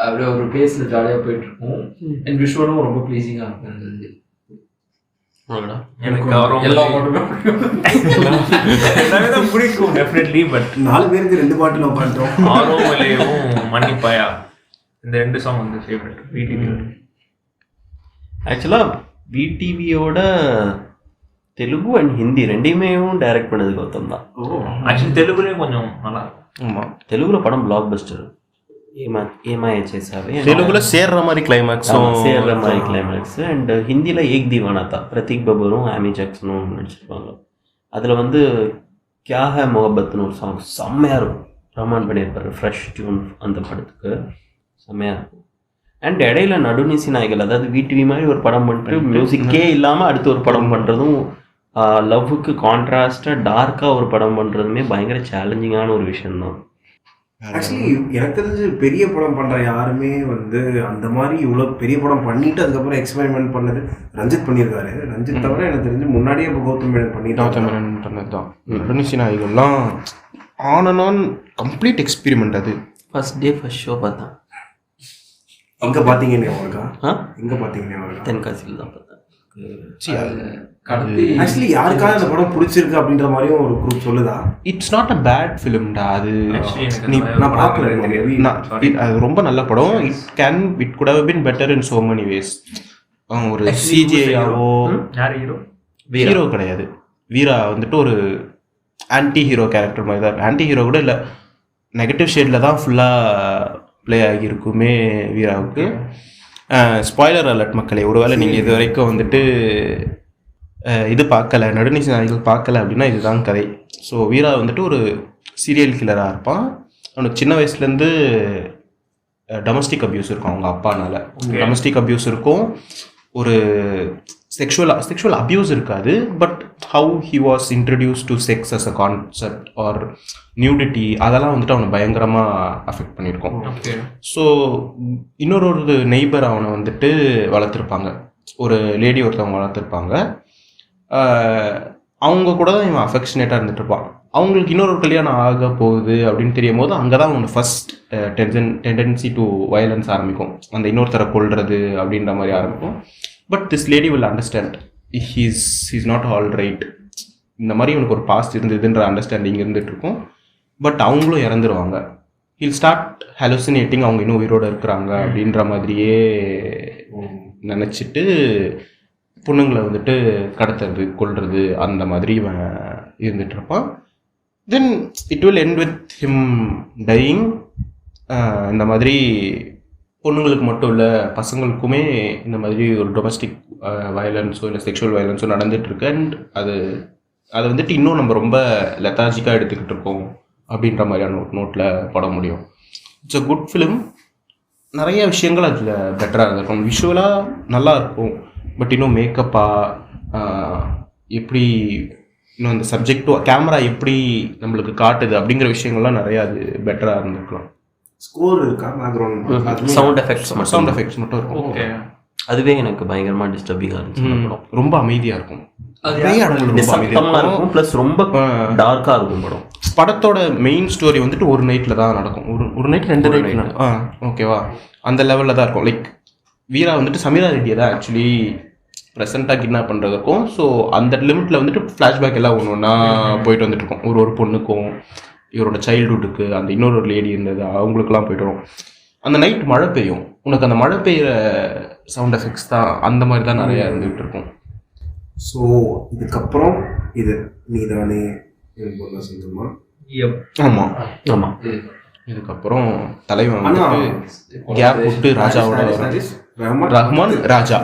அப்படியே ஒரு பேஸில் ஜாலியாக போயிட்டு இருக்கும். அண்ட் விஷுவலும் ரொம்ப ப்ளீஸிங்காக இருக்கும். எனக்கு எல்லா பாட்டுமே பிடிக்கும் டெஃபினெட்லி. பட் 4 பேருக்கு 2 பாட்டு நான் பாட்டோம், ஆரோமலையும் மன்னிப்பாயா இந்த 2 சாங் வந்து ஃபேவரட் VTV. ஆக்சுவலாக விடிவியோட தெலுங்கு அண்ட் ஹிந்தி ரெண்டையுமே டைரக்ட் பண்ணது கௌதம் தான். ஆக்சுவலி தெலுங்குலேயும் கொஞ்சம் நல்லா இருக்கும். ஆமாம், தெலுங்குல படம் பிளாக் பஸ்டர். ஏமாய சேசாவே தெலுங்குல சேர்ற மாதிரி கிளைமேக்ஸும் சேர்ற மாதிரி கிளைமேக்ஸ். அண்ட் ஹிந்தியில் ஏக் தீவானா தான் பிரதீக் பபரும் ஆமி ஜாக்சனும் நடிச்சிருப்பாங்க. அதில் வந்து கியா ஹை முகப்பத்னு ஒரு சாங் செம்மையாக இருக்கும். ரஹ்மான் பண்ணியிருப்பாரு ஃப்ரெஷ் டியூன் அந்த படத்துக்கு, செம்மையாக இருக்கும். அண்ட் இடையில நடுநிசி நாய்கள், அதாவது விடிவி மாதிரி ஒரு படம் பண்ணிட்டு மியூசிக்கே இல்லாமல் அடுத்து ஒரு படம் பண்ணுறதும், லவ்வுக்கு கான்ட்ராஸ்டாக டார்க்காக ஒரு படம் பண்ணுறதுமே பயங்கர சேலஞ்சிங்கான ஒரு விஷயம்தான். ஆக்சுவலி எனக்கு தெரிஞ்சு பெரிய படம் பண்ணுற யாருமே வந்து அந்த மாதிரி இவ்வளோ பெரிய படம் பண்ணிட்டு அதுக்கப்புறம் எக்ஸ்பெரிமெண்ட் பண்ணது ரஞ்சித் பண்ணியிருக்காரு. ரஞ்சித் தவிர எனக்கு தெரிஞ்சு முன்னாடியே இப்போ கௌதம் மேனன் பண்ணது தான். நடுநிசி நாய்கள்லாம் on and on complete experiment. அது ஃபர்ஸ்ட் டே ஃபர்ஸ்ட் ஷோ பார்த்தேன். எங்கே பார்த்தீங்கன்னு அவருக்கா? ஆ எங்கே பார்த்தீங்கன்னு அவருக்கா? தென்காசியில் தான் பார்த்தேன். ஆக்சுவலி யாருக்காவது அந்த படம் பிடிச்சிருக்கு அப்படின்ற மாதிரியும் ஒரு குரூப் சொல்லுதா? இட்ஸ் நாட் அ பேட் ஃபிலிம்டா. அது நான் பார்க்கல. அது ரொம்ப நல்ல படம். It could have been better in so many ways. ஒரு சிஜிஐயாவோ யார் ஹீரோ? ஹீரோ கிடையாது. வீரா வந்துட்டு ஒரு ஆன்டி ஹீரோ கேரக்டர் மாதிரி தான். ஆன்டி ஹீரோ கூட இல்லை, நெகட்டிவ் ஷேடில் தான் ஃபுல்லாக ப்ளே ஆகியிருக்குமே வீராவுக்கு. ஸ்பாய்லர் அலர்ட் மக்களே, ஒருவேளை நீங்கள் இது வரைக்கும் வந்துட்டு இது பார்க்கல, நடுநிசி நாய்கள் பார்க்கல அப்படின்னா இதுதான் கதை. ஸோ வீரா வந்துட்டு ஒரு சீரியல் கில்லராக இருப்பான். அவனுக்கு சின்ன வயசுலேருந்து டொமஸ்டிக் அப்யூஸ் இருக்கும். அவங்க அப்பானால டொமஸ்டிக் அப்யூஸ் இருக்கும். ஒரு செக்ஷுவல் அப்யூஸ் இருக்காது, but how he was introduce to sex as a concept or nudity, அதெல்லாம் வந்துட்டு அவனை பயங்கரமாக அஃபெக்ட் பண்ணியிருக்கோம். ஸோ இன்னொரு நெய்பர் அவனை வந்துட்டு வளர்த்துருப்பாங்க, ஒரு லேடி ஒருத்தவங்க வளர்த்துருப்பாங்க. அவங்க கூட தான் இவன் அஃபெக்ஷனேட்டாக இருந்துட்டு இருப்பான். அவங்களுக்கு இன்னொரு கல்யாணம் ஆக போகுது அப்படின்னு தெரியும் போது அங்கே தான் அவனோட ஃபர்ஸ்ட் டெண்டன்சி டு வயலன்ஸ் ஆரம்பிக்கும். அந்த இன்னொருத்தரை கொல்றது அப்படின்ற மாதிரி ஆரம்பிக்கும். But this lady will understand he's not all right. இந்த மாதிரி இவனுக்கு ஒரு பாஸ்ட் இருந்ததுன்ற அண்டர்ஸ்டாண்டிங் இருந்துட்டு இருக்கும். பட் அவங்களும் இறந்துருவாங்க. ஹில் ஸ்டார்ட் ஹலுசினேட்டிங், அவங்க இன்னும் உயிரோடு இருக்கிறாங்க அப்படின்ற மாதிரியே நினச்சிட்டு பொண்ணுங்களை வந்துட்டு கடத்துறது, கொல்றது, அந்த மாதிரி இவன் இருந்துட்டு இருப்பான். Then it will end with him dying. இந்த மாதிரி பொண்ணுங்களுக்கு மட்டும் இல்லை, பசங்களுக்குமே இந்த மாதிரி ஒரு டொமஸ்டிக் வயலன்ஸோ இல்லை செக்ஷுவல் வயலன்ஸோ நடந்துகிட்ருக்கு. அண்ட் அதை வந்துட்டு இன்னும் நம்ம ரொம்ப லெத்தாஜிக்காக எடுத்துக்கிட்டு இருக்கோம் அப்படின்ற மாதிரியான ஒரு நோட்டில் பட முடியும். It's a good film. நிறைய விஷயங்கள் அதில் பெட்டராக இருக்கும். விஷுவலாக நல்லா இருக்கும், பட் இன்னும் மேக்கப்பாக எப்படி இன்னும் அந்த சப்ஜெக்டோ கேமரா எப்படி நம்மளுக்கு காட்டுது அப்படிங்கிற விஷயங்கள்லாம் நிறையா அது பெட்டராக இருந்திருக்கலாம். ஸ்கோர் இருக்கா? பேக்ரவுண்ட் சவுண்ட் எஃபெக்ட்ஸ் மட்டும் இருக்கும். ஓகே, அதுவே எனக்கு பயங்கரமாக டிஸ்டர்பிங்காக இருந்துச்சு. ரொம்ப அமைதியாக இருக்கும், ப்ளஸ் ரொம்ப டார்க்காக இருக்கும் படம். படத்தோட மெயின் ஸ்டோரி வந்துட்டு ஒரு நைட்டில் தான் நடக்கும். ஒரு நைட் 2 நைட் நடக்கும். ஓகேவா, அந்த லெவலில் தான் இருக்கும். லைக் வீரா வந்துட்டு சமீரா ரெட்டியை தான் ஆக்சுவலி ப்ரெசென்ட்டாக கிட்னாப் பண்ணுறதுக்கும். ஸோ அந்த லிமிட்டில் வந்துட்டு ஃப்ளாஷ்பேக் எல்லாம் ஒன்று ஒன்றா போயிட்டு வந்துட்டு இருக்கோம். ஒரு பொண்ணுக்கும், இவரோட சைல்டுஹுட்டுக்கு, அந்த இன்னொரு லேடி இருந்தது, அவங்களுக்குலாம் போயிட்டு வரும். அந்த நைட் மழை பெய்யும். உனக்கு அந்த மழை பெய்கிற சவுண்ட் எஃபெக்ட்ஸ் தான் அந்த மாதிரி தான் நிறையா இருந்துகிட்டு இருக்கும். ஸோ இதுக்கப்புறம் இது நீதானே சொல்லுமா? ஆமாம் ஆமாம். இதுக்கப்புறம் தலைவன் வந்துட்டு கேப் விட்டு ராஜாவோட ரஹ்மான் ராஜா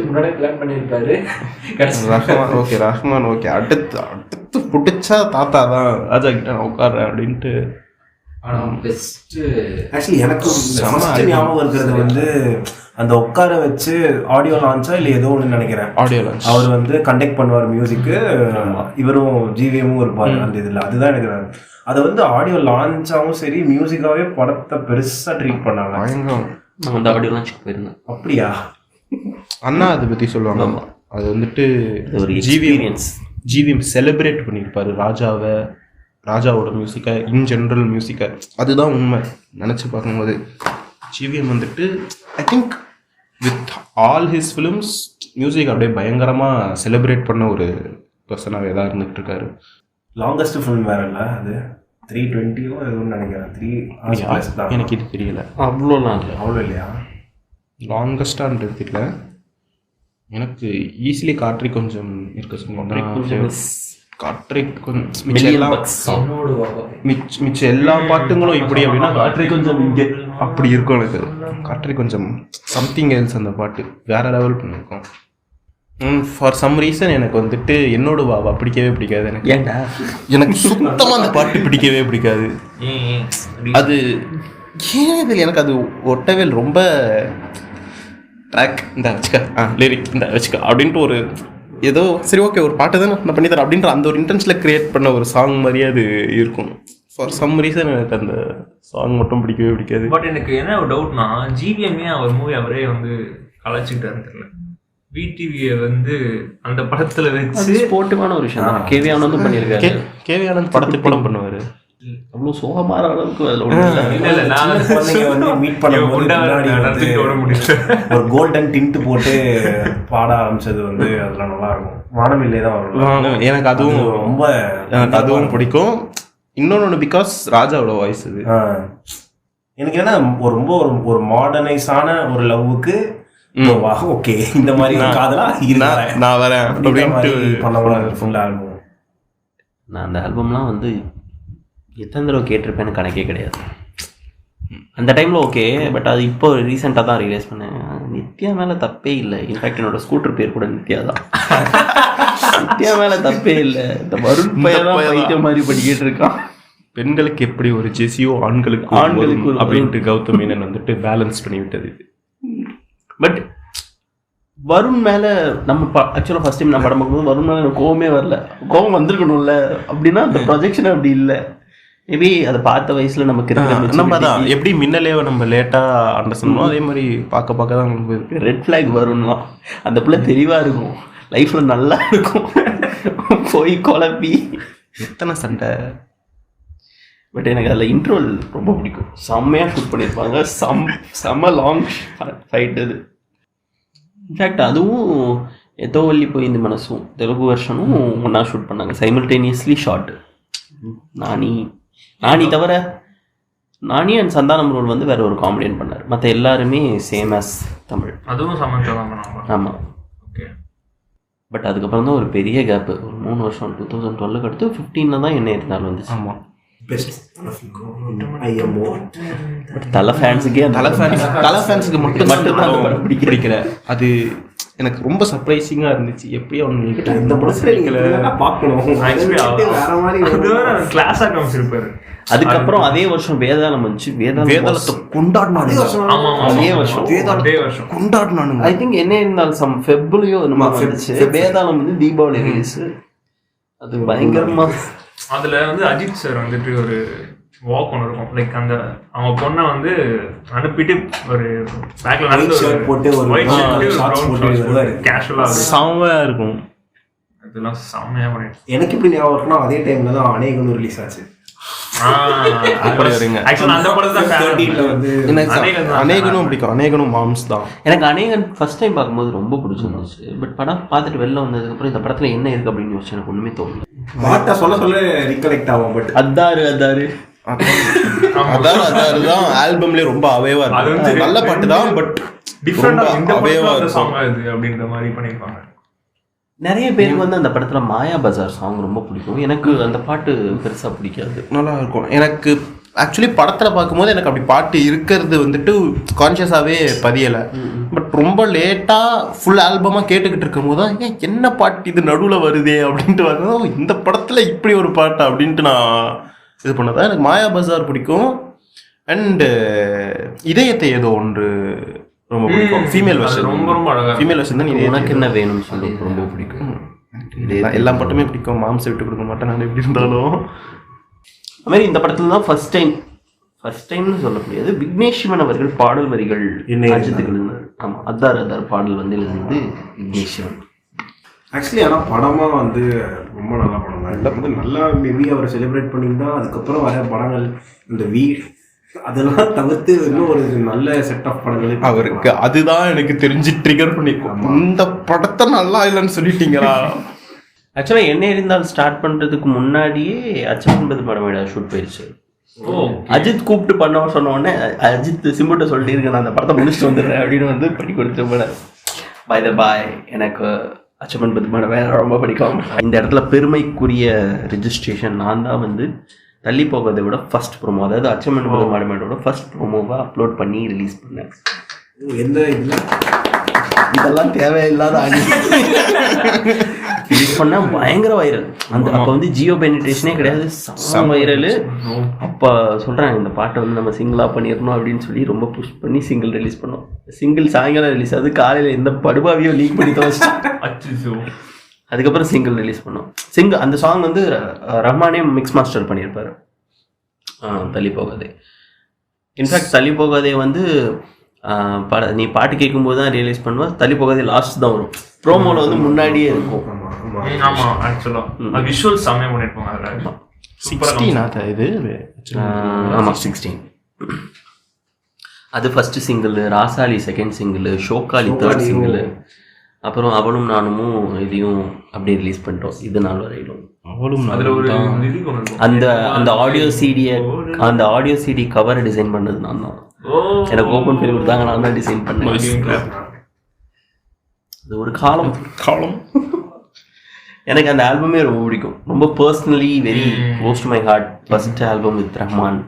முன்னாடியே பிளான் பண்ணியிருப்பாரு. Rahman okay, Rahman okay. அடுத்து பிடிச்சா தாத்தா தான் ராஜா கிட்ட நான் உட்கார்றேன் அப்படின்ட்டு. ஆக்சுவலி எனக்கு ஞாபகம் இருக்கிறது வந்து அந்த உட்கார வச்சு ஆடியோ லான்ச்சா இல்லை ஏதோ ஒன்று நினைக்கிறேன். ஆடியோ லான்ச் அவர் வந்து கண்டக்ட் பண்ணுவார் மியூசிக்கு, இவரும் ஜிவிஎமும் இருப்பார் அந்த இதில். அதுதான் எனக்கு அதை வந்து ஆடியோ லான்ச்சாகவும் சரி மியூசிக்காகவே படத்தை பெருசாக ட்ரீட் பண்ணாங்க. அந்த ஆடியோ லான்ச்சுக்கு போயிருந்தேன். அப்படியா? அண்ணா அதை பற்றி சொல்லுவாங்க. அது வந்துட்டு ஒரு ஜிவிஎம் செலிப்ரேட் பண்ணியிருப்பாரு ராஜாவோட மியூசிக்கை, இன் ஜென்ரல் மியூசிக்கை. அதுதான் உண்மை நினச்சி பார்க்கும்போது. ஜிவிஎம் வந்துட்டு I think with all his films music அப்படியே பயங்கரமாக செலிப்ரேட் பண்ண ஒரு பர்சனாகவே தான் இருந்துகிட்டு இருக்காரு. லாங்கஸ்ட் ஃபிலிம் வேற இல்லை அது? 320 எதுவும் நினைக்கிறேன். 3 hours plus தான். எனக்கு இது தெரியல. அவ்வளோலாம் இல்லை. அவ்வளோ இல்லையா? லாங்கஸ்டான்றது தெரியல எனக்கு. ஈஸிலி காட்ரி கொஞ்சம் இருக்க சொன்னீங்கன்னா காட்ரி கொஞ்சம் மிச்ச எல்லா பாட்டுங்களும் இப்படி அப்படின்னா காட்ரி கொஞ்சம் இங்கே அப்படி இருக்கும். எனக்கு காட்ரி கொஞ்சம் சம்திங் எல்ஸ். அந்த பாட்டு வேற லெவல் பண்ணியிருக்கோம். ஃபார் சம் ரீசன் எனக்கு வந்துட்டு என்னோட வாவா பிடிக்கவே பிடிக்காது. எனக்கு ஏன்டா? எனக்கு சுத்தமாக அந்த பாட்டு பிடிக்கவே பிடிக்காது. அது ஏன் இதில் எனக்கு அது ஒட்டவே ரொம்ப ட்ராக் இந்த வச்சுக்க லிரிக் இந்த வச்சுக்க அப்படின்ட்டு ஒரு ஏதோ சரி ஓகே ஒரு பாட்டு தான் நான் பண்ணி தரேன் அப்படின்ற அந்த ஒரு இன்டென்ஷனில் க்ரியேட் பண்ண ஒரு சாங் மாதிரியே அது இருக்கும். ஃபார் சம் ரீசன் எனக்கு அந்த சாங் மட்டும் பிடிக்கவே பிடிக்காது. பட் எனக்கு என்ன ஒரு டவுட்னா, ஜிவிஎம்ஏ அவர் மூவி அவரே வந்து கலாச்சிக்கிட்டாருன்னு தெரியல. விடிவியை வந்து அந்த படத்துல வச்சு ஸ்போர்ட்டிவான ஒரு விஷயம் தான். கேவி ஆனந்தும் பண்ணியிருக்காரு. கேவி ஆனந்த் படத்துக்கு படம் பண்ணுவார். அவ்வளோ சோகமான அளவுக்கு அதில் ஒன்றும் இல்ல நான் குழந்தைங்க வந்து மீட் பண்ணும்போது ஒரு கோல்டன் டிண்ட் போட்டு பாட ஆரம்பிச்சது வந்து அதெல்லாம் நல்லா இருக்கும். வானவில்லை தான் வரும். எனக்கு அதுவும் ரொம்ப எனக்கு அதுவும் பிடிக்கும். இன்னொன்று பிகாஸ் ராஜாவோட வாய்ஸ் இது. எனக்கு என்ன ஒரு ரொம்ப ஒரு மாடர்னைஸான ஒரு லவ்வுக்கு ஓகே இந்த மாதிரி காதலா நான் வரேன் அப்படின்ட்டு ஃபுல் ஆல்பம். நான் அந்த ஆல்பம்லாம் வந்து எத்தனை தடவை கேட்டிருப்பேன்னு கணக்கே கிடையாது. அந்த டைமில் ஓகே, பட் அது இப்போ ரீசெண்டாக தான் ரியலைஸ் பண்ணேன். நித்யா மேலே தப்பே இல்லை. இன்ஃபேக்ட் என்னோட ஸ்கூட்டர் பேர் கூட நித்யா தான். நித்யா மேலே தப்பே இல்லை. இந்த வருண் பையன் மாதிரி படிக்கிட்டு இருக்கான். பெண்களுக்கு எப்படி ஒரு ஜெசியோ ஆண்களுக்கு அப்படின்ட்டு கௌதம் மேனன் வந்துட்டு பேலன்ஸ் பண்ணி விட்டது. பட் வருண் மேலே நம்ம ஆக்சுவலாக ஃபர்ஸ்ட் டைம் நான் படம் பார்க்கும்போது வருண் மேலே எனக்கு கோவமே வரல. கோவம் வந்திருக்கணும்ல. அப்படின்னா அந்த ப்ரொஜெக்ஷன் அப்படி இல்லை. மேபி அதை பார்த்த வயசுல நமக்கு நம்ம தான் எப்படி மின்னலேவை நம்ம லேட்டாக அண்டர்ஸ்டாண்ட் பண்ணோம், அதே மாதிரி பார்க்க பார்க்க தான் ரெட் ஃப்ளாக் வரும்லாம். அந்த பிள்ளை தெளிவாக இருக்கும், லைஃப்பில் நல்லா இருக்கும், போய் குழப்பி எத்தனை சண்டை. பட் எனக்கு அதில் இன்ட்ரோல் ரொம்ப பிடிக்கும். செம்மையாக ஷூட் பண்ணியிருப்பாங்க. செம்ம லாங் ஃபைட் அது. இன்ஃபேக்ட் அதுவும் எதோவல்லி போய் இந்த மனசும் தெலுங்கு வெர்ஷனும் ஒன்றா ஷூட் பண்ணாங்க. Simultaneously short. நானி தவிர நானி அண்ட் சந்தானம் ரோல் வந்து வேற ஒரு காமெடியன் பண்ணார். மற்ற எல்லாருமே சேம் ஆஸ் தமிழ். அதுவும் சமந்தா தான் பண்ணாங்க. ஆமாம். ஓகே. பட் அதுக்கப்புறம் தான் ஒரு பெரிய கேப்பு. ஒரு 3 வருஷம் 2012 அடுத்து 15 தான் என்ன இருந்தாலும் வந்துச்சு. ஆமாம். பட் தலை ஃபேன்ஸுக்கே தலை ஃபேன்ஸுக்கு மட்டும் பிடிக்கிற அது எனக்கு ரொம்ப சர்ப்ரைசிங்காக இருந்துச்சு. எப்படி அவங்க இந்த படத்தில் பார்க்கணும் கிளாஸாக காமிச்சிருப்பாரு. அதுக்கப்புறம் அதே வருஷம் வேதாளம் வந்துச்சு. வேதாளத்தை கொண்டாடினாங்க. அதே வருஷம் கொண்டாடினானுங்க. ஐ திங்க் என்ன இருந்தாலும் சம் ஃபெப்ரவரியோ நம்ம வந்துச்சு. வேதாளம் வந்து தீபாவளி ரிலீஸ். அது பயங்கரமா. அதுல வந்து அஜித் சார் வந்துட்டு ஒரு வாக் ஒன்று இருக்கும். லைக் அந்த அவங்க பொண்ணை வந்து அனுப்பிட்டு ஒரு பேக்ல நடந்து போட்டு ஒரு கேஷுவலா செம்மையா இருக்கும். அதெல்லாம் செம்மையா பண்ணிட்டு எனக்கு இப்படி ஞாபகம் இருக்குன்னா அதே டைம்ல தான் அநேகன் ரிலீஸ் ஆச்சு. அநேகனும் பிடிக்கும். அநேகனும் மாம்ஸ் தான். எனக்கு அநேகன் ஃபர்ஸ்ட் டைம் பார்க்கும்போது ரொம்ப பிடிச்சிருந்துச்சு. பட் படம் பார்த்துட்டு வெளில வந்ததுக்கப்புறம் இந்த படத்தில் என்ன இருக்குது அப்படின்னு யோசிச்சு எனக்கு ஒன்றுமே தோணல. பாட்டை சொல்ல ரிகலெக்ட் ஆகும். பட் அதாரு தான் ஆல்பம்லேயே ரொம்ப அவேவா இருக்கும். நல்ல பாட்டு தான், பட் அவேவா இருக்கும் அப்படின்ற மாதிரி பண்ணிருப்பாங்க. நிறைய பேருக்கு வந்து அந்த படத்துல மாயா பஜார் சாங் ரொம்ப பிடிக்கும். எனக்கு அந்த பாட்டு பெருசா பிடிக்காது. நல்லா இருக்கும். எனக்கு ஆக்சுவலி படத்தில் பார்க்கும்போது எனக்கு அப்படி பாட்டு இருக்கிறது வந்துட்டு கான்ஷியஸாகவே பதியலை. பட் ரொம்ப லேட்டாக ஃபுல் ஆல்பமாக கேட்டுக்கிட்டு இருக்கும் போது தான் என்ன பாட்டு இது நடுவில் வருதே அப்படின்ட்டு வரணும். இந்த படத்தில் இப்படி ஒரு பாட்டு அப்படின்ட்டு நான் இது பண்ணதான். எனக்கு மாயா பஜார் பிடிக்கும். அண்டு இதயத்தை ஏதோ ஒன்று ரொம்ப பிடிக்கும். ஃபீமேல் வெர்ஷன் ரொம்ப ரொம்ப அழகா. ஃபீமேல் வெர்ஷன் தான் உனக்கு என்ன வேணும்னு சொல்லி ரொம்ப பிடிக்கும். எல்லா பாட்டுமே பிடிக்கும். மாம்சை விட்டு கொடுக்க மாட்டேன் நான் எப்படி இருந்தாலும். அது மாதிரி இந்த படத்துல தான் ஃபர்ஸ்ட் டைம்னு சொல்ல முடியாது, விக்னேஷ் சிவன் அவர்கள் பாடல் வரிகள் அஜித்துக்கு. ஆமாம், அதார் பாடல் வந்து எழுதுனது விக்னேஷ் சிவன். ஆக்சுவலி ஆனால் படமாக வந்து ரொம்ப நல்ல படம் தான். வந்து நல்லா மேபி அவரை செலிப்ரேட் பண்ணியிருந்தா அதுக்கப்புறம் வர படங்கள் இந்த அதெல்லாம் தவிர்த்து இன்னும் ஒரு நல்ல செட் ஆஃப் படங்கள் அவருக்கு அதுதான் எனக்கு தெரிஞ்சு ட்ரிகர் பண்ணிருக்கோம். இந்த படத்தை நல்லா இல்லைன்னு சொல்லிட்டீங்களா. ஆக்சுவலாக என்ன இருந்தால் ஸ்டார்ட் பண்ணுறதுக்கு முன்னாடியே அச்சம்பது படமேடா ஷூட் போயிடுச்சு. அஜித் கூப்பிட்டு பண்ண சொன்ன உடனே அஜித் சிம்புட்ட சொல்லிட்டு இருக்கு நான் அந்த படத்தை முடிச்சுட்டு வந்துடுறேன் அப்படின்னு வந்து பண்ணி கொடுத்து பை த பாய் எனக்கு அச்சமன் பத்து படம் வேற ரொம்ப பிடிக்கும். இந்த இடத்துல பெருமைக்குரிய ரெஜிஸ்ட்ரேஷன் நான் தான் வந்து தள்ளி போகிறதை விட ஃபர்ஸ்ட் ப்ரோமோ, அதாவது அச்சமன் பத்து மாடமேடோட ஃபர்ஸ்ட் ப்ரோமோவை அப்லோட் பண்ணி ரிலீஸ் பண்ணேன். எந்த இதில் இதெல்லாம் தேவையில்லாத ரிலீஸ் பண்ண பயங்கர வைரல். அந்த அப்போ வந்து ஜியோ பெனிட்ரேஷனே கிடையாது, செம்ம வைரல். அப்போ சொல்கிறாங்க இந்த பாட்டை வந்து நம்ம சிங்கிளாக பண்ணிடணும் அப்படின்னு சொல்லி ரொம்ப புஷ் பண்ணி சிங்கிள் ரிலீஸ் பண்ணோம். சிங்கிள் சாயங்காலம் ரிலீஸ் ஆகுது, காலையில் எந்த படுபாவியோ லீக் பண்ணி துவச்சிட்டோம். அதுக்கப்புறம் சிங்கிள் ரிலீஸ் பண்ணோம். அந்த சாங் வந்து ரஹ்மானே மிக்ஸ் மாஸ்டர் பண்ணியிருப்பாரு தள்ளி போகாதே. இன்ஃபேக்ட் தள்ளி போகாதே வந்து நீ பாட்டு கேட்கும்போது தான் ரியலைஸ் பண்ணுவேன், தள்ளி போகாதே லாஸ்ட் தான் வரும். ப்ரோமோல வந்து முன்னாடியே இருக்கும். ஆமா ஆக்சுவலாக விஷுவல் செம்மையாக பண்ணியிருப்பாங்க அதில். 16 இது ஆமாம் 16. அது first single, Rasaali second single, Showkali third single, அப்புறம் அவளும் நானுமும் இதையும் அப்படியே ரிலீஸ் பண்ணிட்டோம். இது நாள் வரையிலும் அதில் ஒரு அந்த அந்த ஆடியோ சிடி கவர் டிசைன் பண்ணது நான் தான். எனக்கு ஓப்பன் பண்ணி கொடுத்தாங்க, நான் தான் டிசைன் பண்ணேன். அது ஒரு காலம். எனக்கு அந்த ஆல்பமே ரொம்ப பிடிக்கும், ரொம்ப personally very close to my heart. First album with Rahman,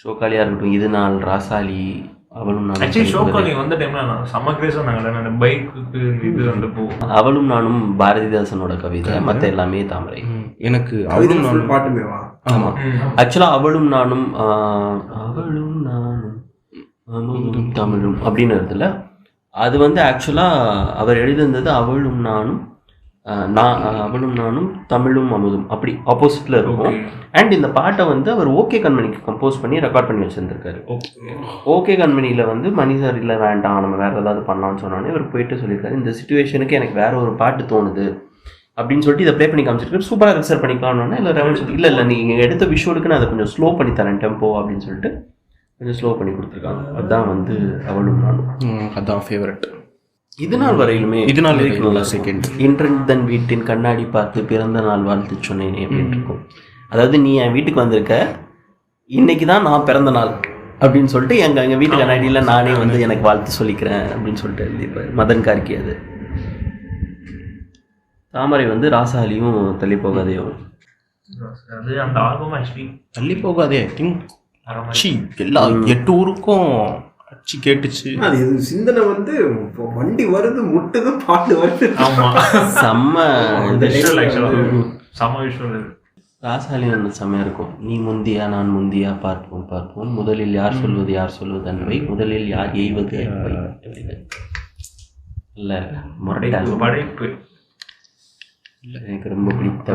ஷோக்காலியா இருக்கட்டும், இது நாள், ராசாலி, அவளும் நானும். ஷோக்காலி வந்த டைம்ல நான் செம்ம கிரேஸ் ஆனாங்க. அந்த பைக்கு இது வந்தப்போ அவளும் நானும் பாரதிதாசனோட கவிதை, மற்ற எல்லாமே தாமரை. எனக்கு அவளும் நானும் பாட்டுமேவா? ஆமாம், ஆக்சுவலாக அவளும் நானும் அமுதும் தமிழும் அப்படின்னு இருக்குல்ல, அது வந்து ஆக்சுவலாக அவர் எழுதியிருந்தது அவளும் நானும் தமிழும் அமுதும் அப்படி ஆப்போசிட்டில் இருக்கும். அண்ட் இந்த பாட்டை வந்து அவர் ஓகே கண்மணிக்கு கம்போஸ் பண்ணி ரெக்கார்ட் பண்ணி வச்சுருந்துருக்காரு. ஓகே கண்மணியில் வந்து மணி சார் இல்லை வேண்டாம் நம்ம வேறு ஏதாவது பண்ணலான்னு சொன்னானே இவர் போயிட்டு சொல்லியிருக்காரு, இந்த சுச்சுவேஷனுக்கு எனக்கு வேற ஒரு பாட்டு தோணுது அப்படின்னு சொல்லிட்டு இதை ப்ளே பண்ணி காமிச்சிருக்காரு. சூப்பராக ரிசர்வ் பண்ணிக்கலாம்னு இல்லை ரெவன் சொல்லி இல்லை நீங்கள் எடுத்த விஷுவலுக்கு நான் அதை கொஞ்சம் ஸ்லோ பண்ணி தரேன் டெம்போ அப்படின்னு சொல்லிட்டு கொஞ்சம் ஸ்லோ பண்ணி கொடுத்துருக்காங்க. அதுதான் வந்து அவளும் நானும். அதான் ஃபேவரட். இது நாள் வரையிலுமே இது நாள் வரைக்கும் செகண்ட் இன்றன் வீட்டின் கண்ணாடி பார்த்து பிறந்த நாள் வாழ்த்து சொன்னேனே அப்படின்னு இருக்கும். அதாவது நீ என் வீட்டுக்கு வந்திருக்க, இன்னைக்கு தான் நான் பிறந்த நாள் அப்படின்னு சொல்லிட்டு எங்கள் வீட்டு கண்ணாடியில் நானே வந்து எனக்கு வாழ்த்து சொல்லிக்கிறேன் அப்படின்னு சொல்லிட்டு எழுதியிருப்பார் மதன் கார்கி. அது தாமரை வந்து ராசாலியும் தள்ளி போகாதையும். அது அந்த ஆல்பம் ஆக்சுவலி தள்ளி போகாதே ஐ திங்க் எல்லா 8 ஊருக்கும் அடிச்சு கேட்டுச்சு. அது இது சிந்தனை வந்து வண்டி வருது முட்டுது பாட்டு வருது. ஆமா செம்ம செம்ம விஷயம். ராசாலி வந்து செம்மையாக இருக்கும். நீ முந்தியா நான் முந்தியா பார்ப்போம் முதலில் யார் சொல்வது அன்பை, முதலில் யார் எய்வது அன்பை. இல்லை முரட்டால் படைப்பு எனக்கு ரொம்ப பிடித்த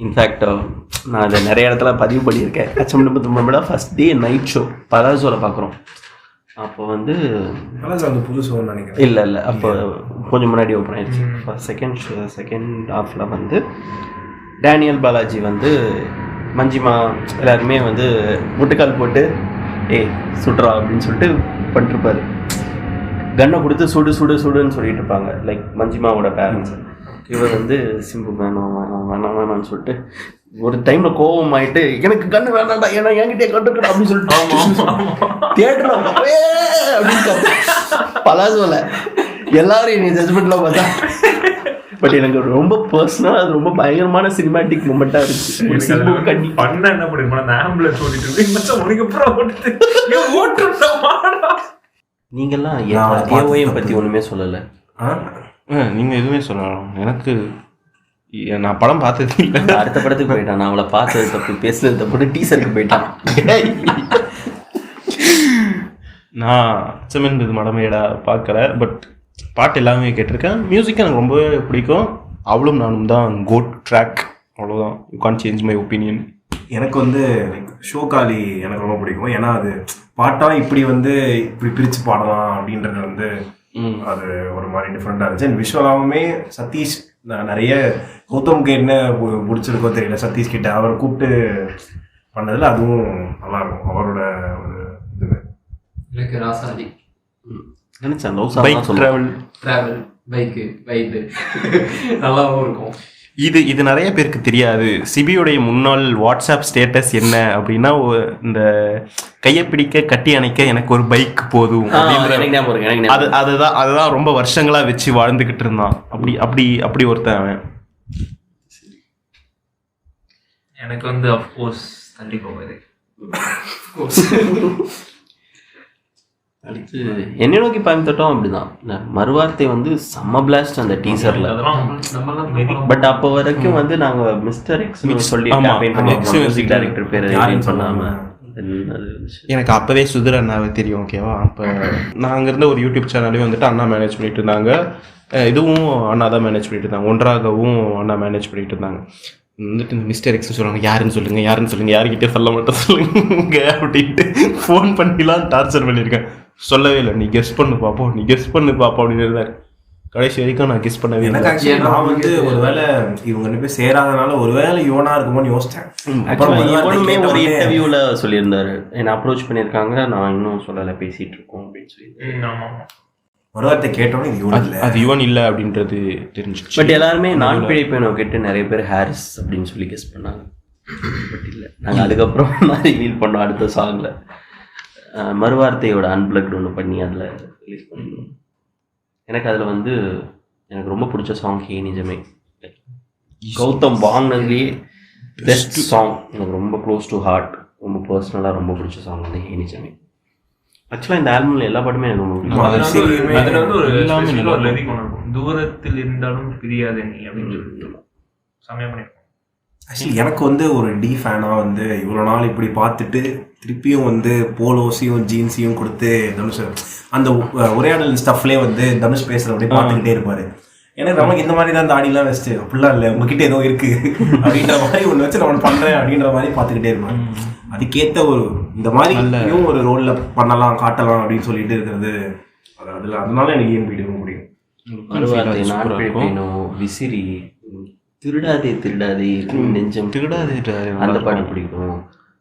இன்ஃபேக்ட் நான் அதை நிறைய இடத்துல பதிவு பண்ணியிருக்கேன். அச்சம்பது ஃபர்ஸ்ட் டே நைட் ஷோ பலாசோவில் பார்க்குறோம். அப்போ வந்து புது ஷோ நினைக்கிறேன். இல்லை அப்போ கொஞ்சம் முன்னாடி ஓப்பன் ஆயிடுச்சு. செகண்ட் ஹாஃபில் வந்து டேனியல் பாலாஜி வந்து மஞ்சிமா எல்லாருமே வந்து முட்டுக்கால் போட்டு சுடுறா அப்படின்னு சொல்லிட்டு பண்ணிருப்பாரு. கன்னை கொடுத்து சுடுன்னு சொல்லிட்டு இருப்பாங்க, லைக் மஞ்சிமாவோட பேரண்ட்ஸ். இவர் வந்து சிம்பு வேணாம்னு சொல்லிட்டு ஒரு டைம்ல கோபம் ஆயிட்டு எனக்கு கண்ணு வேணாண்டா ஏன்னா என்கிட்டே கட்டுக்கணும் அப்படின்னு சொல்லிட்டு தியேட்டர் அப்படின்னு பலாசோல எல்லாரும் என்னை ஜட்ஜ்மெண்ட்ல பார்த்தா. பட் எனக்கு ரொம்ப பர்சனலாக அது ரொம்ப பயங்கரமான சினிமாட்டிக் மூமெண்ட்டாக இருந்துச்சு. பண்ண என்ன பண்ணிருப்போம், அந்த ஆம்புலன்ஸ் ஓட்டிட்டு நீங்கெல்லாம் ஏஓஎம் பற்றி ஒன்றுமே சொல்லலை. நீங்கள் எதுவுமே சொல்லலாம். எனக்கு நான் படம் பார்த்தது இல்லை. அடுத்த படத்துக்கு போயிட்டான், நான் அவளை பார்த்தது தப்பு பேசுனது தப்பு டீசருக்கு போயிட்டான். நான் அச்சமன் இது மடமையடா பார்க்கல, பட் பாட்டு எல்லாமே கேட்டிருக்கேன். மியூசிக் எனக்கு ரொம்பவே பிடிக்கும். அவளும் நானும் தான் கோட் ட்ராக், அவ்வளோதான். You can't change my opinion. எனக்கு வந்து ஷோக்காலி எனக்கு ரொம்ப பிடிக்கும். ஏன்னா அது பாட்டாக இப்படி பிரித்து பாடலாம் அப்படின்றது வந்து அது ஒரு மாதிரி டிஃப்ரெண்ட்டாக இருந்துச்சு. அண்ட் விஷுவலாகவுமே சதீஷ் நான் நிறைய கௌதம்க்கு என்ன பிடிச்சிருக்கோ தெரியல, சதீஷ் கிட்ட அவரை கூப்பிட்டு பண்ணதில் அதுவும் நல்லாயிருக்கும். அவரோட ஒரு இது எனக்கு ராசாதி நினைச்சேன் பைக் ட்ராவல் பைக்கு வைப்பு நல்லாவும் இருக்கும். இது நிறைய பேருக்கு தெரியாது. சிபியோடைய முன்னாள் வாட்ஸ்அப் ஸ்டேட்டஸ் என்ன அப்படின்னா, இந்த கையை பிடிக்க கட்டி அணைக்க எனக்கு ஒரு பைக் போதும் அப்படின்ற அதுதான் ரொம்ப வருஷங்களா வச்சு வாழ்ந்துகிட்டு இருந்தான். அப்படி ஒருத்தன் அவன். எனக்கு வந்து அஃப்கோர்ஸ் தள்ளி போகுது. அடுத்து என்னை நோக்கி பயன்பட்டோம் அப்படிதான். மறுவார்த்தை வந்து செம்ம பிளாஸ்ட் அந்த டீசர்ல. பட் அப்போ வரைக்கும் வந்து நாங்க மிஸ்டர் எக்ஸ் சொல்லி மியூசிக் டைரக்டர் பேர் பண்ணாம எனக்கு அப்பவே சுதர் அண்ணாவே தெரியும். ஓகேவா, அப்போ நான் அங்கே இருந்த ஒரு யூடியூப் சேனலையும் வந்துட்டு அண்ணா மேனேஜ் பண்ணிட்டு இருந்தாங்க. இதுவும் அண்ணா தான் மேனேஜ் பண்ணிட்டு இருந்தாங்க. ஒன்றாகவும் அண்ணா மேனேஜ் பண்ணிட்டு இருந்தாங்க. வந்துட்டு இந்த மிஸ்டர் எக்ஸ் சொல்லுவாங்க, யாருன்னு சொல்லுங்க யாருக்கிட்டே சொல்ல மட்டும் சொல்லுங்க அப்படின்ட்டு ஃபோன் பண்ணிலாம் டார்ச்சர் பண்ணியிருக்கேன். சொல்லவே இல்லை, நீ கெஸ் பண்ணு பார்ப்போம் அப்படின்னு இருந்தாரு. கடைசி வரைக்கும் நான் கெஸ் பண்ணவே இல்லை. நான் வந்து ஒருவேளை இவங்க ரெண்டு பேர் சேராதனால ஒருவேளை இவனா இருக்குமோன்னு யோசிச்சேன். இவனுமே ஒரு இன்டர்வியூல சொல்லியிருந்தாரு, என்னை அப்ரோச் பண்ணியிருக்காங்க, நான் இன்னும் சொல்லலை, பேசிட்டு இருக்கோம் அப்படின்னு சொல்லி. ஒரு வார்த்தை கேட்டோன்னே அது இவன் இல்லை அப்படின்றது தெரிஞ்சிச்சு. பட் எல்லாருமே நான் பிழைப்பேனோ கேட்டு நிறைய பேர் ஹாரிஸ் அப்படின்னு சொல்லி கெஸ் பண்ணாங்க. பட் இல்லை, நாங்கள் அதுக்கப்புறம் தான் ரிவீல் பண்ணோம் அடுத்த சாங்கில். மறுவார்த்தையோட அன்பிளக்டு ஒன்று பண்ணி அதில் ரிலீஸ் பண்ணிடணும். எனக்கு அதில் வந்து எனக்கு ரொம்ப பிடிச்ச சாங் ஹே நிஜமே. கௌதம் வாங்கினதுலேயே பெஸ்ட் சாங், எனக்கு ரொம்ப க்ளோஸ் டு ஹார்ட், ரொம்ப பர்சனலாக ரொம்ப பிடிச்ச சாங் வந்து ஹே நிஜமே. ஆக்சுவலாக இந்த ஆல்பமில் எல்லா பாட்டுமே எனக்கு ரொம்ப பிடிக்கும். அதில் வந்து ஒரு லிரிக் ஒன்று இருக்கும், தூரத்தில் இருந்தாலும் பிரியாத நீ அப்படின்னு சொல்லிட்டு சமயம் பண்ணியிருக்கோம். ஆக்சுவலி எனக்கு வந்து ஒரு டி ஃபேனாக வந்து இவ்வளோ நாள் இப்படி பார்த்துட்டு திருப்பியும் வந்து போலோஸையும் ஜீன்ஸையும் கொடுத்து தனுஷ் அந்த உரையாடல் ஸ்டஃப்லேயே வந்து தனுஷ் பேசுகிற அப்படியே பார்த்துக்கிட்டே இருப்பார். ஏன்னா நமக்கு இந்த மாதிரி தான் இந்த ஆடிலாம் வச்சுட்டு அப்படிலாம் இல்லை, உங்ககிட்ட ஏதோ இருக்குது அப்படின்ற மாதிரி ஒன்று வச்சு நான் பண்ணுறேன் அப்படின்ற மாதிரி பார்த்துக்கிட்டே இருப்பேன். அதுக்கேற்ற ஒரு இந்த மாதிரியும் ஒரு ரோலில் பண்ணலாம் காட்டலாம் அப்படின்னு சொல்லிட்டு இருக்கிறது அதில் அதனால எனக்கு ஏன் வீடியோ முடியும். மறுவார்த்தை, நான் பிழைப்பேனோ, விசிறி, திருடாதே நெஞ்சம் திருடாதே, அந்த பாட்டு பிடிக்கும்.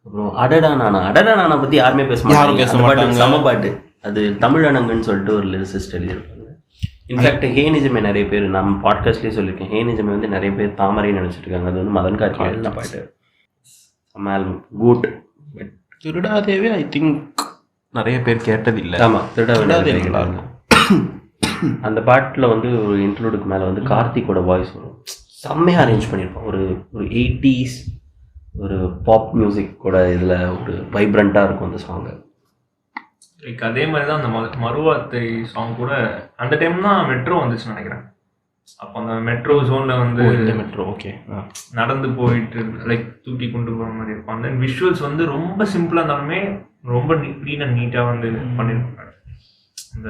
அப்புறம் அடடா நானா பற்றி யாருமே பேச மாட்டாங்க. சம பாட்டு அது தமிழனங்கன்னு சொல்லிட்டு ஒரு லிரிசிஸ்ட் எழுதியிருப்பாங்க. இன்ஃபேக்ட் ஹே நிஜமே நிறைய பேர் நம்ம பாட்காஸ்ட்லேயே சொல்லியிருக்கேன், ஹே நிஜமே வந்து நிறைய பேர் தாமரை நினச்சிட்டு இருக்காங்க. அது வந்து மதன் கார்த்தி எழுதின பாட்டு. குட். திருடாதேவே ஐ திங்க் நிறைய பேர் கேட்டதில்லை. ஆமாம், திருடாதே அந்த பாட்டில் வந்து ஒரு இன்ட்ரோடுக்கு மேலே வந்து கார்த்திகோட வாய்ஸ் வரும். செம்மையாக அரேஞ்ச் பண்ணியிருப்பான். ஒரு 80s ஒரு பாப் மியூசிக் கூட இதில் ஒரு வைப்ரண்ட்டாக இருக்கும் அந்த சாங்கு. லைக் அதே மாதிரி தான் அந்த மறுவார்த்தை சாங் கூட அந்த டைம் தான் மெட்ரோ வந்துச்சுன்னு நினைக்கிறேன். அப்போ அந்த மெட்ரோ ஜோனில் வந்து மெட்ரோ ஓகே நடந்து போயிட்டு லைக் தூக்கி கொண்டு போகிற மாதிரி இருக்கும். அந்த விஷுவல்ஸ் வந்து ரொம்ப சிம்பிளாக இருந்தாலுமே ரொம்ப க்ளீன் அண்ட் நீட்டாக வந்து பண்ணியிருப்பாங்க. இந்த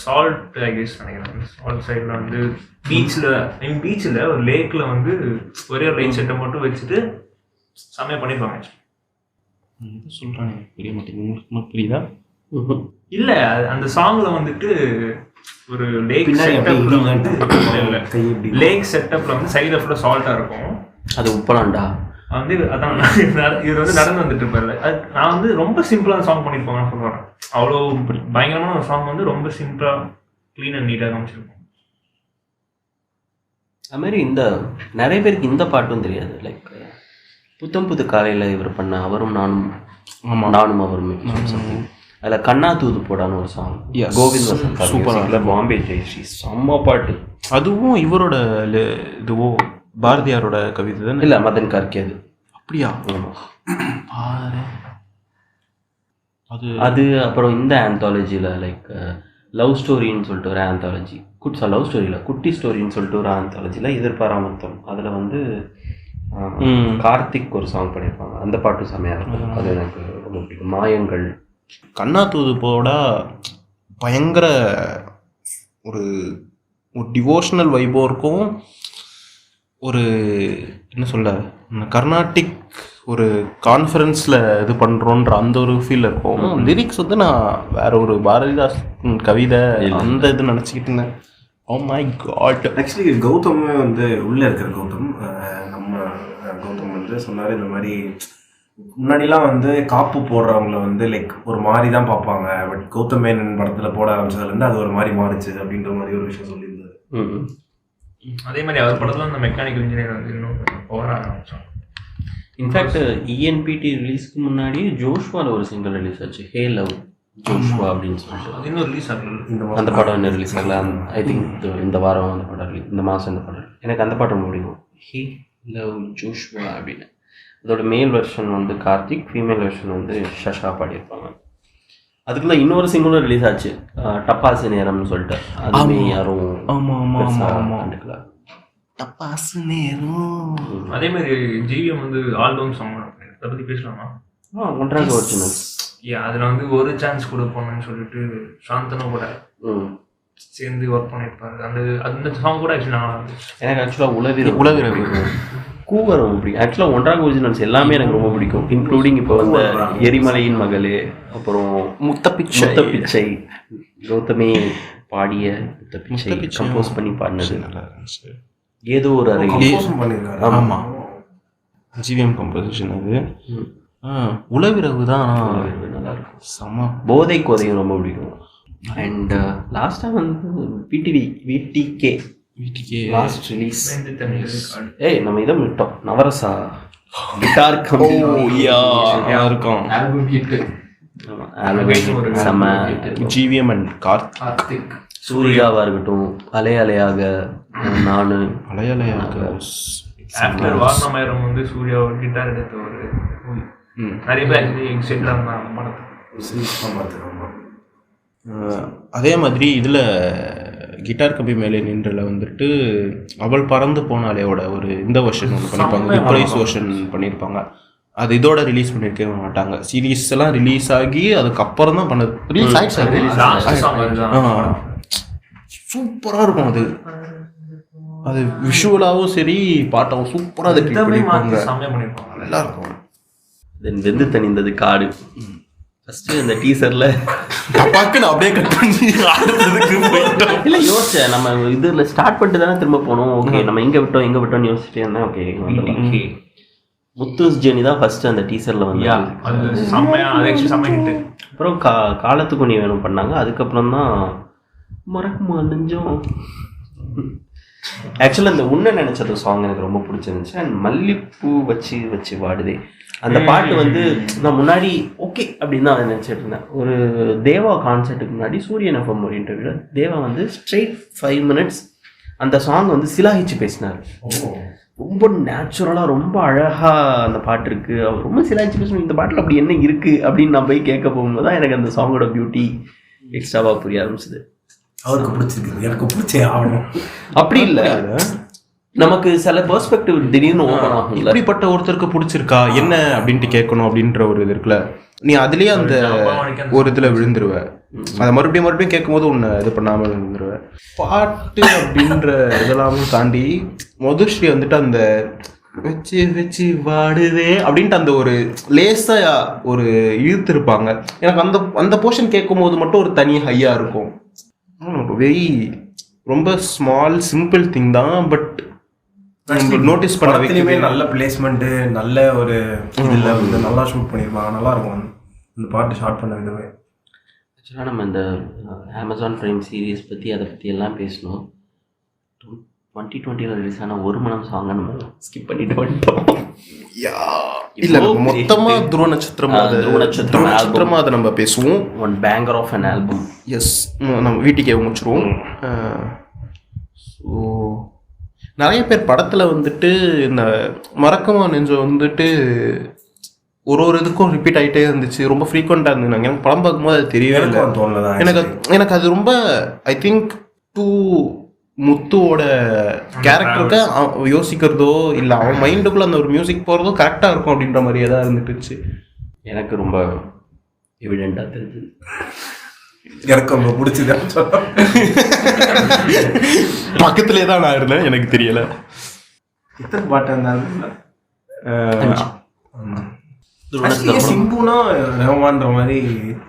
சால்ட் ஐ கெஸ் நினைக்கிறேன், சால்ட் சைடில் வந்து பீச்சில் ஒரு லேக்கில் வந்து ஒரே ஒரு லைட் செட்டை மட்டும் வச்சுட்டு செம்மையாக பண்ணியிருப்பாங்க. சொல்கிறாங்க புரிய மாட்டேங்குது, புரியுதா? இல்லை, அந்த சாங்கில் வந்துட்டு ஒரு லேக் செட்டப்ல வந்து லேக் செட்டப்ல வந்து சைடு ஃபுல்லாக சால்ட்டாக இருக்கும். அது உப்பலாண்டா வந்து அதான் இவர் வந்து நடந்து வந்துட்டு இருப்பாரு. அது நான் வந்து ரொம்ப சிம்பிளான சாங் பண்ணியிருப்பாங்கன்னு சொல்லுவேன். அவ்வளோ பயங்கரமான ஒரு சாங் வந்து ரொம்ப சிம்பிளாக க்ளீன் அண்ட் நீட்டாக காமிச்சிருப்போம். அது மாதிரி இந்த நிறைய பேருக்கு இந்த பாட்டும் தெரியாது. லைக் புது காலையில் இவர் பண்ண அவரும் நானும் அவருமே, அதில் கண்ணா தூது போடான்னு ஒரு சாங், கோவிந்த் வசந்த் சூப்பராக, பாம்பே ஜெயஸ்ரீ செம்ம பாட்டு. அதுவும் இவரோட இதுவோ பாரதியாரோட கவிதை தானே? இல்லை, மதன் கார்கே. அது அப்படியா? அது அப்புறம் இந்த ஆந்தாலஜியில் லைக் லவ் ஸ்டோரின்னு சொல்லிட்டு ஒரு ஆந்தாலஜி, லவ் ஸ்டோரியில் குட்டி ஸ்டோரின்னு சொல்லிட்டு ஒரு ஆந்தாலஜியில் எதிர்பாராமத்தம், அதில் வந்து கார்த்திக் ஒரு சாங் பண்ணியிருப்பாங்க. அந்த பாட்டு செமையாக இருக்கும். அது எனக்கு ரொம்ப பிடிக்கும். மாயங்கள், கண்ணா தூது போடா பயங்கர ஒரு டிவோஷனல் வைபோ இருக்கும். ஒரு என்ன சொல்ல, கர்நாடிக் ஒரு கான்ஃபரன்ஸில் இது பண்ணுறோன்ற அந்த ஒரு ஃபீல் இருக்கும். லிரிக்ஸ் வந்து நான் வேற ஒரு பாரதிதாஸ் கவிதை அந்த இது நினச்சிக்கிட்டு இருந்தேன். Oh my God. ஆக்சுவலி கௌதமே வந்து உள்ளே இருக்கிற கௌதம், நம்ம கௌதம் வந்து சொன்னார் இந்த மாதிரி முன்னாடிலாம் வந்து காப்பு போடுறவங்கள வந்து லைக் ஒரு மாதிரி தான் பார்ப்பாங்க, பட் கௌதம் மேனன் படத்தில் போட ஆரம்பிச்சதுலேருந்து அது ஒரு மாதிரி மாறிச்சு அப்படின்ற மாதிரி ஒரு விஷயம் சொல்லியிருந்தாரு. அதே மாதிரி அவர் படத்தில் அந்த மெக்கானிக்கல் இன்ஜினியர் வந்து இன்னும் ஓவர ஆரம்பிச்சோம். இன்ஃபேக்ட் இஎன்பிடி ரிலீஸ்க்கு முன்னாடி ஜோஷ்வால ஒரு சிங்கிள் ரிலீஸ் ஆச்சு, ஹே லவ் ஜோஷ்வா அப்படின்னு சொல்லிட்டு. அது இன்னும் ரிலீஸ் ஆகல. அந்த படம் என்ன ரிலீஸ் ஆகல, ஐ திங்க் இந்த வாரம் அந்த படம் ரிலீஸ், இந்த மாதம் இந்த படம். எனக்கு அந்த பாட்டு ரொம்ப பிடிக்கும், ஹே லவ் ஜோஷ்வா அப்படின்னு. அதோட மேல் வெர்ஷன் வந்து கார்த்திக், ஃபீமேல் வெர்ஷன் வந்து ஷஷா பாடியிருப்பாங்க. அதுக்குள்ள இன்னொரு சிங்கிளும் ரிலீஸ் ஆச்சு, டப்பாசு நேரம்னு சொல்லிட்டு. அதுவே யாரும் கண்டுக்கல. டப்பாசு நேரம். அதே மாதிரி ஜிவிஎம் வந்து ஆல்பம் சாங் அதை பற்றி பேசலாமா? ஒன்றாக ஒரிஜினல். அதில் வந்து ஒரு சான்ஸ் கொடுப்போம்னு சொல்லிட்டு சாந்தனும் கூட சேர்ந்து ஒர்க் பண்ணியிருப்பாரு. அந்த சாங் கூட ஆக்சுவலி நல்லா இருந்துச்சு. எனக்கு ஆக்சுவலாக உளவிரவு கூவர் ரொம்ப பிடிக்கும். ஆக்சுவலாக ஒன்றாக ஒரிஜினல்ஸ் எல்லாமே எனக்கு ரொம்ப பிடிக்கும், இன்க்ளூடிங் இப்போ வந்து எரிமலையின் மகளே, அப்புறம் முத்தப்பிச்சை, கௌதமே பாடிய முத்தப்பிச்சை கம்போஸ் பண்ணி பாடினது ஏதோ ஒரு அறையில். ஆமாம், ஜிவிஎம் கம்போசிஷன் அது. உளவிரவு தான் நல்லா இருக்கும், செம. போதை கோதையும் ரொம்ப பிடிக்கும். அண்ட் லாஸ்ட்டாக வந்து விடிகே லாஸ்ட் ரிலீஸ். நம்ம இதை விட்டோம், நவரசா கிட்டார் இருக்கும். செம. ஜிவிஎம் அண்ட் கார்த்திக், சூர்யாவாக இருக்கட்டும், அலையாக நானு அலையாக. ஆஃப்டர் வாரணமாயிரம் வந்து சூர்யா கிட்டார் எடுத்த ஒரு நிறைய பேர் எக்ஸைட்டாக இருந்தாங்க படத்தை. அதே மாதிரி இதில் கிட்டார் கம்பி மேலே நின்றல வந்துட்டு அவள் பறந்து போனாலேயோட ஒரு இந்த வெர்ஷன் ஒன்று பண்ணியிருப்பாங்க, ப்ரைஸ் வெர்ஷன் பண்ணியிருப்பாங்க. அது இதோட ரிலீஸ் பண்ணியிருக்கவே மாட்டாங்க. சீரீஸ் எல்லாம் ரிலீஸ் ஆகி அதுக்கப்புறம் தான் பண்ணது. ரிலீஸ் ஆகிடுச்சு. சூப்பராக இருக்கும் அது. அது விஷுவலாகவும் சரி பாட்டாகவும் சூப்பராக அதை ட்ரீட் பண்ணியிருப்பாங்க. நல்லா இருக்கும். தென் வெந்து தணிந்தது காடு. ஃபஸ்ட்டு இந்த டீசரில் டப்பாக்கு நான் அப்படியே கட் பண்ணி ஆடுறதுக்கு போயிட்டோம். இல்லை யோசிச்சேன், நம்ம இதில் ஸ்டார்ட் பண்ணிட்டு தானே திரும்ப போனோம். ஓகே நம்ம எங்கே விட்டோம்னு யோசிச்சுட்டே இருந்தேன். ஓகே முத்துஸ் ஜேர்னி தான் ஃபஸ்ட்டு அந்த டீசரில் வந்து. அப்புறம் காலத்துக்கு நீ வேணும் பண்ணாங்க. அதுக்கப்புறம் தான் மறக்குமா நெஞ்சம். ஆக்சுவலாக இந்த உன்னை நினச்சது சாங் எனக்கு ரொம்ப பிடிச்சிருந்துச்சு. அண்ட் மல்லிப்பூ வச்சு வச்சு வாடுதே அந்த பாட்டு வந்து நான் முன்னாடி ஓகே அப்படின்னு தான் நினச்சிட்டு இருந்தேன். ஒரு தேவா கான்சர்ட்டுக்கு முன்னாடி சூரியன் எஃப்எம் ஒரு இன்டர்வியூவில் தேவா வந்து ஸ்ட்ரெயிட் 5 minutes அந்த சாங் வந்து சிலாகிச்சு பேசினார். ரொம்ப நேச்சுரலாக ரொம்ப அழகாக அந்த பாட்டு இருக்குது. அவர் ரொம்ப சிலாகிச்சு பேசணும். இந்த பாட்டில் அப்படி என்ன இருக்குது அப்படின்னு நான் போய் கேட்க போகும்போது தான் எனக்கு அந்த சாங்கோட பியூட்டி எக்ஸ்ட்ராவாக புரிய ஆரம்பிச்சிது. அவருக்கு பிடிச்சிருக்கு, எனக்கு பிடிச்சே ஆகணும் அப்படி இல்லை, நமக்கு சில பெர்ஸ்பெக்டிவ் திடீர்னு ஓப்பன் ஆகும். இப்படிப்பட்ட ஒருத்தருக்கு பிடிச்சிருக்கா என்ன அப்படின்ட்டு கேட்கணும் அப்படின்ற ஒரு இது இருக்குல்ல. நீ அதுலேயே அந்த ஒரு இதில் விழுந்துருவ. அதை மறுபடியும் கேட்கும் போது உன்னை இது பண்ணாமல் விழுந்துருவ. பாட்டு அப்படின்ற இதெல்லாமும் தாண்டி மதுஸ்ரீ வந்துட்டு அந்த வச்சு வச்சு வாடுதே அப்படின்ட்டு அந்த ஒரு லேசாக ஒரு இழுத்துருப்பாங்க. எனக்கு அந்த அந்த போர்ஷன் கேட்கும் போது மட்டும் ஒரு தனி ஹையாக இருக்கும். வெரி ரொம்ப ஸ்மால் சிம்பிள் திங் தான், பட் நோட்டீஸ் பண்ணவே நல்ல பிளேஸ்மெண்ட், நல்ல ஒரு இதில் வந்து நல்லா ஷூட் பண்ணியிருப்பாங்க. நல்லா இருக்கும் இந்த பாட்டு ஷார்ட் பண்ண விதமே. ஆக்சுவலாக நம்ம இந்த அமேசான் பிரைம் சீரீஸ் பற்றி அதை பற்றி எல்லாம் பேசணும். 2020 ரிலீஸ் ஆன ஒரு மனம் சாங்கை நம்ம ஸ்கிப் பண்ணிட்டு வந்துட்டோம். இல்லை மொத்தமாக துருவ நட்சத்திரமா அதை நம்ம பேசுவோம். One banger of an album. Yes, நம்ம வீட்டுக்கே முடிச்சிருவோம். ஸோ நிறைய பேர் படத்தில் வந்துட்டு இந்த மறக்கமா நெஞ்சம் வந்துட்டு ஒரு இதுக்கும் ரிப்பீட் ஆகிட்டே இருந்துச்சு, ரொம்ப ஃப்ரீக்வெண்ட்டாக இருந்துச்சு. எனக்கு படம் பார்க்கும்போது அது தெரியவே இல்லை. எனக்கு அது ரொம்ப ஐ திங்க் முத்துவோட கேரக்டருக்கு யோசிக்கிறதோ இல்லை அவன் மைண்டுக்குள்ளே அந்த ஒரு மியூசிக் போகிறதோ கரெக்டாக இருக்கும் அப்படின்ற மாதிரியே தான் இருந்துட்டுச்சு. எனக்கு ரொம்ப எவிடெண்டாக தெரிஞ்சது. எனக்கு ரொம்ப பிடிச்சது. பக்கத்துலேயே தான் நான் இருந்தேன், எனக்கு தெரியலை. எத்தனை பாட்டு இருந்தாலும் சிம்புனா ரஹ்மான்ற மாதிரி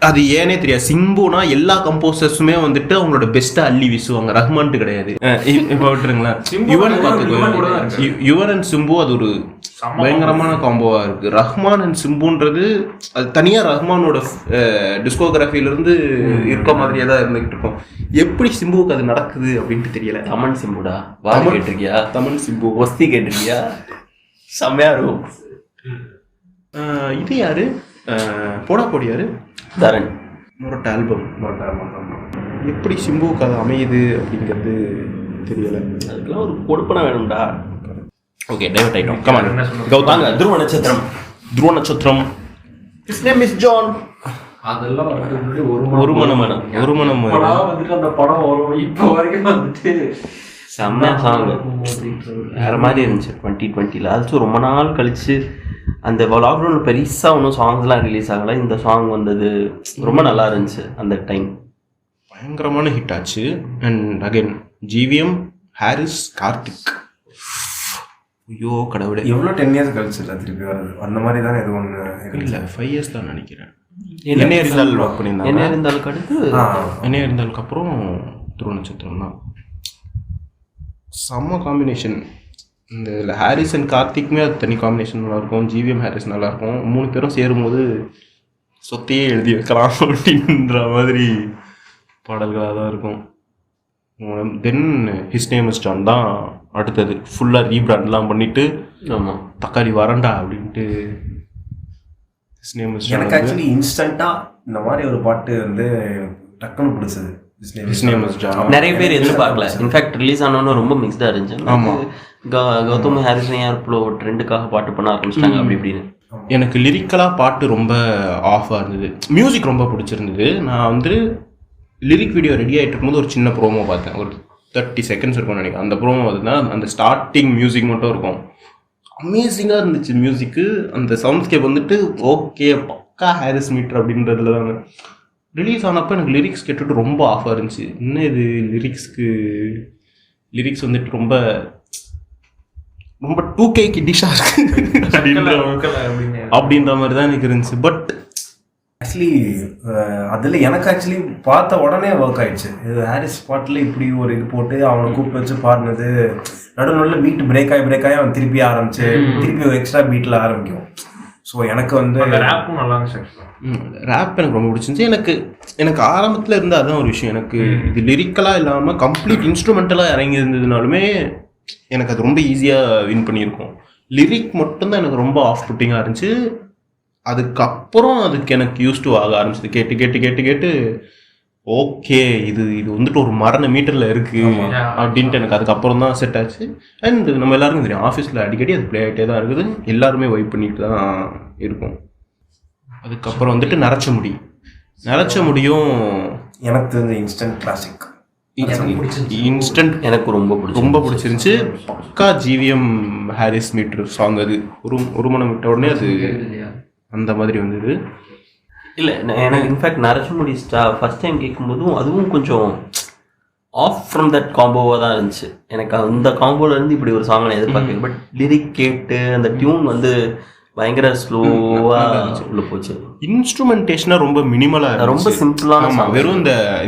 அது ஏனே தெரியாது. சிம்புனா எல்லா கம்போசர்ஸுமே வந்துட்டு அவங்களோட பெஸ்ட்டை அள்ளி வீசுவாங்க, ரஹ்மான்ட்டு கிடையாது. இப்போ விட்டுருங்களேன், யுவன் பார்த்துக்கோ, யுவன் அண்ட் சிம்பு அது ஒரு பயங்கரமான காம்போவா இருக்கு. ரஹ்மான் அண்ட் சிம்புன்றது அது தனியாக ரஹ்மானோட டிஸ்கோகிராஃபிலிருந்து இருக்க மாதிரியே தான் இருந்துகிட்டு இருக்கும். எப்படி சிம்புவுக்கு அது நடக்குது அப்படின்ட்டு தெரியல. தமன் சிம்புடா, வாரம் கேட்டிருக்கியா? தமிழ் சிம்பு ஒஸ்தி கேட்டிருக்கியா? செம்மையா இருக்கும். இது யாரு? போடா போடி யாரு? தரன் மொரட்ட ஆல்பம். எப்படி சிம்புவுக்கு அது அமையுது அப்படிங்கிறது தெரியல. அதுக்கெல்லாம் ஒரு கொடுப்பனை வேணும்டா. ஓகே, டைவர்ட் ஆயிட்டோம். கமான் கௌதாங்க. துருவ நட்சத்திரம். துருவ நட்சத்திரம். His name is John. அதெல்லாம் வந்துட்டு ஒரு மனம் ஒரு மனம் வந்துட்டு அந்த படம் வரும் இப்போ வரைக்கும் வந்துட்டு செம்ம சாங். வேற மாதிரி இருந்துச்சு 2020. ஆல்சோ ரொம்ப நாள் கழிச்சு அந்த லாக்டவுனில் பெருசாக ஒன்றும் சாங்ஸ்லாம் ரிலீஸ் ஆகலை. இந்த சாங் வந்தது ரொம்ப நல்லா இருந்துச்சு அந்த டைம். பயங்கரமான ஹிட் ஆச்சு. And again GVM, Harris, Karthik. ஐயோ கடவுளே, எவ்வளோ 10 years கழிச்சு திருப்பி வருது அந்த மாதிரி தானே இது ஒன்று இல்லை 5 years தான் நினைக்கிறேன். என்ன இருந்தாலும் ஒர்க் பண்ணியிருந்தாங்க. என்ன இருந்தாலும் அடுத்து என்ன இருந்தாலுக்கு அப்புறம் துருவ நட்சத்திரம் தான். செம்ம காம்பினேஷன். இந்த இதில் ஹாரிஸ் அண்ட் கார்த்திக்குமே அது தனி காம்பினேஷன் நல்லாயிருக்கும். ஜிவிஎம், ஹாரிஸ் நல்லாயிருக்கும். 3 பேரும் சேரும்போது சொத்தையே எழுதி வைக்கலாம் அப்படின்ற மாதிரி பாடல்களாக தான் இருக்கும். தென் ஹிஸ் நேம் இஸ் ஜான் தான் அடுத்தது. ஃபுல்லாக ரீபிராண்ட்லாம் பண்ணிவிட்டு ஆமாம் தக்காளி வரண்டா அப்படின்ட்டு ஹிஸ் நேம் இஸ் ஜான். எனக்கு ஆக்சுவலி இன்ஸ்டண்ட்டாக இந்த மாதிரி ஒரு பாட்டு வந்து டக்குன்னு பிடிச்சது. ஹிஸ் நேம் இஸ் ஜான் நிறைய பேர் எதிர்பார்க்கல. இன்ஃபேக்ட் ரிலீஸ் ஆனோன்னு ரொம்ப மிக்ஸ்டாக இருந்துச்சு. ஆமாம், கௌதம் ஹாரிஸும் ஏர்ப்ளோ ட்ரெண்டுக்காக பாட்டு பண்ண ஆரம்பிச்சிட்டாங்க அப்படி இப்படின்னு. எனக்கு லிரிக்கலாக பாட்டு ரொம்ப ஆஃபாக இருந்தது. மியூசிக் ரொம்ப பிடிச்சிருந்தது. நான் வந்து லிரிக் வீடியோ ரெடி ஆகிட்டு இருக்கும்போது ஒரு சின்ன ப்ரோமோ பார்த்தேன். ஒரு 30 seconds இருக்கும்னு நினைக்கிறேன். அந்த ப்ரோமோ பார்த்தீங்கன்னா அந்த ஸ்டார்டிங் மியூசிக் மட்டும் இருக்கும். அமேசிங்காக இருந்துச்சு மியூசிக்கு. அந்த சவுண்ட்ஸ்கேப் வந்துட்டு ஓகே பக்கா ஹாரிஸ் மீட்டர் அப்படின்றதுல தாங்க. ரிலீஸ் ஆனப்போ எனக்கு லிரிக்ஸ் கேட்டுட்டு ரொம்ப ஆஃபாக இருந்துச்சு. இன்னும் இது லிரிக்ஸ் வந்துட்டு ரொம்ப ரொம்ப 2K கிட்டிஷாக இருக்கு அப்படின்ற மாதிரி தான் எனக்கு இருந்துச்சு. பட் ஆக்சுவலி அதில் எனக்கு ஆக்சுவலி பார்த்த உடனே ஒர்க் ஆயிடுச்சு. இது ஹாரிஸ் பாட்டில் இப்படி ஒரு இது போட்டு அவனை கூப்பிட்டு வச்சு பாடினது, நடுநடுவில் பீட் பிரேக் ஆகி அவன் திருப்பி ஆரம்பிச்சு திருப்பி ஒரு எக்ஸ்ட்ரா பீட்டில் ஆரம்பிக்கும். ஸோ எனக்கு வந்து ரேப்பும் நல்லா இருந்துச்சு. ரேப் எனக்கு ரொம்ப பிடிச்சிருந்துச்சு. எனக்கு ஆரம்பத்தில் இருந்த அதான் ஒரு விஷயம். எனக்கு இது லிரிக்கலாக இல்லாமல் கம்ப்ளீட் இன்ஸ்ட்ருமெண்டலாக இறங்கி இருந்ததுனாலுமே எனக்கு அது ரொம்ப ஈஸியாக வின் பண்ணியிருக்கும். லிரிக் மட்டும்தான் எனக்கு ரொம்ப ஆஃப் புட்டிங்காக இருந்துச்சு. அதுக்கப்புறம் அதுக்கு எனக்கு யூஸ் டு ஆக ஆரம்பிச்சது. கேட்டு ஓகே இது வந்துட்டு ஒரு மரண மீட்டரில் இருக்குது அப்படின்ட்டு எனக்கு அதுக்கப்புறம் தான் செட் ஆச்சு. அண்ட் நம்ம எல்லாருக்கும் தெரியும் ஆஃபீஸில் அடிக்கடி அது ப்ளே ஆகிட்டே தான் இருக்குது. எல்லாருமே வைப் பண்ணிட்டு தான் இருக்கும். அதுக்கப்புறம் வந்துட்டு நரைச்ச முடியும் எனக்கு தெரிஞ்ச இன்ஸ்டன்ட் கிளாசிக். இன்ஸ்டன்ட் எனக்கு ரொம்ப பிடிச்சிருந்துச்சு. பக்கா ஜிவிஎம் ஹாரிஸ் மீட்டர் சாங். அது ஒரு மனம் விட்ட உடனே அது அந்த மாதிரி வந்தது. இல்லை எனக்கு இன்ஃபேக்ட் நரசிம்முடி ஃபர்ஸ்ட் டைம் கேட்கும்போதும் அதுவும் கொஞ்சம் ஆஃப் ஃப்ரம் தட் காம்போவாக தான் இருந்துச்சு. எனக்கு அந்த காம்போலேருந்து இப்படி ஒரு சாங் நான் எதிர்பார்க்கல. பட் லிரிக் கேட்டு அந்த டியூன் வந்து பயங்கர ஸ்லோவாக உள்ள போச்சு. இன்ஸ்ட்ருமெண்டேஷனாக ரொம்ப மினிமலாக, ரொம்ப சிம்பிளான, வெறும்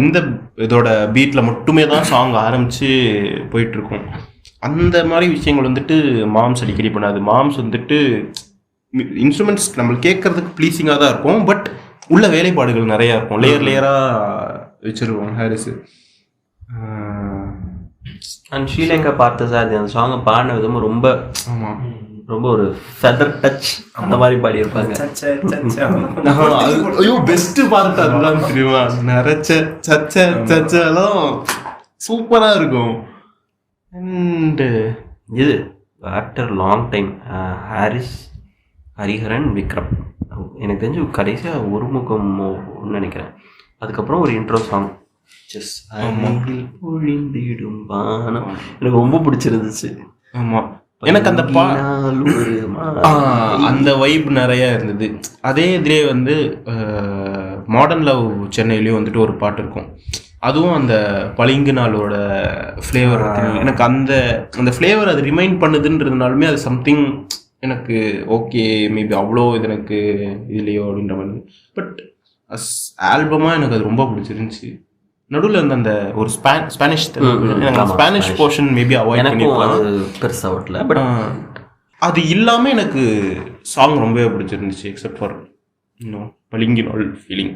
இந்த இதோட பீட்டில் மட்டுமே தான் சாங் ஆரம்பித்து போயிட்டுருக்கும். அந்த மாதிரி விஷயங்கள் வந்துட்டு மாம்ஸ் அடிக்கடி பண்ணாது. மாம்ஸ் வந்துட்டு இன்ஸ்ட்ருமெண்ட்ஸ் நம்மளுக்கு கேட்கறதுக்கு ப்ளீஸிங்காக தான் இருக்கும். பட் உள்ள வேலைப்பாடுகள் நிறையா இருக்கும். லேயராக வச்சுருவோம் ஹாரிஸு. அண்ட் ஸ்ரீலேகா பார்த்தசாரதி அந்த சாங்கை பாடின விதமும் ரொம்ப ஒரு ஃபெதர் டச் அந்த மாதிரி பாடியிருப்பாங்க. ஐயோ பெஸ்ட்டு பார்த்து அதுதான் தெரியுமா, நரைச்ச சச்செல்லாம் சூப்பராக இருக்கும். அண்டு இது after long time Harris, Hariharan, Vikram எனக்கு தெரிஞ்சு கடைசியாக ஒரு முகம் நினைக்கிறேன். அதுக்கப்புறம் ஒரு இன்ட்ரோ சாங் பொழிந்திடும் பானம் எனக்கு ரொம்ப பிடிச்சிருந்துச்சு. ஆமாம், எனக்கு அந்த அந்த வைப் நிறையா இருந்தது. அதே இதுலேயே வந்து மாடர்ன் லவ் சென்னையிலையும் வந்துட்டு ஒரு பாட்டு இருக்கும். அதுவும் அந்த பளிங்கு நாளோட ஃப்ளேவர் எனக்கு அந்த ஃப்ளேவர் அது ரிமைண்ட் பண்ணுதுன்றதுனாலுமே அது சம்திங் எனக்கு ஓகே மேபி அவ்வளோ இது எனக்கு இதுலையோ அப்படின்ற மாதிரி. பட் ஆல்பமாக எனக்கு அது ரொம்ப பிடிச்சிருந்துச்சி. நடுவில் இருந்த அந்த ஒரு Spanish Spanish portion maybe avoid பண்ணிருக்கலாம், பெருசாக ஓட்டல. பட் அது இல்லாமல் எனக்கு சாங் ரொம்பவே பிடிச்சிருந்துச்சு எக்ஸப்ட் ஃபார் இன்னும் பளிங்கின் ஆல் ஃபீலிங்.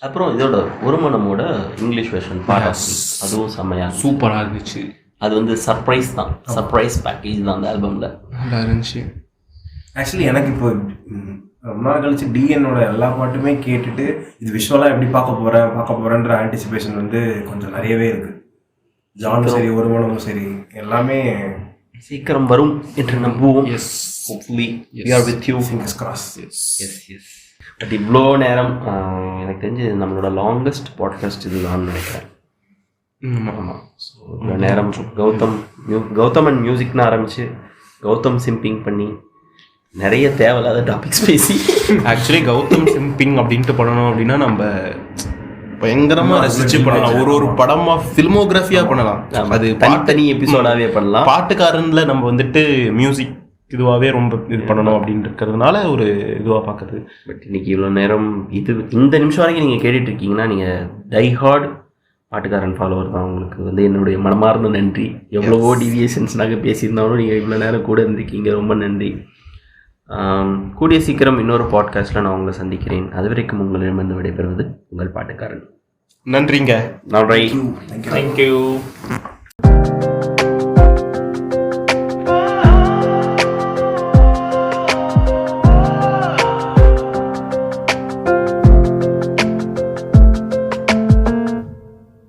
அப்புறம் இதோட ஒரு மனமோட இங்கிலீஷ் வெர்ஷன் பாட்டு அதுவும் செம்மையாக சூப்பராக இருந்துச்சு. அது வந்து சர்ப்ரைஸ் தான், சர்ப்ரைஸ் பேக்கேஜ் தான் அந்த ஆல்பமில் நல்லா இருந்துச்சு. ஆக்சுவலி எனக்கு இப்போ ரொம்ப நாள் கழிச்சு டிஎன்னோட எல்லா பாட்டுமே கேட்டுட்டு இது விஷுவலாக எப்படி பார்க்க போகிறேன்ற ஆன்டிசிபேஷன் வந்து கொஞ்சம் நிறையவே இருக்குது. ஜானும் சரி ஒரு மனமும் சரி எல்லாமே சீக்கிரம் வரும் என்று நம்புவோம். Yes, hopefully we are with you, fingers cross. Yes. But இவ்வளோ நேரம் எனக்கு தெரிஞ்சு நம்மளோட லாங்கஸ்ட் பாட்காஸ்ட் இதுதான் நினைக்கிறேன். ஆமாம். ஸோ இவ்வளோ நேரம் கௌதம் அண்ட் மியூசிக்னு ஆரம்பித்து கௌதம் சிம்பிங் பண்ணி நிறைய தேவையில்லாத டாபிக்ஸ் பேசி ஆக்சுவலி கௌதம் சிம்பிங் அப்படின்ட்டு பண்ணணும் அப்படின்னா நம்ம பயங்கரமாக ரசிச்சு பண்ணலாம். ஒரு படமாக ஃபில்மோகிராஃபியாக பண்ணலாம். அது தனி எபிசோடாகவே பண்ணலாம். பாட்டுக்காரனில் நம்ம வந்துட்டு மியூசிக் இதுவாகவே ரொம்ப இது பண்ணணும் அப்படின்னு இருக்கிறதுனால ஒரு இதுவாக பார்க்குறது. பட் இன்னைக்கு இவ்வளோ நேரம் இந்த நிமிஷம் வரைக்கும் நீங்கள் கேட்டுட்டு இருக்கீங்கன்னா நீங்கள் டைஹார்ட் பாட்டுக்காரன் ஃபாலோவர் தான். உங்களுக்கு வந்து என்னுடைய மனமார்ந்த நன்றி. எவ்வளவோ டிவியேஷன்ஸ் நாங்கள் பேசியிருந்தாலும் நீங்கள் இவ்வளோ நேரம் கூட இருந்திருக்கீங்க, ரொம்ப நன்றி. கூடிய சீக்கிரம் இன்னொரு பாட்காஸ்ட்டில் நான் உங்களை சந்திக்கிறேன். அது வரைக்கும் உங்களிடமிருந்து விடைபெறுவது உங்கள் பாட்டுக்காரன். நன்றிங்க. நன்றி. தேங்க்யூ.